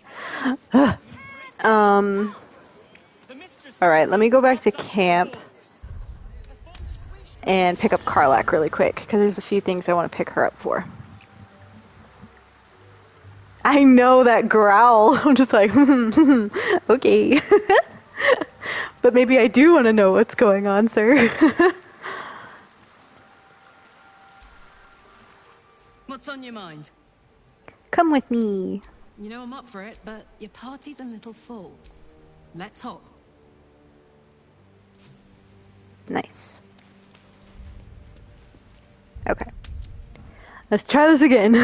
Alright, let me go back to camp and pick up Karlach really quick, because there's a few things I want to pick her up for. I know that growl. I'm just like, okay. But maybe I do want to know what's going on, sir. What's on your mind? Come with me. You know I'm up for it, but your party's a little full. Let's hop. Nice. Okay. Let's try this again.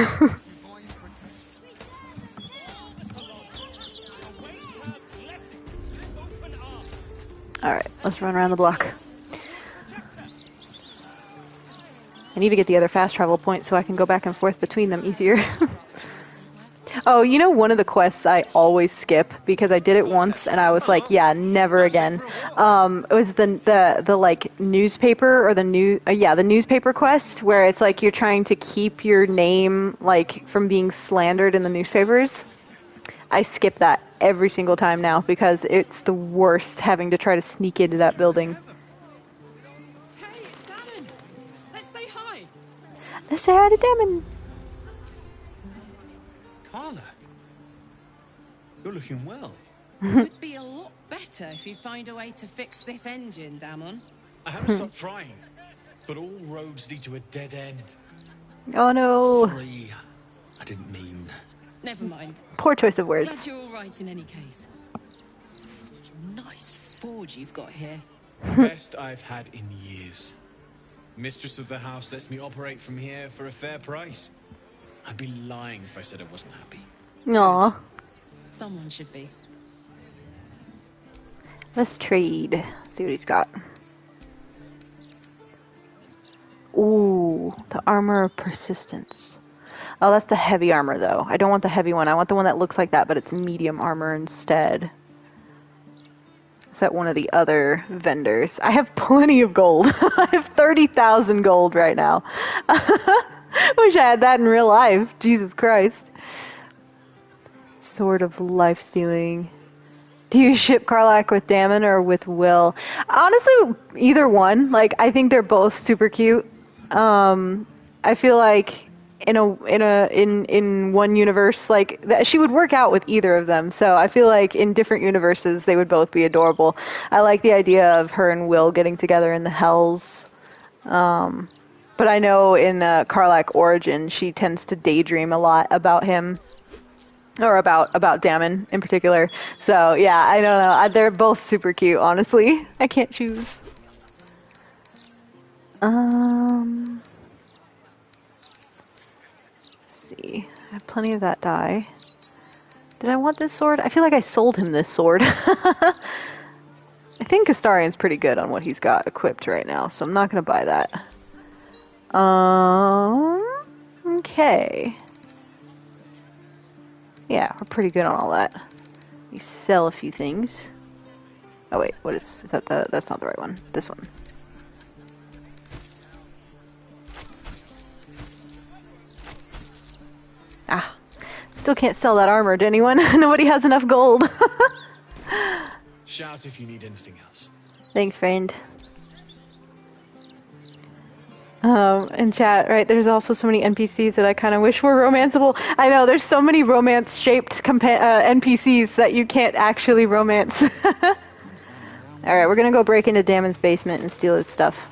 Alright, let's run around the block. I need to get the other fast travel points so I can go back and forth between them easier. Oh, you know one of the quests I always skip because I did it once and I was like, yeah, never again. It was the like newspaper or the newspaper quest where it's like you're trying to keep your name like from being slandered in the newspapers. I skip that every single time now because it's the worst having to try to sneak into that building. Hey, it's Damon. Let's say hi. Let's say hi to Damon. Karlach, you're looking well. Would be a lot better if you find a way to fix this engine, Damon. I haven't stopped trying, but all roads lead to a dead end. Oh no. Sorry, I didn't mean. Never mind. Poor choice of words. Glad you're all right in any case. Nice forge you've got here. Best I've had in years. Mistress of the house lets me operate from here for a fair price. I'd be lying if I said I wasn't happy. Aw. Someone should be. Let's trade. See what he's got. Ooh, the armor of persistence. Oh, that's the heavy armor, though. I don't want the heavy one. I want the one that looks like that, but it's medium armor instead. Is that one of the other vendors? I have plenty of gold. I have 30,000 gold right now. Wish I had that in real life. Jesus Christ. Sword of life stealing. Do you ship Karlach with Damon or with Will? Honestly, either one. Like, I think they're both super cute. I feel like in one universe, like she would work out with either of them. So I feel like in different universes they would both be adorable. I like the idea of her and Will getting together in the Hells. But I know in Karlach Origin she tends to daydream a lot about him. Or about Damon in particular. So yeah, I don't know. They're both super cute, honestly. I can't choose. See. I have plenty of that dye. Did I want this sword? I feel like I sold him this sword. I think Astarion's pretty good on what he's got equipped right now, so I'm not gonna buy that. Okay. Yeah, we're pretty good on all that. We sell a few things. Oh wait, what is that that's not the right one. This one. Ah, still can't sell that armor to anyone. Nobody has enough gold. Shout if you need anything else. Thanks, friend. In chat, right, there's also so many NPCs that I kind of wish were romanceable. I know, there's so many romance-shaped NPCs that you can't actually romance. Alright, we're gonna go break into Damon's basement and steal his stuff.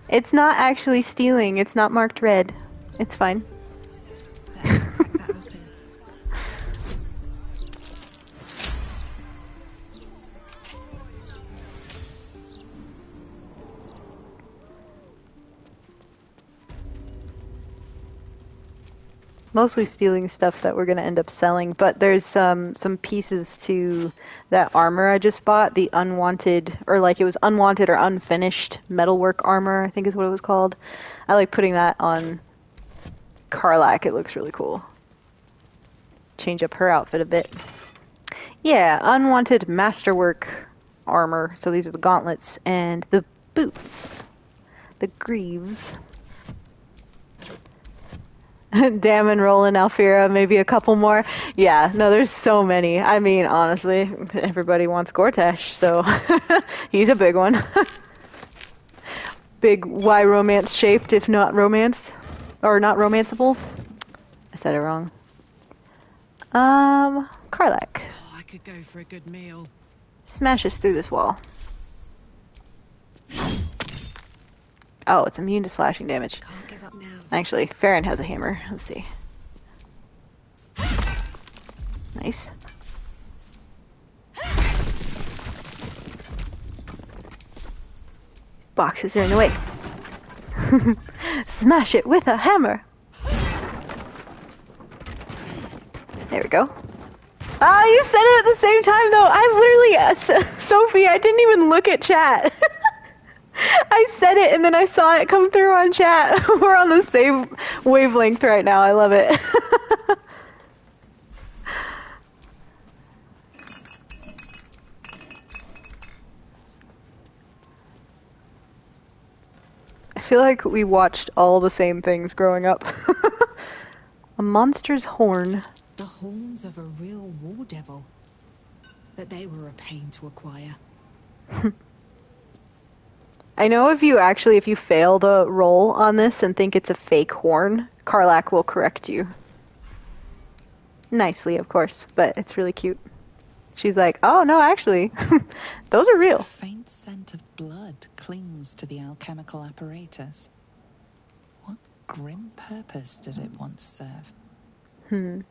It's not actually stealing, it's not marked red. It's fine. Mostly stealing stuff that we're going to end up selling, but there's some pieces to that armor I just bought, the unwanted, or like it was unwanted or unfinished metalwork armor, I think is what it was called. I like putting that on Karlak. It looks really cool. Change up her outfit a bit. Yeah, unwanted masterwork armor. So these are the gauntlets and the boots. The greaves. Damon, Roland, Alfira, maybe a couple more. Yeah, no, there's so many. I mean, honestly, everybody wants Gortash, so he's a big one. Big Y romance shaped, if not romance. Or not romanceable. I said it wrong. Karlak. Oh, I could go for a good meal. Smashes through this wall. Oh, it's immune to slashing damage. Can't give up now. Actually, Faeryn has a hammer. Let's see. Nice. These boxes are in the way. Smash it with a hammer. There we go. Ah, you said it at the same time though. I literally, Sophie, I didn't even look at chat. I said it and then I saw it come through on chat. We're on the same wavelength right now. I love it. I feel like we watched all the same things growing up. A monster's horn. The horns of a real war devil. But they were a pain to acquire. I know if you fail the roll on this and think it's a fake horn, Karlak will correct you. Nicely, of course, but it's really cute. She's like, oh no, actually, those are real. A faint scent of blood clings to the alchemical apparatus. What grim purpose did it once serve?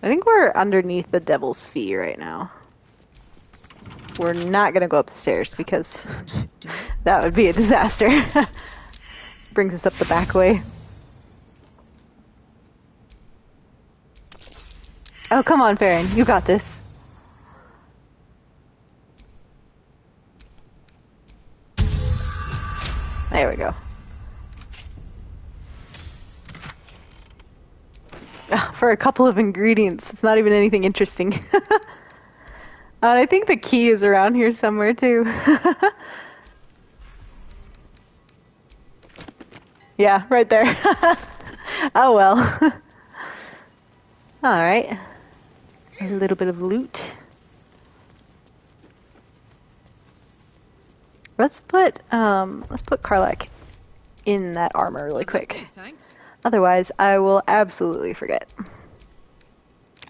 I think we're underneath the Devil's Fee right now. We're not going to go up the stairs because that would be a disaster. Brings us up the back way. Oh, come on, Faeryn. You got this. There we go. For a couple of ingredients. It's not even anything interesting. And I think the key is around here somewhere too. Yeah, right there. Oh well. Alright. A little bit of loot. Let's put Karlak in that armor really quick. Okay, thanks. Otherwise, I will absolutely forget.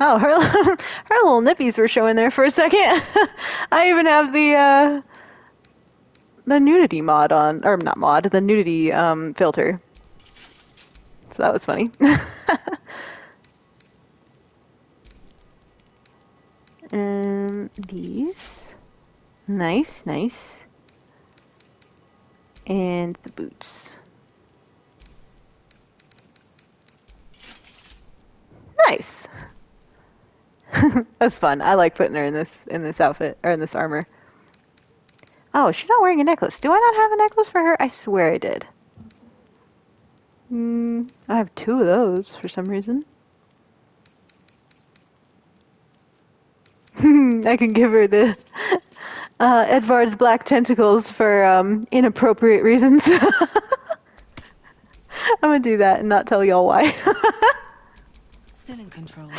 Oh, her little nippies were showing there for a second. I even have the nudity mod on, or not mod, the nudity filter. So that was funny. These, nice, nice, and the boots. Nice. That's fun. I like putting her in this outfit, or in this armor. Oh, she's not wearing a necklace. Do I not have a necklace for her? I swear I did. I have 2 of those for some reason. I can give her the Edvard's black tentacles for inappropriate reasons. I'm gonna do that and not tell y'all why. Still in control.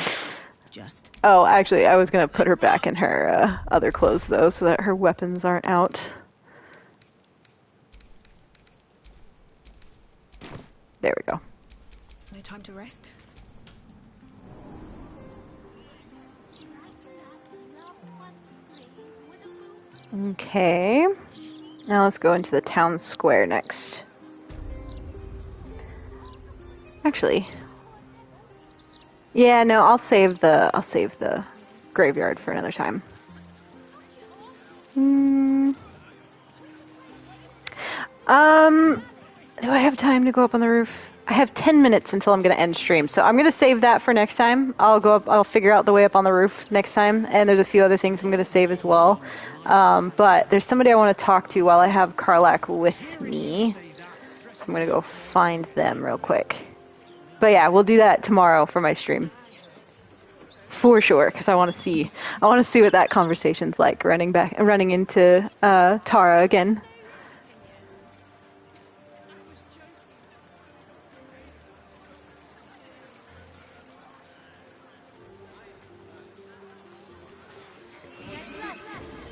Just. Oh, actually, I was gonna put her back in her other clothes though, so that her weapons aren't out. There we go. No time to rest. Okay. Now let's go into the town square next. Actually, yeah, no, I'll save the graveyard for another time. Do I have time to go up on the roof? I have 10 minutes until I'm going to end stream, so I'm going to save that for next time. I'll go up, I'll figure out the way up on the roof next time, and there's a few other things I'm going to save as well. But there's somebody I want to talk to while I have Karlach with me. So I'm going to go find them real quick. But yeah, we'll do that tomorrow for my stream. For sure, because I want to see what that conversation's like, running into Tara again.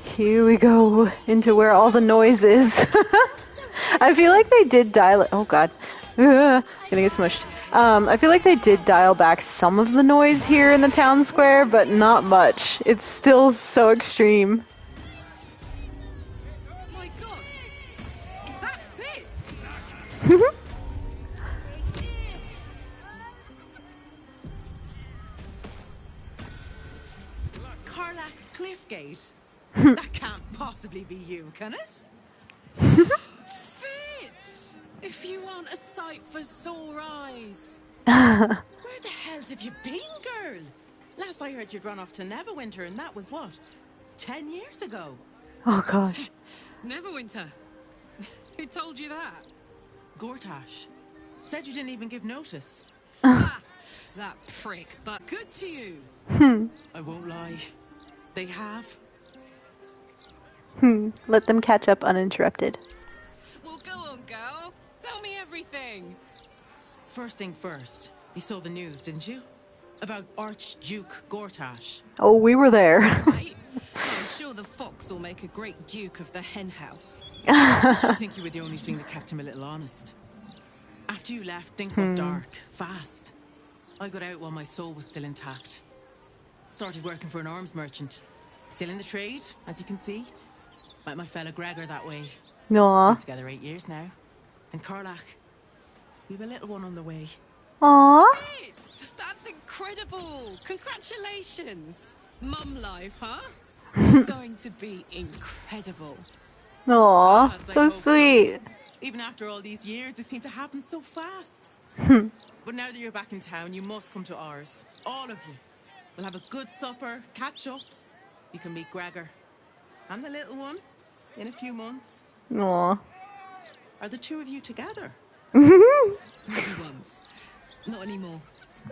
Here we go into where all the noise is. I feel like they did dial it. Oh god, gonna get smushed. I feel like they did dial back some of the noise here in the town square, but not much. It's still so extreme. My god! Is that Fitz? Karlach Cliffgate? That can't possibly be you, can it? Fitz! If you aren't a sight for sore eyes. Where the hell have you been, girl? Last I heard you'd run off to Neverwinter, and that was what? 10 years ago? Oh gosh. Neverwinter? Who told you that? Gortash. Said you didn't even give notice. Ha! That prick, but good to you. I won't lie. They have. Let them catch up uninterrupted. Well, go on, girl. Tell me everything. First thing first, you saw the news, didn't you? About Archduke Gortash. Oh, we were there. Right? I'm sure the fox will make a great duke of the hen house. I think you were the only thing that kept him a little honest. After you left, things got dark, fast. I got out while my soul was still intact. Started working for an arms merchant. Still in the trade, as you can see. Met my fella Gregor that way. Aww. Been together 8 years now. And Karlach, we have a little one on the way. Aww. Fitz, that's incredible. Congratulations. Mum life, huh? Going to be incredible. Aww, so sweet. Even after all these years, it seemed to happen so fast. But now that you're back in town, you must come to ours. All of you. We'll have a good supper, catch up. You can meet Gregor. And the little one. In a few months. Aww. Are the two of you together? Once. Not anymore.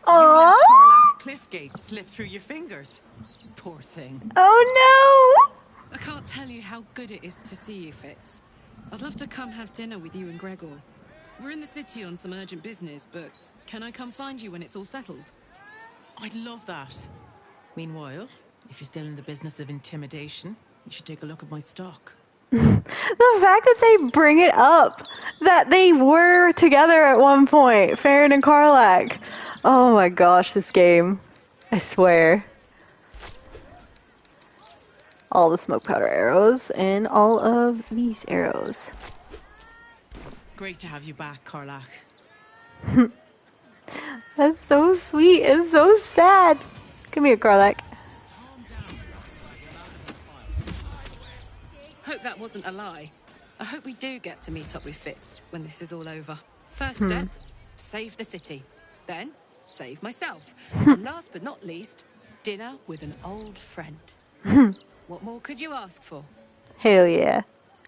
Aww. Karlach Cliffgate slipped through your fingers. Poor thing. Oh no! I can't tell you how good it is to see you, Fitz. I'd love to come have dinner with you and Gregor. We're in the city on some urgent business, but can I come find you when it's all settled? I'd love that. Meanwhile, if you're still in the business of intimidation, you should take a look at my stock. The fact that they bring it up, that they were together at one point, Faeryn and Karlach. Oh my gosh, this game. I swear. All the smoke powder arrows and all of these arrows. Great to have you back, Karlach. That's so sweet and so sad. Come here, Karlach. Hope that wasn't a lie. I hope we do get to meet up with Fitz when this is all over. First step, save the city. Then, save myself. And last but not least, dinner with an old friend. What more could you ask for? Hell yeah.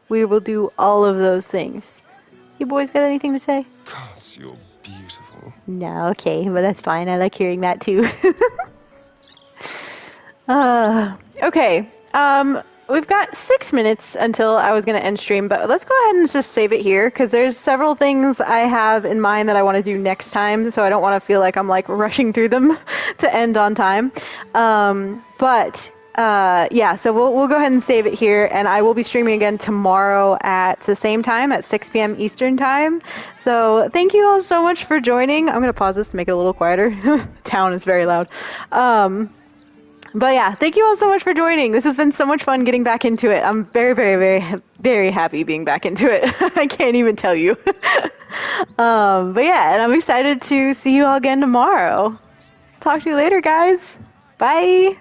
We will do all of those things. You boys got anything to say? Gosh, you're beautiful. No, okay, but that's fine. I like hearing that too. Okay. We've got 6 minutes until I was going to end stream, but let's go ahead and just save it here because there's several things I have in mind that I want to do next time, so I don't want to feel like I'm like rushing through them to end on time. Yeah, so we'll go ahead and save it here, and I will be streaming again tomorrow at the same time at 6 p.m. Eastern time. So thank you all so much for joining. I'm going to pause this to make it a little quieter. Town is very loud. But yeah, thank you all so much for joining. This has been so much fun getting back into it. I'm very, very, very, very happy being back into it. I can't even tell you. But yeah, and I'm excited to see you all again tomorrow. Talk to you later, guys. Bye.